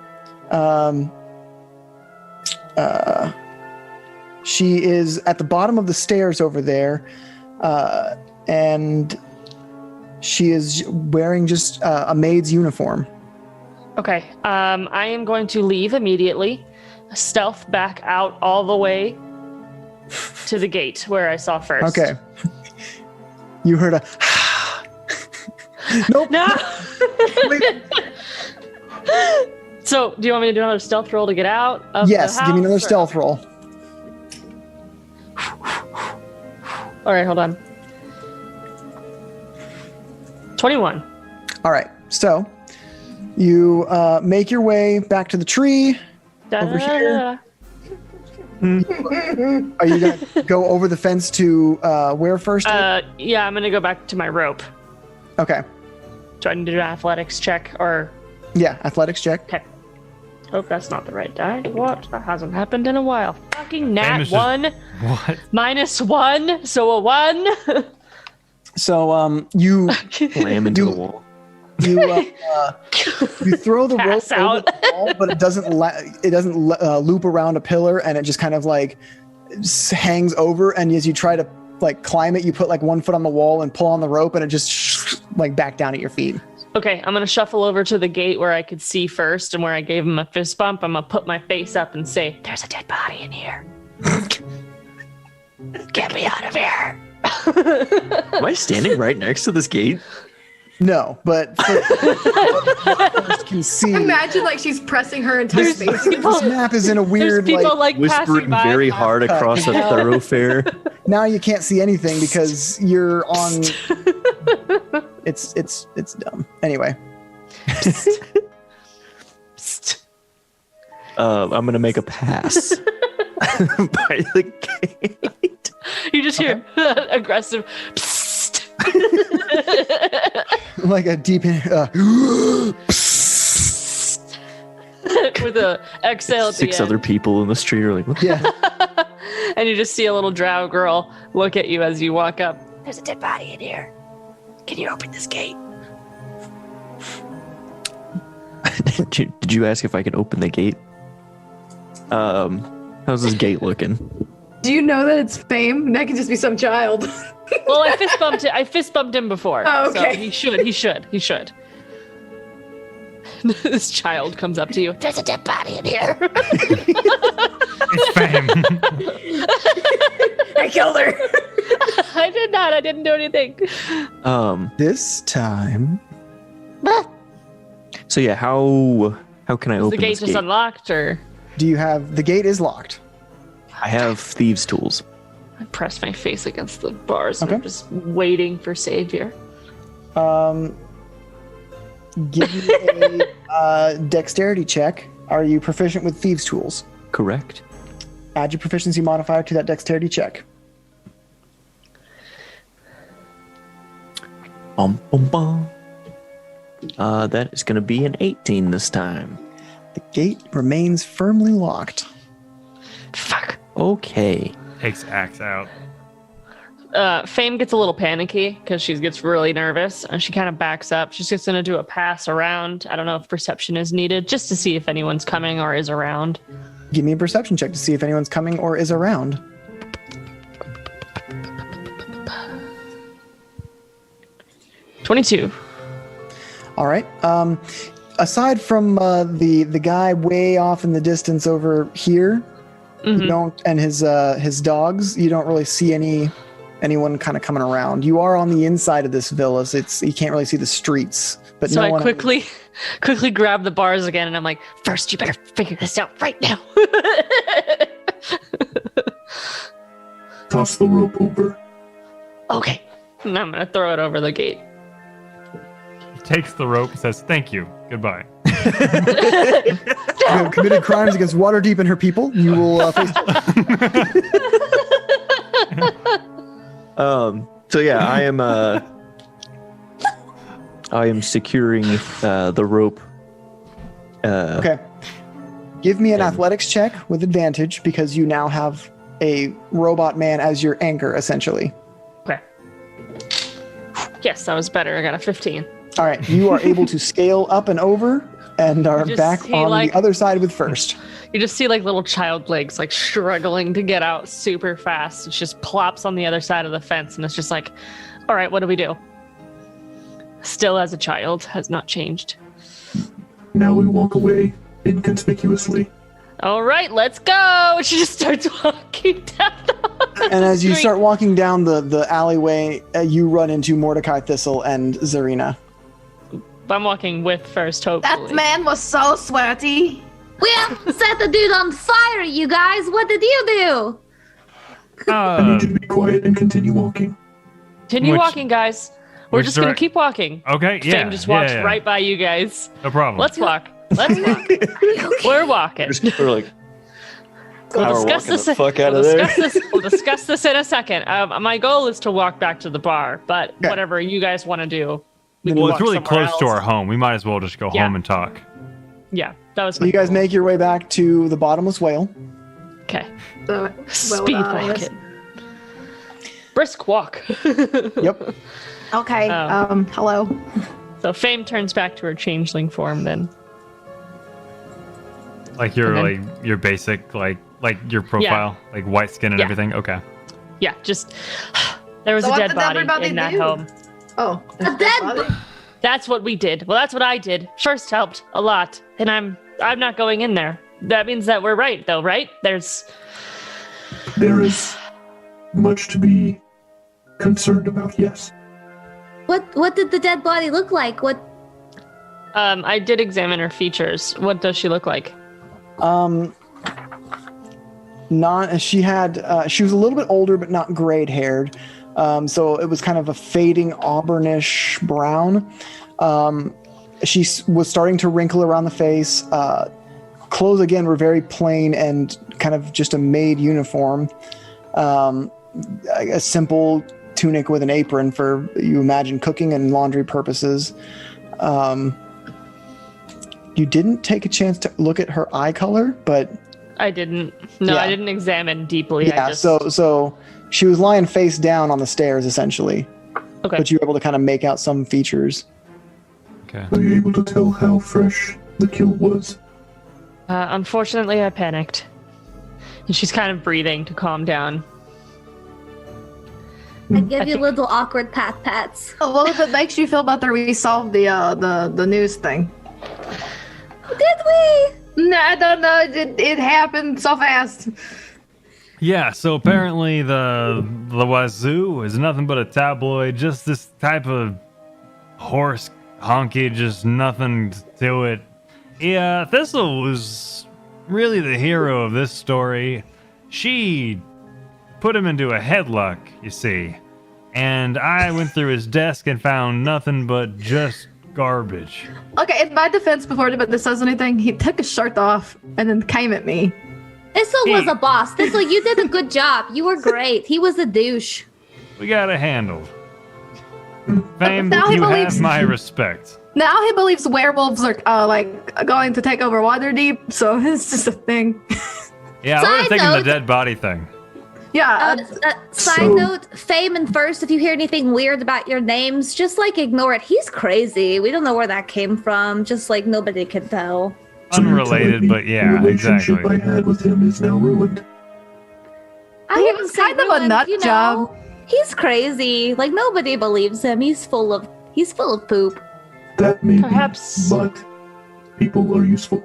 She is at the bottom of the stairs over there, and she is wearing just a maid's uniform. Okay. I am going to leave immediately. Stealth back out all the way to the gate where I saw first. Okay. You heard a. Nope. No. So, do you want me to do another stealth roll to get out of the house? Yes, give me another stealth roll. All right, hold on. 21. All right, so you make your way back to the tree over here. Are you going to go over the fence to where first? Yeah, I'm going to go back to my rope. Okay. Do I need to do an athletics check or? Yeah, athletics check. Okay. Hope that's not the right die. What? That hasn't happened in a while. Fucking nat Famous 1. What? -1, so a 1. So you Slam into the wall. you throw the rope Pass out. over the wall, but it doesn't loop around a pillar, and it just kind of like hangs over. And as you try to like climb it, you put like one foot on the wall and pull on the rope, and it just like back down at your feet. Okay, I'm gonna shuffle over to the gate where I could see first and where I gave him a fist bump. I'm gonna put my face up and say, "There's a dead body in here. Get me out of here." Am I standing right next to this gate? No, but can see. Imagine like she's pressing her entire face. This map is in a weird like whispering very hard across a thoroughfare. Now you can't see anything because you're on. It's dumb. Anyway. I'm gonna make a pass by the gate. You just hear aggressive. Psst. Like a deep with a exhale at Six the end. other people in the street are like, what? Yeah. And you just see a little drow girl look at you as you walk up. There's a dead body in here. Can you open this gate? Did you ask if I could open the gate? How's this gate looking? Do you know that it's Fame? That could just be some child. Well, I fist bumped him before. Oh, okay. So he should. This child comes up to you. There's a dead body in here. It's Fame. I killed her. I did not. I didn't do anything. This time. So yeah, how can I Is open the gate this just gate? unlocked, or? Do you have the gate is locked? I have thieves' tools. I press my face against the bars. Okay. And I'm just waiting for savior. Give me a dexterity check. Are you proficient with thieves' tools? Correct. Add your proficiency modifier to that dexterity check. Bum, bum, bum. That is going to be an 18 this time. The gate remains firmly locked. Fuck. Okay. Takes axe out. Fame gets a little panicky because she gets really nervous and she kind of backs up. She's just going to do a pass around. I don't know if perception is needed, just to see if anyone's coming or is around. Give me a perception check to see if anyone's coming or is around. 22. All right. Aside from the guy way off in the distance over here, you don't, and his dogs, you don't really see anyone kind of coming around. You are on the inside of this villa, so you can't really see the streets. But So no I one quickly grab the bars again, and I'm like, first, you better figure this out right now. Toss the rope over. Okay. And I'm going to throw it over the gate. He takes the rope and says, "Thank you. Goodbye." you have committed crimes against Waterdeep and her people. You will face. So yeah, I am securing the rope. Okay. Give me an athletics check with advantage because you now have a robot man as your anchor, essentially. Okay. Yes, that was better. I got a 15. All right. You are able to scale up and over and are just back see, on like- the other side with first. You just see like little child legs like struggling to get out super fast. It just plops on the other side of the fence and it's just like, all right, what do we do? Still as a child, has not changed. Now we walk away inconspicuously. All right, let's go. She just starts walking down the And as you street. start walking down the alleyway, you run into Mordecai Thistle and Zarina. I'm walking with first, hopefully. That man was so sweaty. We have set the dude on fire, you guys. What did you do? I need you to be quiet and continue walking. Continue walking, guys. We're which just going to direc- keep walking. Okay, yeah. Fame just walks yeah. right by you guys. No problem. Let's walk. Let's walk. We're walking. We're like, We'll we're discuss walking this. the fuck out of there. We'll discuss this in a second. My goal is to walk back to the bar, but whatever you guys want to do. We can Well, walk it's really somewhere close to else. our home. We might as well just go Yeah. home and talk. Yeah, that was So my you guys make your way back to the Bottomless Whale. Okay. So, Speed walking. Brisk walk. Yep. Okay. Hello. So Fame turns back to her changeling form then. Like your And then- like your basic like your profile, like white skin and Yeah. everything. Okay. Yeah, just there was So a what dead did body everybody in that do? home. Oh, A dead. That's what we did. Well, that's what I did. First helped a lot, and I'm not going in there. That means that we're right, though, right? There is much to be concerned about, yes. What did the dead body look like? What? I did examine her features. What does she look like? She was a little bit older, but not grayed haired. So it was kind of a fading auburnish brown. She was starting to wrinkle around the face. Clothes again were very plain and kind of just a maid uniform. A simple tunic with an apron for, you imagine, cooking and laundry purposes. You didn't take a chance to look at her eye color, but I didn't. No, Yeah. I didn't examine deeply. yeah. I just, So she was lying face down on the stairs essentially. Okay. But you were able to kind of make out some features. Okay. Are you able to tell how fresh the kill was? Unfortunately, I panicked. And she's kind of breathing to calm down. I give you little awkward pats. Oh, well, if it makes you feel better, we solved the news thing. Did we? No, I don't know. It happened so fast. Yeah, so apparently the wazoo is nothing but a tabloid, just this type of horse honky, just nothing to it. Yeah, Thistle was really the hero of this story. She put him into a headlock, you see. And I went through his desk and found nothing but just garbage. Okay, in my defense, before this says anything, he took his shirt off and then came at me. Thistle was a boss. Thistle, you did a good job. You were great. He was a douche. We got it handled. Fame, Now he you believes- have my respect. Now he believes werewolves are going to take over Waterdeep, so it's just a thing. Yeah, I would have Side taken the note- dead body thing. Yeah. Side note, Fame and First, if you hear anything weird about your names, just ignore it. He's crazy. We don't know where that came from. Just nobody can tell. So you're telling Unrelated, me but yeah, the relationship exactly. I had with him is now ruined. I He wouldn't was say kind of a ruined, nut you know. job. He's crazy. Nobody believes him. He's full of poop. That may Perhaps- be, but people are useful.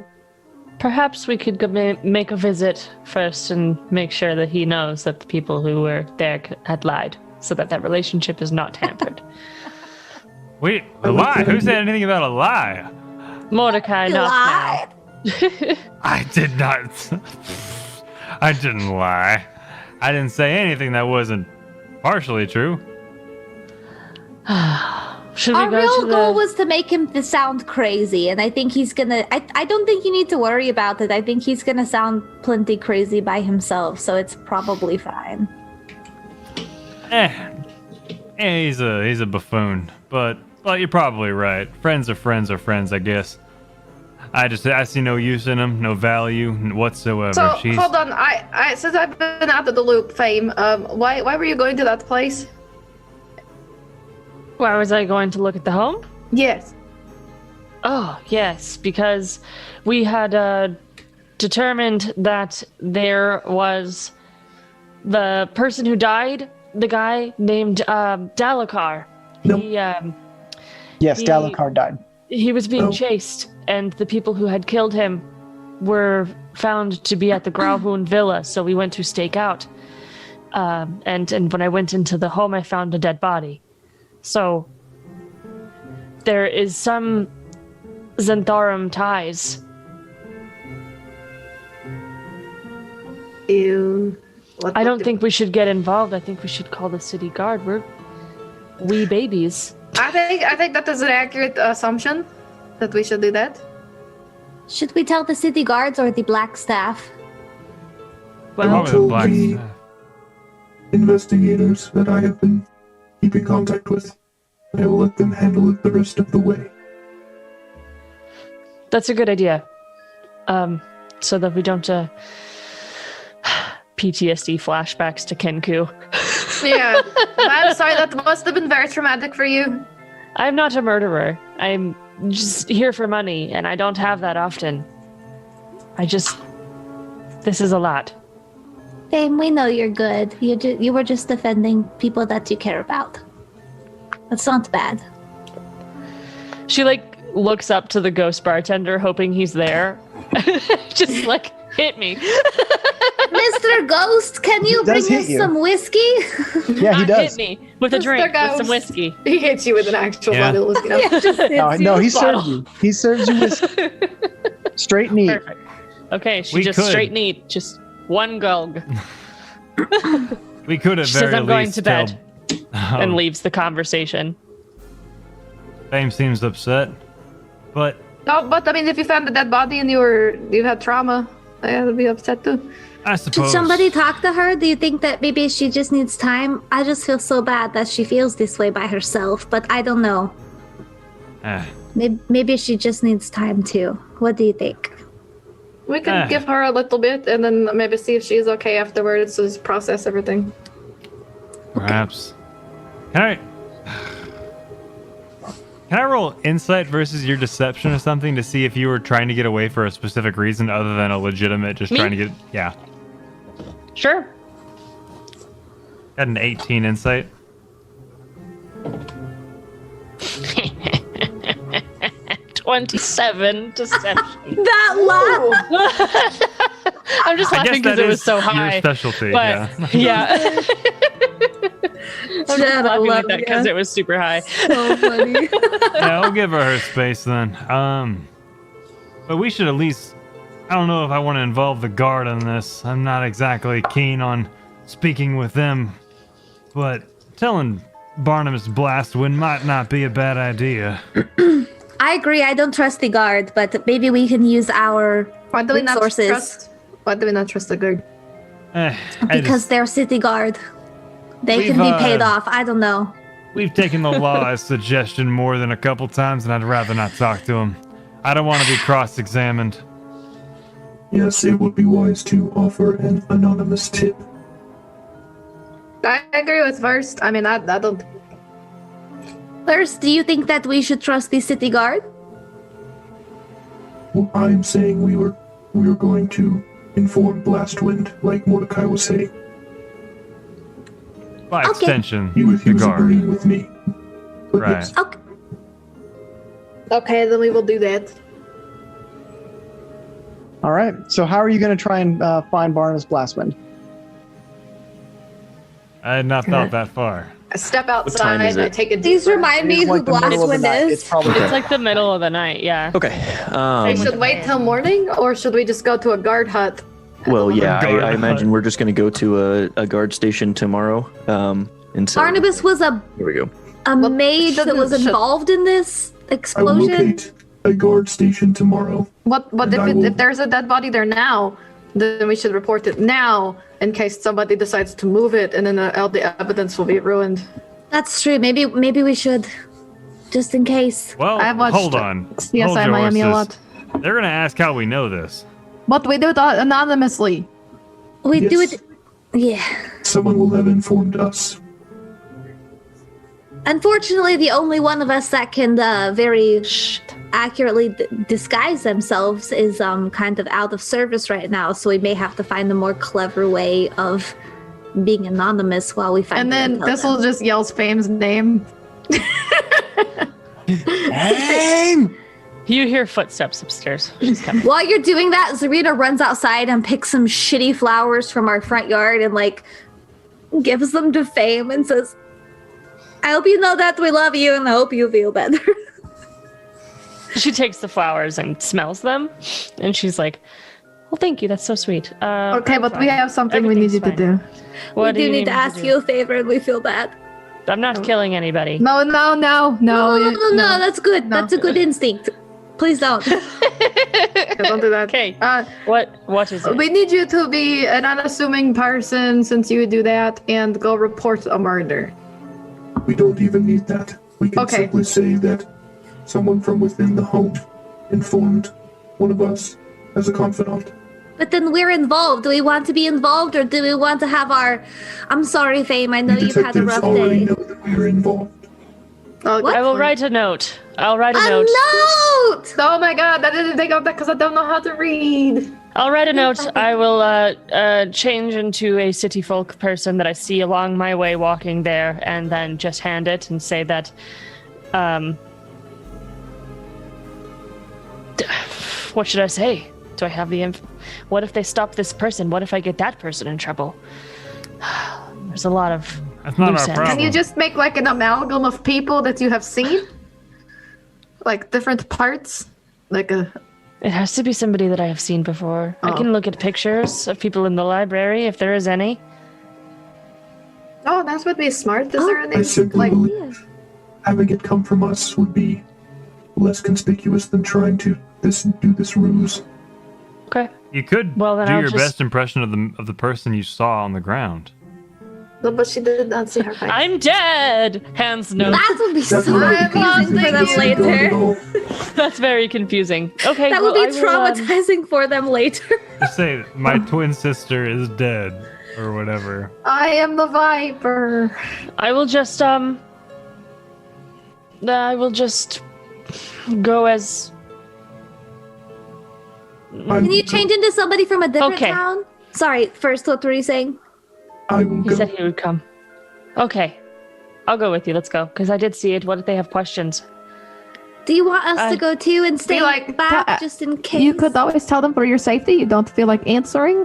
Perhaps we could go make a visit first and make sure that he knows that the people who were there had lied, so that relationship is not tampered. Wait, a lie? Who said anything about a lie? Mordecai, You not lied. now. I did not. I didn't lie. I didn't say anything that wasn't partially true. Should we Our go real to the... goal was to make him sound crazy, and I think he's gonna. I don't think you need to worry about it. I think he's gonna sound plenty crazy by himself, so it's probably fine. He's a buffoon, but you're probably right. Friends are friends, I guess. I see no use in him, no value whatsoever. So She's- hold on, I since I've been out of the loop, Fame. Why were you going to that place? Why was I going to look at the home? Yes. Oh, yes, because we had determined that there was the person who died, the guy named Dalakar. No. He, Yes, He- Dalakar died. He was being chased, and the people who had killed him were found to be at the Grauhund Villa, so we went to stake out. And when I went into the home, I found a dead body. So there is some Zentharum ties. Ew. I don't think we should get involved. I think we should call the city guard. We're wee babies. I think that is an accurate assumption that we should do that. Should we tell the city guards or the black staff? I told the investigators that I have been keeping contact with. I will let them handle it the rest of the way. That's a good idea. So that we don't PTSD flashbacks to Kenku. Yeah. I'm sorry, that must have been very traumatic for you. I'm not a murderer. I'm just here for money, and I don't have that often. This is a lot. Fame, we know you're good. You were just defending people that you care about. That's not bad. She looks up to the ghost bartender, hoping he's there. Just hit me. Mr. Ghost, can you bring us some whiskey? Yeah, he does. Hit me with a drink, with some whiskey. He hits you with an actual bottle of whiskey. No, he serves you. He serves you whiskey. Straight neat. Perfect. Okay, straight neat. Just one gulg. We could have She says, I'm going to bed. tell- And leaves the conversation. Fame seems upset, but No, but I mean, if you found a dead body and you had trauma, I would be upset too. I suppose. Should somebody talk to her? Do you think that maybe she just needs time? I just feel so bad that she feels this way by herself, but I don't know. Maybe she just needs time too. What do you think? We can give her a little bit and then maybe see if she's okay afterwards to just process everything. Perhaps. Can I roll insight versus your deception or something to see if you were trying to get away for a specific reason other than a legitimate just Me? trying to get... Yeah. Sure. Got an 18 insight. 27 deception. That lot? I'm just laughing because it was so high. Your specialty, but, yeah. I'm just laughing at that because it was super high. So funny. Yeah, I'll give her space then. But we should at least... I don't know if I want to involve the guard in this. I'm not exactly keen on speaking with them. But telling Barnabas Blastwind might not be a bad idea. I agree. I don't trust the guard, but maybe we can use our Why do we not resources. trust the guard? Because they're city guard. They can be paid off. I don't know. We've taken the law as suggestion more than a couple times, and I'd rather not talk to him. I don't want to be cross-examined. Yes, it would be wise to offer an anonymous tip. I agree with First. I mean, I don't... First, do you think that we should trust the city guard? Well, I'm saying we were going to inform Blastwind, like Mordecai was saying. By extension, He was the guard. agreeing with me. But Right. yes, Okay, then we will do that. All right. So how are you going to try and find Barnabas Blastwind? I had not thought that far. I step time outside is and I it? take a deep Please breath. remind me It's who like the middle of the Blastwind night. is. It's probably It's like the middle of the night, yeah. Okay. Hey, should wait till morning, or should we just go to a guard hut? Well, yeah, Guard I imagine we're just going to go to a guard station tomorrow. And so Barnabas was a here we go. mage that was should- involved in this I will explosion. locate a guard station tomorrow. But And I will- if there's a dead body there now, then we should report it now in case somebody decides to move it, and then all the evidence will be ruined. That's true. Maybe we should, just in case. Well, I've watched hold on. CSI Hold your Miami a horses. They're going to ask how we know this. But we do it anonymously. We do Yes. it. Yeah. Someone will have informed us. Unfortunately, the only one of us that can very accurately disguise themselves is kind of out of service right now. So we may have to find a more clever way of being anonymous while we find. And then this will just yell Fame's name. Fame! You hear footsteps upstairs. She's coming. While you're doing that, Zarina runs outside and picks some shitty flowers from our front yard and like gives them to Fame and says, I hope you know that we love you and I hope you feel better. She takes the flowers and smells them, and she's like, well, thank you. That's so sweet. Okay, but we have something we need you to do. What we do need to ask you a favor and we feel bad. I'm not killing anybody. No. No, that's good. No. That's a good instinct. Please don't. Don't do that. Okay. What is it? We need you to be an unassuming person since you do that and go report a murder. We don't even need that. We can simply say that someone from within the home informed one of us as a confidant. But then we're involved. Do we want to be involved or do we want to have our... I'm sorry, Fame. I know you've had a rough day. Know that we're involved. I will write a note. I'll write a note. Note! Oh my god, I didn't think of that because I don't know how to read. I'll write a note. I will change into a city folk person that I see along my way walking there and then just hand it and say that... what should I say? Do I have the what if they stop this person? What if I get that person in trouble? There's a lot of... That's not our problem. Can you just make like an amalgam of people that you have seen? Like different parts? Like a... It has to be somebody that I have seen before. I can look at pictures of people in the library, if there is any. Oh, that would be smart. Is there any... I simply believe having it come from us would be less conspicuous than trying to do this ruse. Okay. You could do your best impression of the person you saw on the ground. No, but she did not see her face. I'm dead! Hands no. That would be so confusing for them later. That's very confusing. Okay, that would be traumatizing for them later. Just say, my twin sister is dead, or whatever. I am the Viper. I will just go as... Can you change into somebody from a different town? Sorry, first, what were you saying? He said he would come. Okay. I'll go with you. Let's go. Because I did see it. What if they have questions? Do you want us to go too and stay back just in case? You could always tell them for your safety. You don't feel like answering.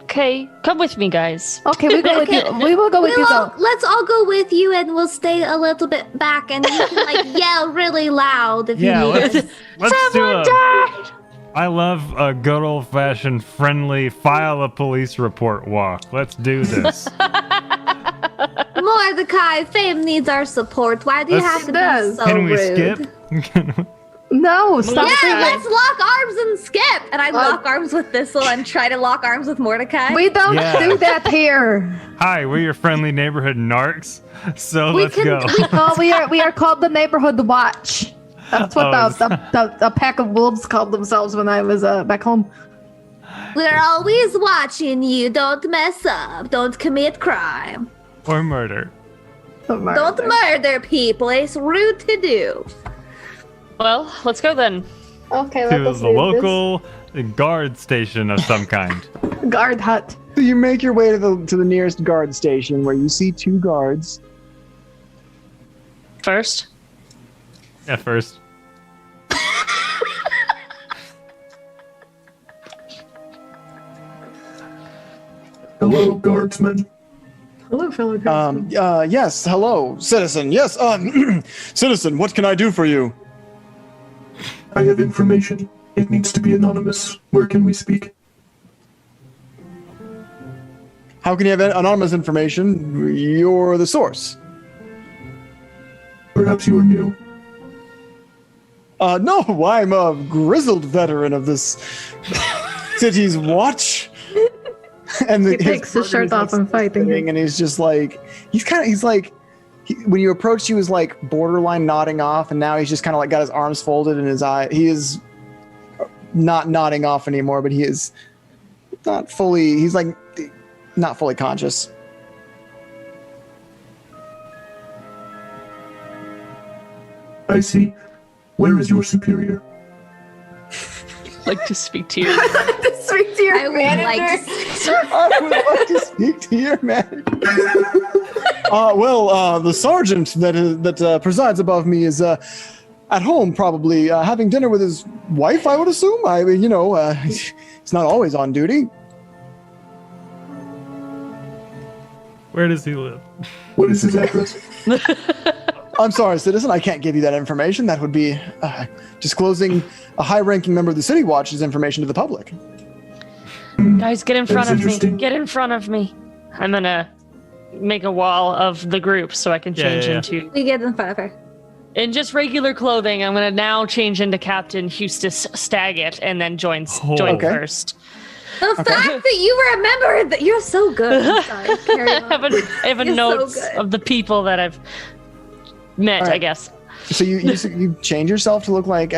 Okay. Come with me, guys. Okay, we go with you. We will go with you, though. Let's all go with you and we'll stay a little bit back and you can like yell really loud if you need it. Let's do I love a good old-fashioned, friendly, file a police report walk. Let's do this. Mordecai, Fame needs our support. Why do you have to be so Can we rude? skip? No, stop. Yeah, let's lock arms and skip. And I lock arms with Thistle and try to lock arms with Mordecai. We don't do that here. Hi, we're your friendly neighborhood narcs. So let's go. We are called the Neighborhood Watch. That's what the pack of wolves called themselves when I was back home. We're always watching you. Don't mess up. Don't commit crime. Or murder. Don't murder people. It's rude to do. Well, let's go then. Okay, to the local guard station of some kind. Guard hut. So you make your way to the nearest guard station where you see two guards. First? Yeah, first. Hello, guardsmen. Hello, fellow guardsmen. Yes, hello, citizen. Yes, citizen, what can I do for you? I have information. It needs to be anonymous. Where can we speak? How can you have anonymous information? You're the source. Perhaps you are new. No, I'm a grizzled veteran of this city's watch. And he takes his shirt off and fighting. And he's just like, when you approached, he was like borderline nodding off, and now he's just kind of like got his arms folded in his eye. He is not nodding off anymore, but he is not fully, he's like not fully conscious. I see. Where is your superior? Like to speak to you. To speak to your manager. I would like to speak to your manager. The sergeant that presides above me is At home, probably having dinner with his wife, I would assume. I mean, he's not always on duty. Where does he live? What is his address? I'm sorry, citizen, I can't give you that information. That would be disclosing a high-ranking member of the City Watch's information to the public. Guys, get in front of me. Get in front of me. I'm gonna make a wall of the group so I can change into... We get in front of her. In just regular clothing, I'm gonna now change into Captain Eustace Staggett and then join first. The fact that you remember that you're so good. I'm sorry. Carry on. I have a notes of the people that I've met, I guess. So you change yourself to look like...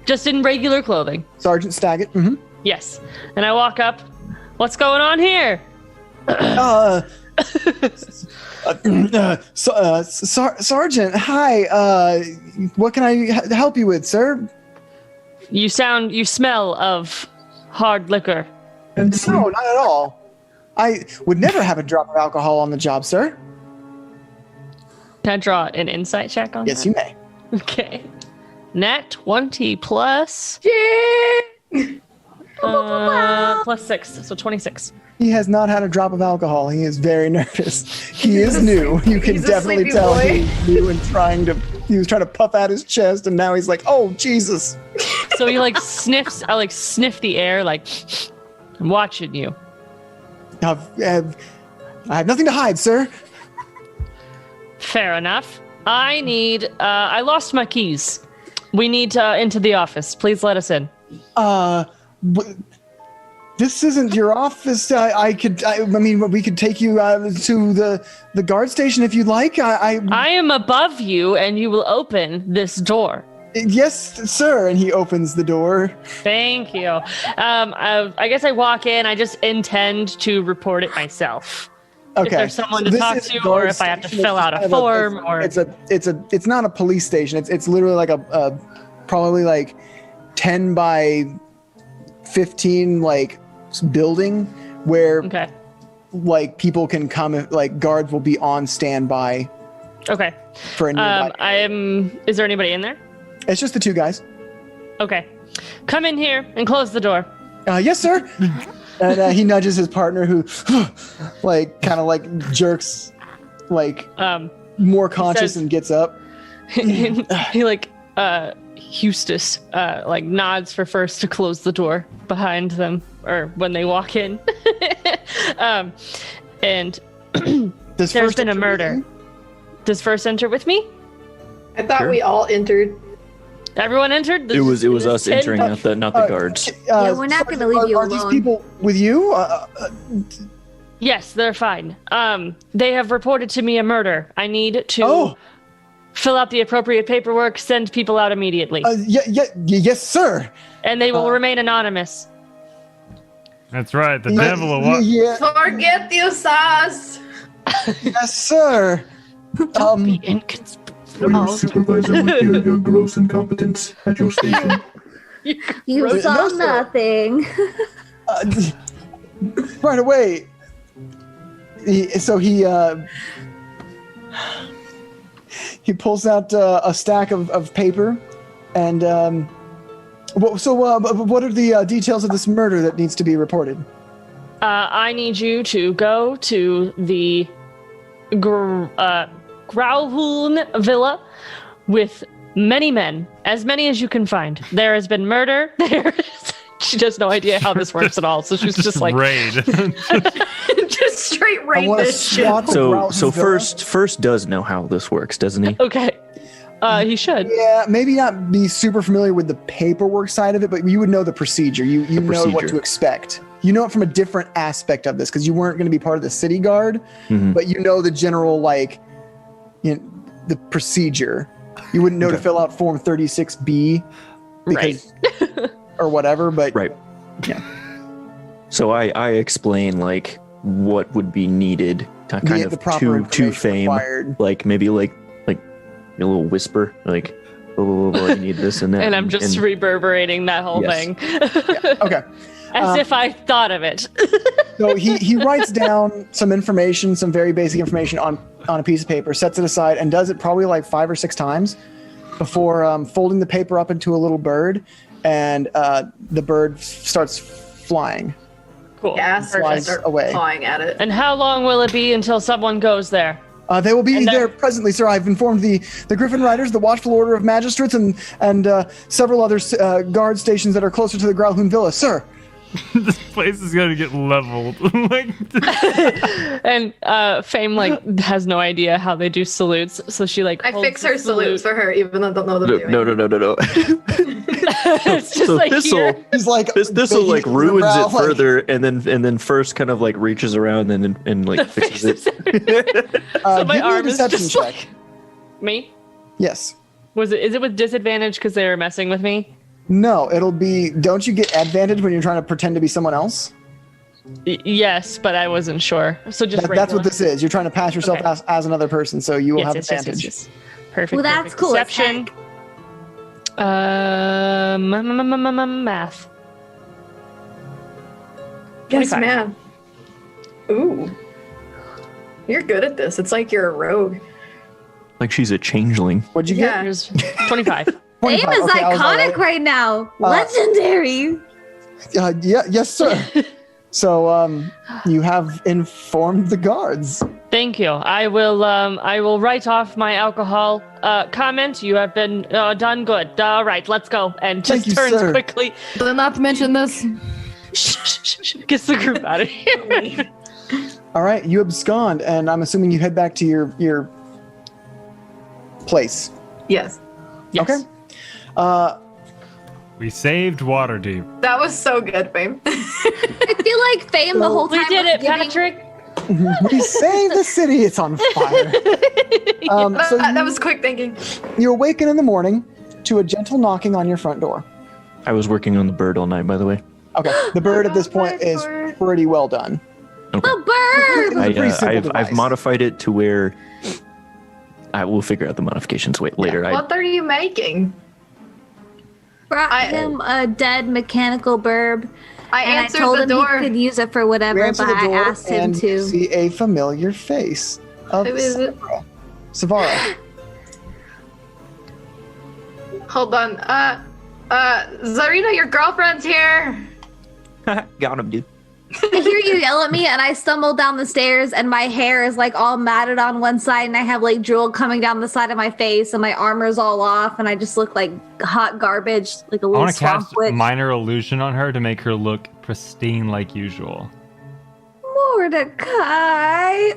just in regular clothing. Sergeant Staggett? Mm-hmm. Yes. And I walk up. What's going on here? Sergeant, hi. What can I help you with, sir? You smell of hard liquor. No, not at all. I would never have a drop of alcohol on the job, sir. Can I draw an insight check on that? Yes, you may. Okay. Nat 20 plus... plus 6, so 26. He has not had a drop of alcohol. He is very nervous. He is new. You can definitely tell he's new and he was trying to puff out his chest, and now he's like, oh, Jesus. So he sniffs, I sniff the air, I'm watching you. I have nothing to hide, sir. Fair enough. I lost my keys. We need into the office. Please let us in. This isn't your office. We could take you to the guard station if you'd like. I am above you, and you will open this door. Yes, sir. And he opens the door. Thank you. I guess I walk in. I just intend to report it myself. Okay. If there's someone to talk to, or if I have to fill out a form, it's not a police station. It's literally like a probably 10 by 15 building where people can come, guards will be on standby. Okay. For Is there anybody in there? It's just the two guys. Okay. Come in here and close the door. Yes, sir. And he nudges his partner, who jerks more conscious and gets up. He Eustace nods for first to close the door behind them, or when they walk in. And there's been a murder. Does first enter with me? I thought we all entered. Everyone entered? It was us entering, not the guards. We're not going to leave you alone. Are these people with you? Yes, they're fine. They have reported to me a murder. I need to fill out the appropriate paperwork, send people out immediately. Yes, sir. And they will remain anonymous. That's right, the devil will walk. Yeah. Forget you, Sas. Yes, sir. Don't be inconspicuous. Your supervisor would hear your gross incompetence at your station. You saw nothing. Right away. He pulls out a stack of paper, and what are the details of this murder that needs to be reported? I need you to go to the Growlhoon Villa with many men, as many as you can find. There has been murder. She has no idea how this works at all, so she's just raid. Just straight raid this shit. So first does know how this works, doesn't he? Okay. He should. Yeah, maybe not be super familiar with the paperwork side of it, but you would know the procedure. You know what to expect. You know it from a different aspect of this, because you weren't going to be part of the city guard, but you know the general, the procedure. You wouldn't know to fill out Form 36B, because, or whatever, but... Right. Yeah. So I explain, what would be needed to kind of to fame, required. Maybe a little whisper, you need this and that. And I'm just reverberating that whole thing. Yeah. Okay. As if I thought of it. So he writes down some information, some very basic information on a piece of paper, sets it aside, and does it probably 5 or 6 times. before folding the paper up into a little bird, and the bird starts flying. Cool. Yeah, Flies start away. clawing at it. And how long will it be until someone goes there? They will be there presently, sir. I've informed the Griffin Riders, the Watchful Order of Magistrates, and several other guard stations that are closer to the Growlhound Villa, sir. This place is gonna get leveled. And Fame has no idea how they do salutes, so she I holds fix the her salutes for her, even though I don't know what I'm doing. No. It's just So like Thistle, here. He's like Thistle like banging ruins the it brow, further, and then first kind of like reaches around and like fixes it. So give my me a arm is deception just check. like me. Yes. Is it with disadvantage because they were messing with me? No, it'll be. Don't you get advantage when you're trying to pretend to be someone else? Yes, but I wasn't sure. So just That's what this is. You're trying to pass yourself as another person, so you will have advantage. Yes. Perfect. Well, that's perfect. cool as Deception. Math. Yes, 25. man. Ooh. You're good at this. It's like you're a rogue. Like she's a changeling. What'd you get? Here's 25. Fame is Okay, I was iconic alright. right now. Legendary. Yes, sir. So, you have informed the guards. Thank you. I will write off my alcohol comment. You have been done good. All right, let's go. And just Thank you, turns sir. quickly. Not to mention this. Gets the group out of here. All right, you abscond, and I'm assuming you head back to your place. Yes. Yes. Okay. We saved Waterdeep. That was so good, Fame. I feel like Fame the whole time. We did was it, giving- Patrick. We saved the city. It's on fire. So that was quick thinking. you awaken in the morning to a gentle knocking on your front door. I was working on the bird all night, by the way. Okay, the bird at this point is pretty well done. The bird. It's a pretty simple I've device. modified it to where I will figure out the modifications later. What are you making? Brought him a dead mechanical burb. I and answered I told the him door. he could use it for whatever, You but answer the I door asked him and you to. see a familiar face of Who is it? Savara. Hold on. Zarina, your girlfriend's here. Got him, dude. I hear you yell at me, and I stumble down the stairs, and my hair is like all matted on one side, and I have like drool coming down the side of my face, and my armor's all off, and I just look like hot garbage, like a I little want to swamp cast witch. minor illusion on her to make her look pristine like usual. Mordecai.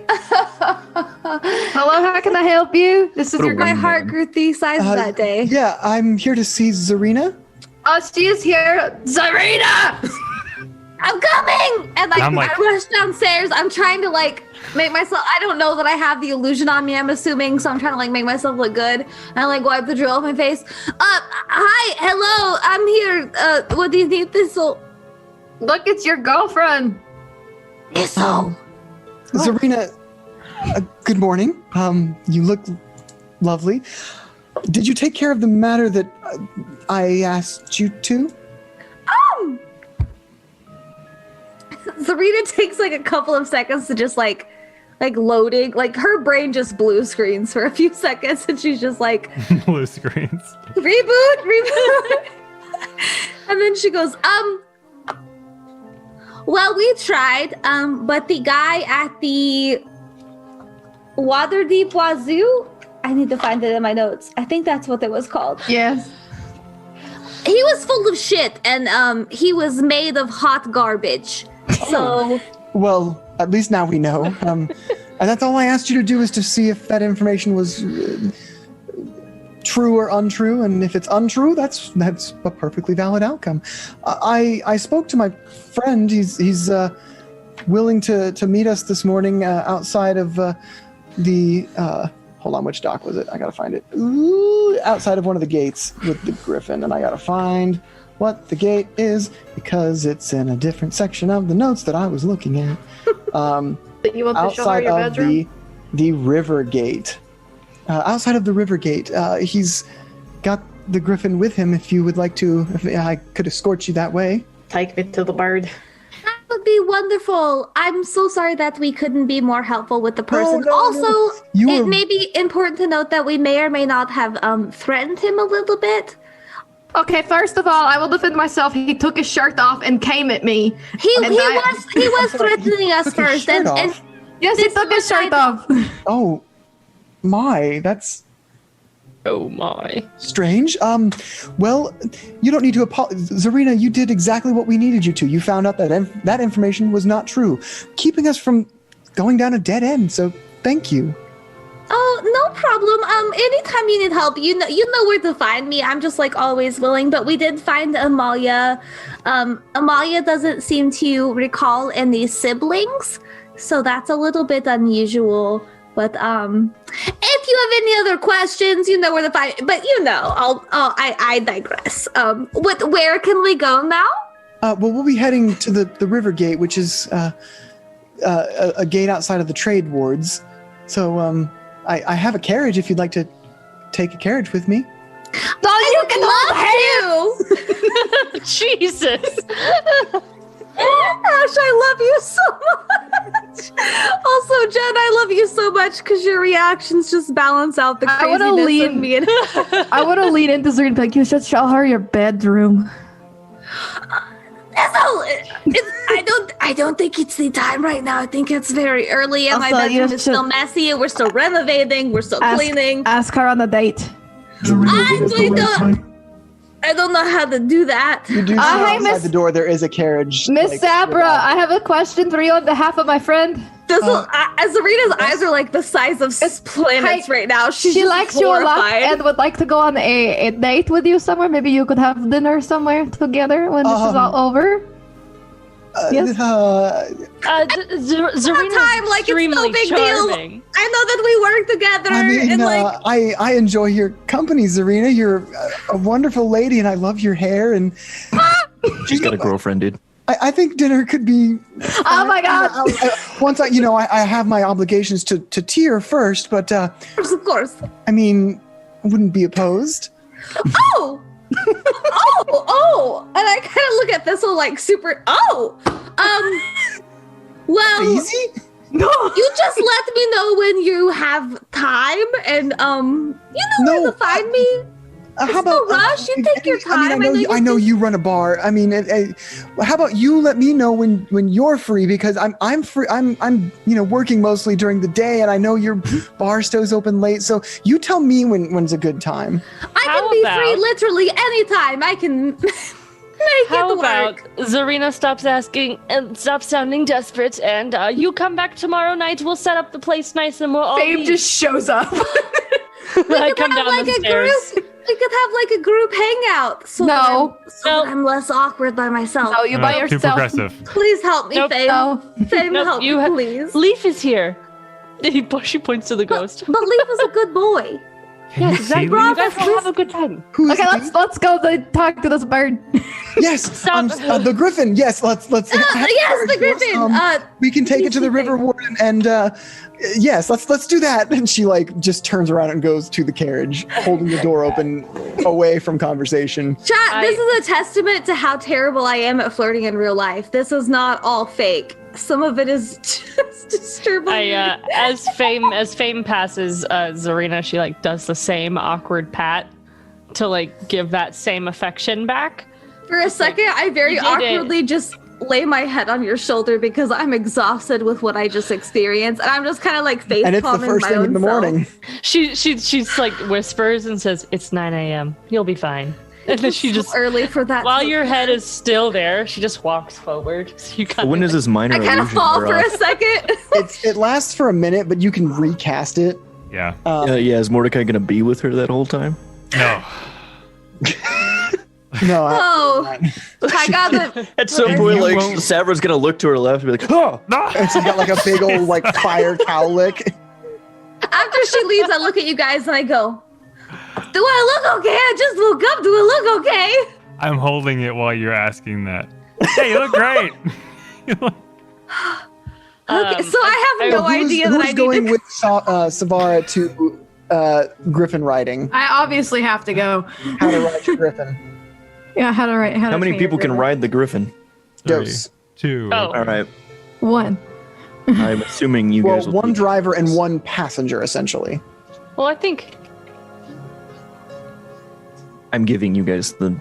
Hello, how can I help you? This is my heart grew 3 sizes that day. Yeah, I'm here to see Zarina. She is here. Zarina! I'm coming! And I'm like- I rush downstairs. I'm trying to like make myself. I don't know that I have the illusion on me. I'm assuming, so I'm trying to like make myself look good. And I like wipe the drill off my face. Hi, hello, I'm here. What do you need, Thistle? Look, it's your girlfriend. Thistle. Zarina, good morning. You look lovely. Did you take care of the matter that I asked you to? Zarina takes like a couple of seconds to just like loading. Like her brain just blue screens for a few seconds, and she's just like, Blue screens. reboot. And then she goes, well, we tried, but the guy at the Waterdeep Wazoo, I need to find it in my notes. I think that's what it was called. Yes. He was full of shit, and he was made of hot garbage. So, Well, at least now we know. And that's all I asked you to do, is to see if that information was true or untrue. And if it's untrue, that's a perfectly valid outcome. I spoke to my friend. He's willing to meet us this morning outside of the. Hold on, which dock was it? I gotta find it. Ooh, outside of one of the gates with the griffin, and I gotta find what the gate is because it's in a different section of the notes that I was looking at. That you want to show her Outside your of bedroom? the river gate. Outside of the river gate, he's got the griffin with him. If you would like to, if I could escort you that way. Take me to the bird. I would be wonderful. I'm so sorry that we couldn't be more helpful with the person. Also, it may be important to note that we may or may not have threatened him a little bit. Okay, first of all, I will defend myself. He took his shirt off and came at me. He was threatening us first, and yes, he took his shirt off. Oh my, that's strange. Well, you don't need to apologize. Zarina, you did exactly what we needed you to. You found out that that information was not true, keeping us from going down a dead end. So thank you. Oh, no problem. Anytime you need help, you know where to find me. I'm just like always willing. But we did find Amalia. Amalia doesn't seem to recall any siblings, so that's a little bit unusual. But if you have any other questions, you know where to find. But I digress. Where can we go now? Well, we'll be heading to the river gate, which is a gate outside of the trade wards. So I have a carriage if you'd like to take a carriage with me. Oh, you can love you. Jesus. Ash, I love you so much. Also, Jen, I love you so much because your reactions just balance out the craziness of me. I want to lean into Zarina and be like, you should show her your bedroom. I don't think it's the time right now. I think it's very early and my Also, bedroom is still messy and we're still renovating. We're still cleaning. Ask her on a date. I don't know how to do that. You do see outside the door there is a carriage. Miss Zabra, I have a question for you on behalf of my friend. Zarina's eyes are like the size of planets right now. She likes you a lot and would like to go on a date with you somewhere. Maybe you could have dinner somewhere together when this is all over. Yes. Zarina's like it's no big charming. deal. I know that we work together. I mean, and I enjoy your company, Zarina. You're a wonderful lady, and I love your hair. And she's got a girlfriend, dude. I think dinner could be. Oh my God! Once I have my obligations to Tyr first, but of course. I mean, I wouldn't be opposed. Oh. And I kind of look at this all like super. Well, easy. No, you just let me know when you have time, and where to find me. How about no rush? You take your time. I know you run a bar. I mean, how about you let me know when you're free, because I'm free. I'm working mostly during the day, and I know your bar stow's open late. So you tell me when's a good time. I can be free literally anytime. I can make How it work. about Zarina stops asking and stops sounding desperate, and you come back tomorrow night. We'll set up the place nice, and we'll all. Fame just shows up. I come down the stairs. We could have like a group hangout. So that I'm less awkward by myself. No, you by Too yourself. progressive. Please help me, Nope. Fame. No. Fame, help me, please. Leaf is here. She points to the ghost. But Leaf is a good boy. Yes, exactly. You guys will have a good time. Okay, let's go talk to this bird. Yes, the griffin. Yes, let's. Yes, the griffin. We can take it to the river warden, and yes, let's do that. And she just turns around and goes to the carriage, holding the door open, away from conversation. Chat, this is a testament to how terrible I am at flirting in real life. This is not all fake. Some of it is just disturbing. As fame passes Zarina, she does the same awkward pat to give that same affection back. For a second, I very awkwardly just lay my head on your shoulder because I'm exhausted with what I just experienced, and I'm just kind of face and it's the palming first my thing own in the morning. She's whispers and says, "It's 9 a.m. You'll be fine." And then she just early for that. While your head is still there, she just walks forward. So you when does this minor I kind of illusion fall wear for off? a second. It lasts for a minute, but you can recast it. Yeah. Is Mordecai gonna be with her that whole time? No. No. I got it. At some point, Savra's gonna look to her left and be like, "Oh!" And she's got a big old fire cowlick. After she leaves, I look at you guys and I go, "Do I look okay? I just woke up. Do I look okay?" I'm holding it while you're asking that. Hey, you look great. Okay, so I have no idea that I Who's going with Savara to Griffin riding? I obviously have to go. How to ride your Griffin? Yeah, how to How many people can ride the Griffin? Ghosts. 2. Oh. All right. 1. I'm assuming you guys will one be- driver and one passenger, essentially. Well, I think I'm giving you guys the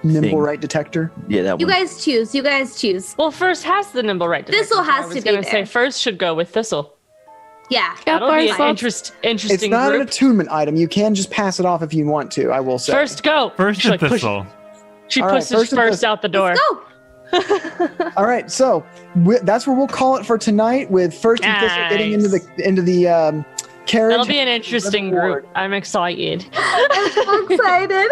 Nimble thing. right detector. Yeah, that You one. guys choose. You guys choose. well, first has the nimble right. Thistle detector, so has I was to be gonna say there. first should go with Thistle. Yeah. That'll be an Ourselves. interesting It's not an group. attunement item. You can just pass it off if you want to, I will say. First go. First She, to like, push- Thistle. she All right, pushes first to first Thistle. out the door. Go. All right, so that's where we'll call it for tonight, with First and Thistle getting into the carriage. That'll be an interesting group. I'm excited. I'm so excited.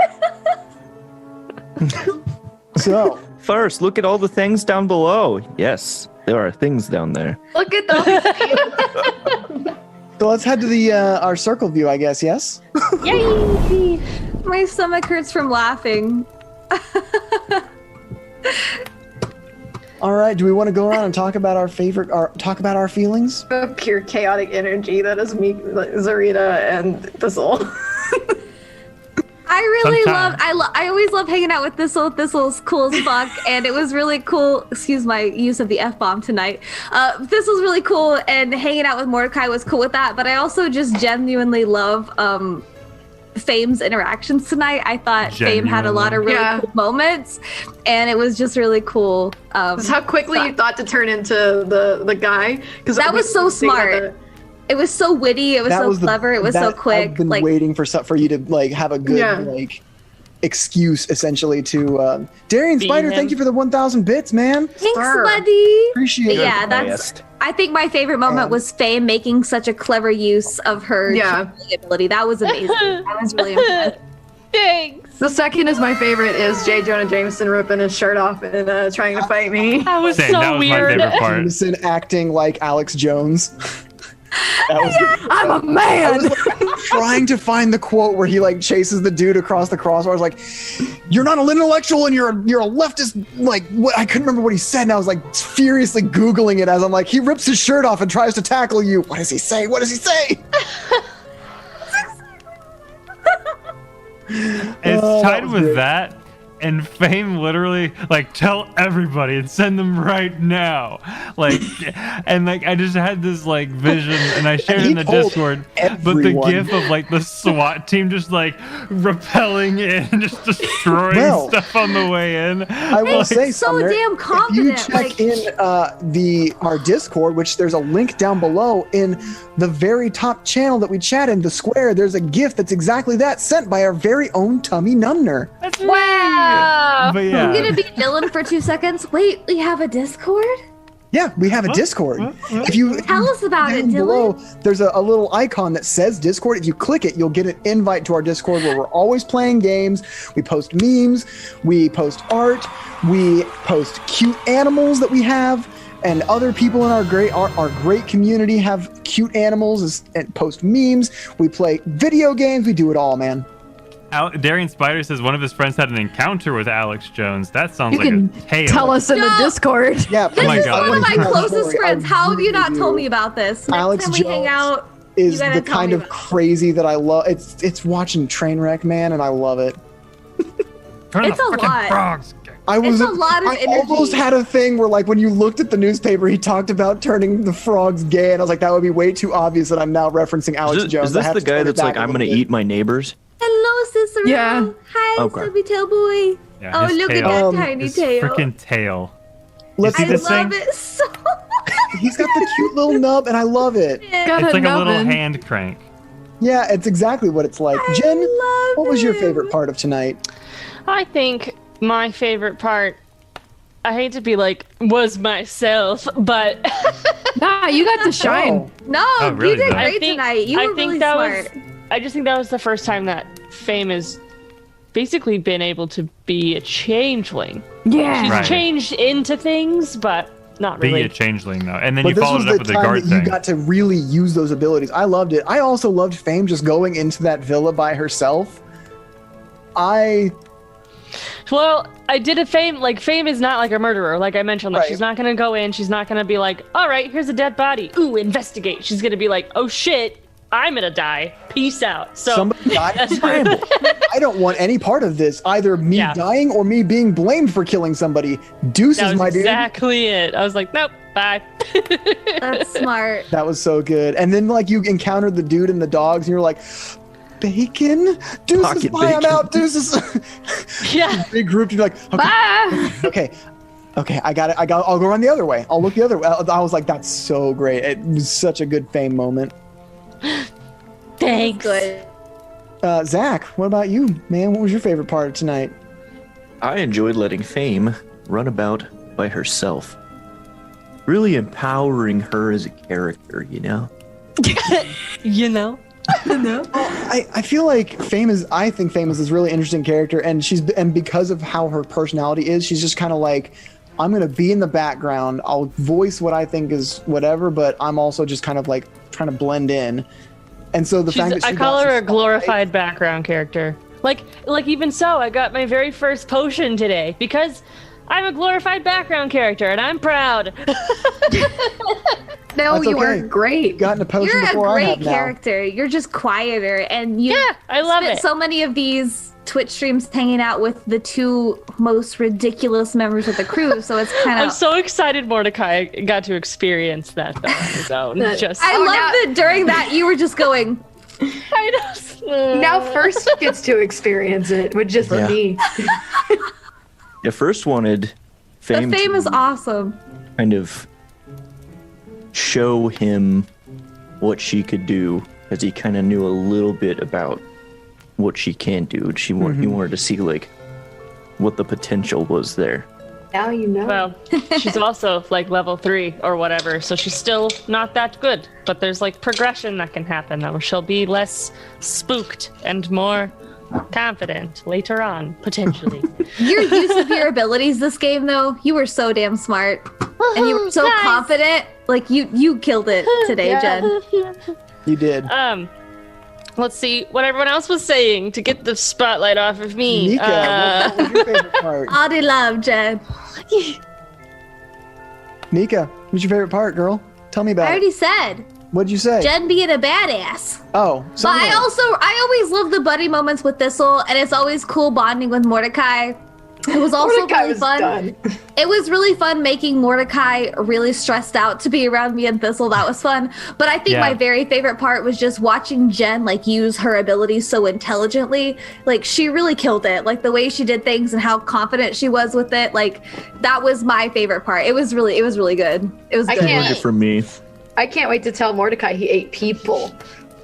So First, look at all the things down below. Yes, there are things down there. Look at those. So let's head to the our circle view, I guess. Yes. Yay! My stomach hurts from laughing. All right. Do we want to go around and talk about our talk about our feelings? The pure chaotic energy that is me, like, Zarina, and Thistle. I really Sometime. I always love hanging out with Thistle. Thistle's cool as fuck, and it was really cool. Excuse my use of the F-bomb tonight. Thistle's really cool, and hanging out with Mordecai was cool with that. But I also just genuinely love Fame's interactions tonight. I thought Fame had a lot of really cool moments, and it was just really cool. That's how quickly you thought to turn into the guy. Because that was so smart. It was so witty. It was so clever. It was so quick. I've been like waiting for you to have a good like excuse, essentially, to Darian Beat Spider. him. Thank you for the 1,000 bits, man. Thanks, buddy. Appreciate it. Yeah, I think my favorite moment was Fame making such a clever use of her channeling ability. That was amazing. I was really impressed. Thanks. The second is my favorite is J. Jonah Jameson ripping his shirt off and trying to fight me. That was Same, that was my favorite part. Jameson acting like Alex Jones. That was I'm a man. I was trying to find the quote where he chases the dude across the crossbar. I was like, "You're not an intellectual, and you're a leftist." Like, what? I couldn't remember what he said, and I was furiously googling it as I'm like, he rips his shirt off and tries to tackle you. What does he say? What does he say? It's tied with great. that, and Fame literally tell everybody and send them right now. I just had this vision, and I shared it in the Discord. But the everyone. gif of the SWAT team just rappelling in, and just destroying stuff on the way in. I will say so Sumner, damn confident. If you check in our Discord, which there's a link down below in the very top channel that we chat in, the square, there's a GIF that's exactly that, sent by our very own Tummy Numner. That's Wow. But yeah. I'm gonna be villain for 2 seconds. Wait, we have a Discord? Yeah, we have a Discord. If you Tell us about it, down below, Dylan. there's a little icon that says Discord. If you click it, you'll get an invite to our Discord where we're always playing games. We post memes, we post art, we post cute animals that we have, and other people in our great community have cute animals and post memes. We play video games. We do it all, man. Darian Spider says one of his friends had an encounter with Alex Jones. That sounds You like can a tale. tell us in the Discord. Yeah, This my is God. one of my I wanna closest story. friends. I How have you not really told do. me about this? Next Alex time we hang Jones out, is you gotta the tell kind me of about crazy that I love. It's watching Trainwreck, man, and I love it. Turn It's the a frickin' lot. frogs. I was a lot of I almost energy. had a thing where when you looked at the newspaper, he talked about turning the frogs gay, and I was like, that would be way too obvious that I'm now referencing Alex Jones. Is I this have the to guy turn it that's back I'm a gonna little eat my neighbors? Hello, Cicero. Yeah. Hi, Okay. Stubby Tail Boy. Yeah, Oh, his look at tail. that tiny His tail. freaking tail. Let's You I see this love thing? it so bit. He's got the cute little nub, and I love it. Got It's a like a little nubbin. hand crank. Yeah, it's exactly what it's like. Jen, love what was your him. favorite part of tonight? I think my favorite part, I hate to be was myself, but Nah, you got to shine. Oh, No, really, you did though? great tonight. You were really smart. I just think that was the first time that Fame has basically been able to be a changeling. Yeah. She's Right. changed into things, but not Be really. a changeling though, and then but you this followed was it up the with the time guard that you thing. got to really use those abilities. I loved it. I also loved Fame just going into that villa by herself. Well, I did a Fame. Fame is not like a murderer, like I mentioned. Right. She's not gonna go in. She's not gonna be like, "All right, here's a dead body. Ooh, investigate." She's gonna be like, "Oh shit, I'm gonna die. Peace out. So Somebody died. Scramble. I don't want any part of this. Either me dying or me being blamed for killing somebody. Deuces, that was my dude. exactly it. I was like, nope, bye. That's smart. That was so good. And then like you encountered the dude and the dogs, and you're like, bacon? Deuces, Pocket bye, I'm bacon. out. Deuces. Yeah. Big group. You're like, okay, Bye. okay, I got it. I'll go run the other way. I'll look the other way. I was like, that's so great. It was such a good fame moment. Thanks. Good. Zach, what about you, man? What was your favorite part of tonight? I enjoyed letting Fame run about by herself. Really empowering her as a character, you know? You know? I feel like I think Fame is this really interesting character, and because of how her personality is, she's just kind of like, I'm gonna be in the background. I'll voice what I think is whatever, but I'm also just kind of like trying to blend in. And so I call her a glorified background character. Like even so, I got my very first potion today because I'm a glorified background character, and I'm proud. No, That's you okay. were great. Gotten a potion You're a before I have great now. character. You're just quieter, and you I love spent it. so many of these Twitch streams hanging out with the two most ridiculous members of the crew. So it's kind I'm of. so excited Mordecai got to experience that though on his own. I love that during that you were just going. I know. Now first gets to experience it with just Yeah. me. I first wanted Fame The fame to is awesome. kind of show him what she could do, as he kind of knew a little bit about what she can do. He wanted to see like what the potential was there. Now you know. Well, she's also like level 3 or whatever, so she's still not that good. But there's like progression that can happen, where she'll be less spooked and more confident later on, potentially. Your use of your abilities this game, though, you were so damn smart, and you were so confident. Like you killed it today, Jen. You did. Let's see what everyone else was saying to get the spotlight off of me. Nika, what was your favorite part? All the love, Jen. Nika, what's your favorite part, girl? Tell me I about already it. said. What'd you say? Jen being a badass. Oh, But I always love the buddy moments with Thistle, and it's always cool bonding with Mordecai. It was also Mordecai really was fun. done. It was really fun making Mordecai really stressed out to be around me and Thistle. That was fun. But I think my very favorite part was just watching Jen like use her abilities so intelligently. Like she really killed it. Like the way she did things and how confident she was with it. Like that was my favorite part. It was really good. It was I good. can't- For me, I can't wait to tell Mordecai he ate people.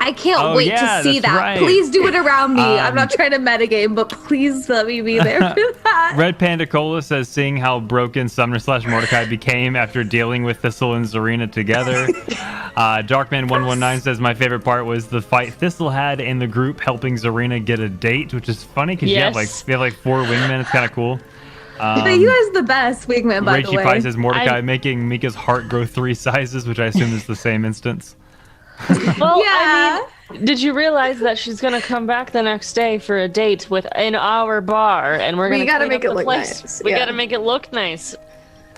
I can't Oh, wait yeah, to see that's that. right. Please do it around me. I'm not trying to metagame, but please let me be there for that. Red Panda Cola says, seeing how broken Sumner / Mordecai became after dealing with Thistle and Zarina together. Darkman119 says, my favorite part was the fight Thistle had in the group helping Zarina get a date, which is funny because you have like 4 wingmen. It's kind of cool. You guys the best wingman, by the Rachie way. Pie says, Mordecai making Mika's heart grow 3 sizes, which I assume is the same instance. Well, Yeah. I mean, did you realize that she's gonna come back the next day for a date in our bar, and we're gonna gotta clean make up it the look place. nice, We yeah. gotta make it look nice.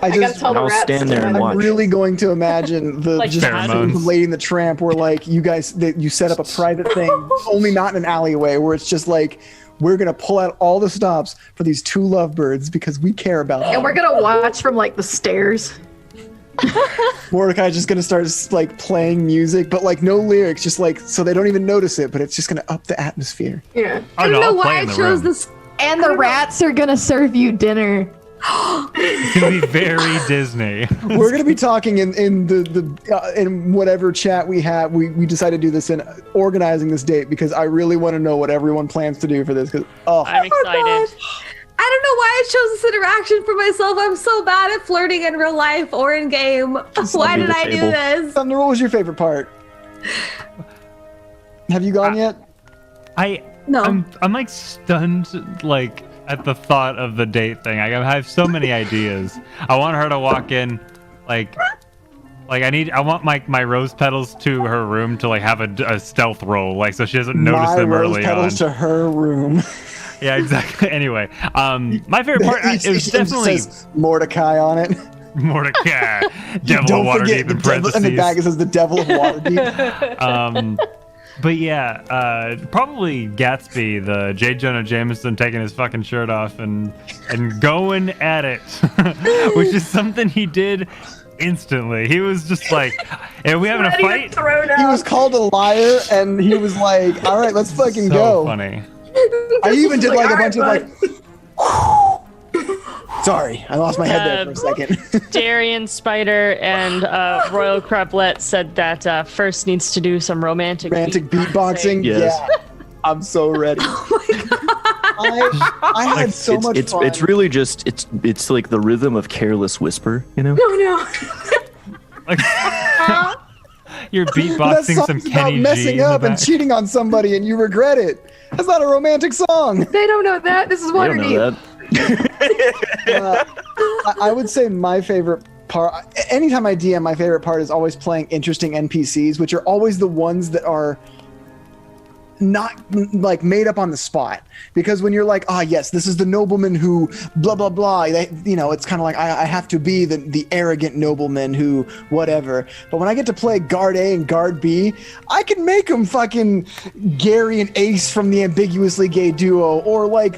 I gotta just tell the I'll rats stand to there and run. watch. I'm really going to imagine the Like just pheromones. the Lady and the Tramp, where like you guys that you set up a private thing, only not in an alleyway, where it's just like we're gonna pull out all the stops for these 2 lovebirds because we care about them. And we're gonna watch from like the stairs. Mordecai's just gonna start like playing music, but like no lyrics, just like so they don't even notice it, but it's just gonna up the atmosphere. Yeah. I don't know why I chose this. And the rats are gonna serve you dinner. It's gonna be very Disney. We're gonna be talking in the in whatever chat we have. We decided to do this in organizing this date because I really want to know what everyone plans to do for this. Because I'm excited. I don't know why I chose this interaction for myself. I'm so bad at flirting in real life or in game. Why did I do this? Thunder, what was your favorite part? Have you gone yet? No. I'm like stunned like at the thought of the date thing. I have so many ideas. I want her to walk in like I want my rose petals to her room to like have a stealth roll, like so she doesn't notice My them rose early petals on. to her room. Yeah, exactly. Anyway, my favorite part Each it was of them definitely says Mordecai on it. Mordecai, Devil Don't of forget Waterdeep in parentheses. in the bag it says the Devil of Waterdeep. But yeah, probably Gatsby, the J. Jonah Jameson taking his fucking shirt off and going at it, which is something he did instantly. He was just like, "Are we having a fight?" He was called a liar, and he was like, "All right, let's fucking go." Funny. I even did like a bunch of like. Sorry, I lost my head there for a second. Darian, Spider, and Royal Crablet said that first needs to do some romantic beatboxing. Yes. Yeah, I'm so ready. Oh my god! I had so much fun. It's really just it's like the rhythm of Careless Whisper, you know? No. You're beatboxing some Kenny G. Messing up and cheating on somebody, and you regret it. That's not a romantic song. They don't know that. This is Waterdeep. I would say my favorite part, anytime I DM, my favorite part is always playing interesting NPCs, which are always the ones that are not like made up on the spot. Because when you're like, yes, this is the nobleman who blah blah blah, it's kind of like I have to be the arrogant nobleman who whatever. But when I get to play guard A and guard B, I can make them fucking Gary and Ace from the Ambiguously Gay Duo, or like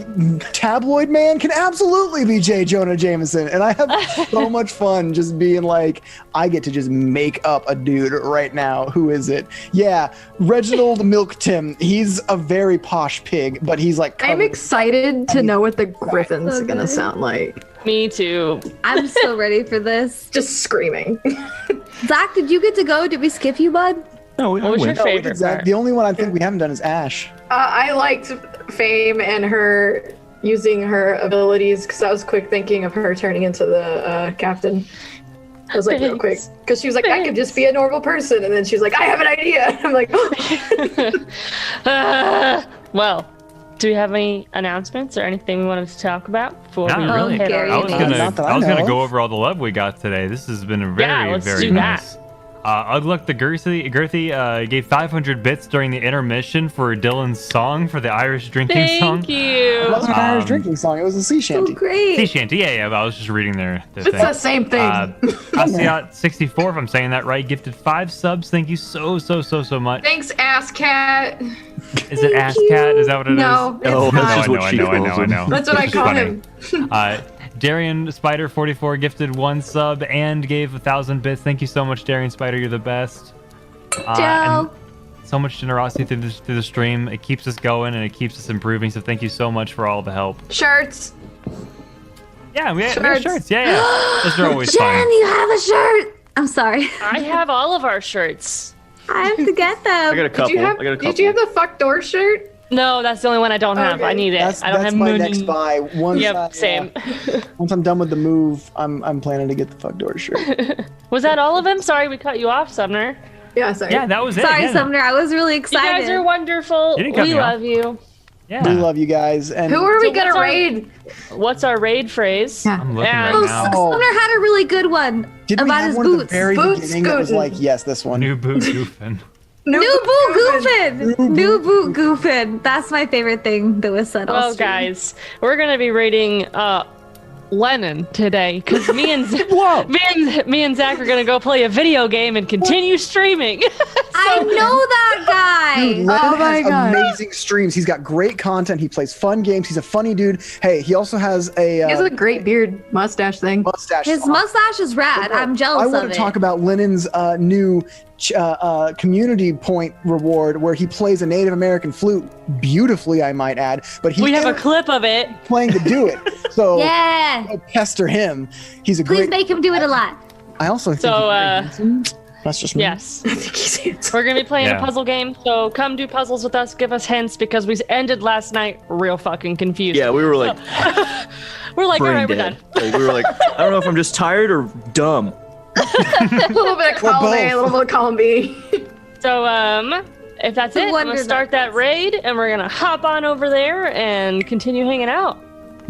Tabloid Man can absolutely be J. Jonah Jameson, and I have so much fun just being like, I get to just make up a dude right now. Who is it? Yeah, Reginald Milk Tim. He's a very posh pig, but he's like. I'm excited to know what the Griffin's gonna sound like. Me too. I'm so ready for this. Just screaming. Zach, did you get to go? Did we skip you, bud? No, what was your favorite part? The only one I think we haven't done is Ash. I liked Fame and her using her abilities, because I was quick thinking of her turning into the captain. I was like, real quick, because she was like, I could just be a normal person, and then she's like, I have an idea. I'm like, well, do we have any announcements or anything we wanted to talk about before we really. hit our I was gonna go over all the love we got today. This has been a very nice. Ugluck the Girthy gave 500 bits during the intermission for Dylan's song for the Irish drinking song. Thank you. It wasn't an Irish drinking song. It was a sea shanty. Oh, great. Sea shanty, yeah. But I was just reading their it's thing. the same thing. Asiat64, if I'm saying that right, gifted 5 subs. Thank you so much. Thanks, Ass Cat. Is it Ass Cat? Is that what it is? No, it's that's not. just what she calls him. I know. That's what I call him. Darian Spider 44 gifted 1 sub and gave 1,000 bits. Thank you so much, Darian Spider. You're the best. Joe. So much generosity through the stream. It keeps us going and it keeps us improving. So thank you so much for all the help. Shirts. Yeah, we have shirts. Yeah. Those are always Jen, fun. you have a shirt. I'm sorry. I have all of our shirts. I have to get them. I got a couple. Did you have the fuck door shirt? No, that's the only one I don't have. Okay. I need it. I don't have my Moon. next buy. Same. Once I'm done with the move, I'm planning to get the fuck door shirt. Was that all of them? Sorry, we cut you off, Sumner. Yeah, sorry. Yeah, that was it. Sorry, yeah. Sumner. I was really excited. You guys are wonderful. You didn't cut We me off. love you. Yeah. We love you guys. And Who are we So gonna raid? What's our raid phrase? Yeah. I'm looking And- right now. Sumner had a really good one didn't we about have his one at the boots. very Boots beginning that was scooting. like, yes, this one. New boot goofing. New boot goofing. New boot goofing. That's my favorite thing that was said. all Well, stream. guys, we're gonna be raiding Lennon today because me and Zach are gonna go play a video game and continue streaming. I know that guy. Dude, Lennon my has God. amazing streams. He's got great content. He plays fun games. He's a funny dude. Hey, he also has a He has a great beard mustache thing. mustache. His mustache is rad. I'm jealous I of want it. to talk about Lennon's new community point reward, where he plays a Native American flute beautifully, I might add. But We have a clip of it. playing to do it. So Yeah. go pester him. He's a Please great. make him do it a lot. I also think. So, he's very handsome. That's just me. Yes. We're gonna be playing a puzzle game, so come do puzzles with us. Give us hints because we ended last night real fucking confused. Yeah, we were like, we're like, all brain right, we're dead. done. Like, we were like, I don't know if I'm just tired or dumb. A little bit of column A, a little bit of column B. So, if that's it, I'm wonder gonna start that that raid, and we're gonna hop on over there and continue hanging out.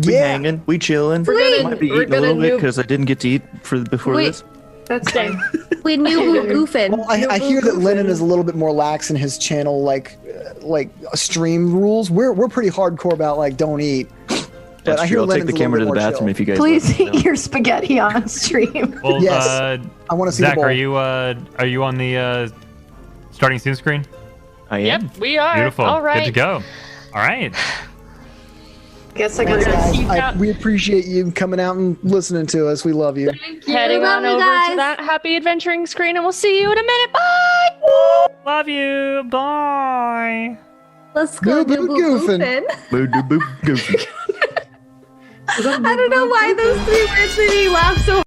We Yeah. hanging, we chilling. We're Might be we're eating a little bit noob- because I didn't get to eat before Wait. this. That's fine. We knew who goofing. Well, I hear that Lennon is a little bit more lax in his channel, like stream rules. We're pretty hardcore about like don't eat. That's I true. hear I'll take Lennon's the a little camera bit to the more bathroom chill. if you guys. Please let me eat know. your spaghetti on stream. Well, Yes. I want to see the Zach, bowl. are you on the starting soon screen? I am. Yep, we are. Beautiful. All right. Good to go. All right. Guess I Thanks, gotta guys. seek out. We appreciate you coming out and listening to us. We love you. Heading Love on you over guys. to that happy adventuring screen, and we'll see you in a minute. Bye. Love you. Bye. Let's go Boo, do boo, boo goofing. boofing. Boo, doo, boo, goofy. I don't know why those three words made me laugh so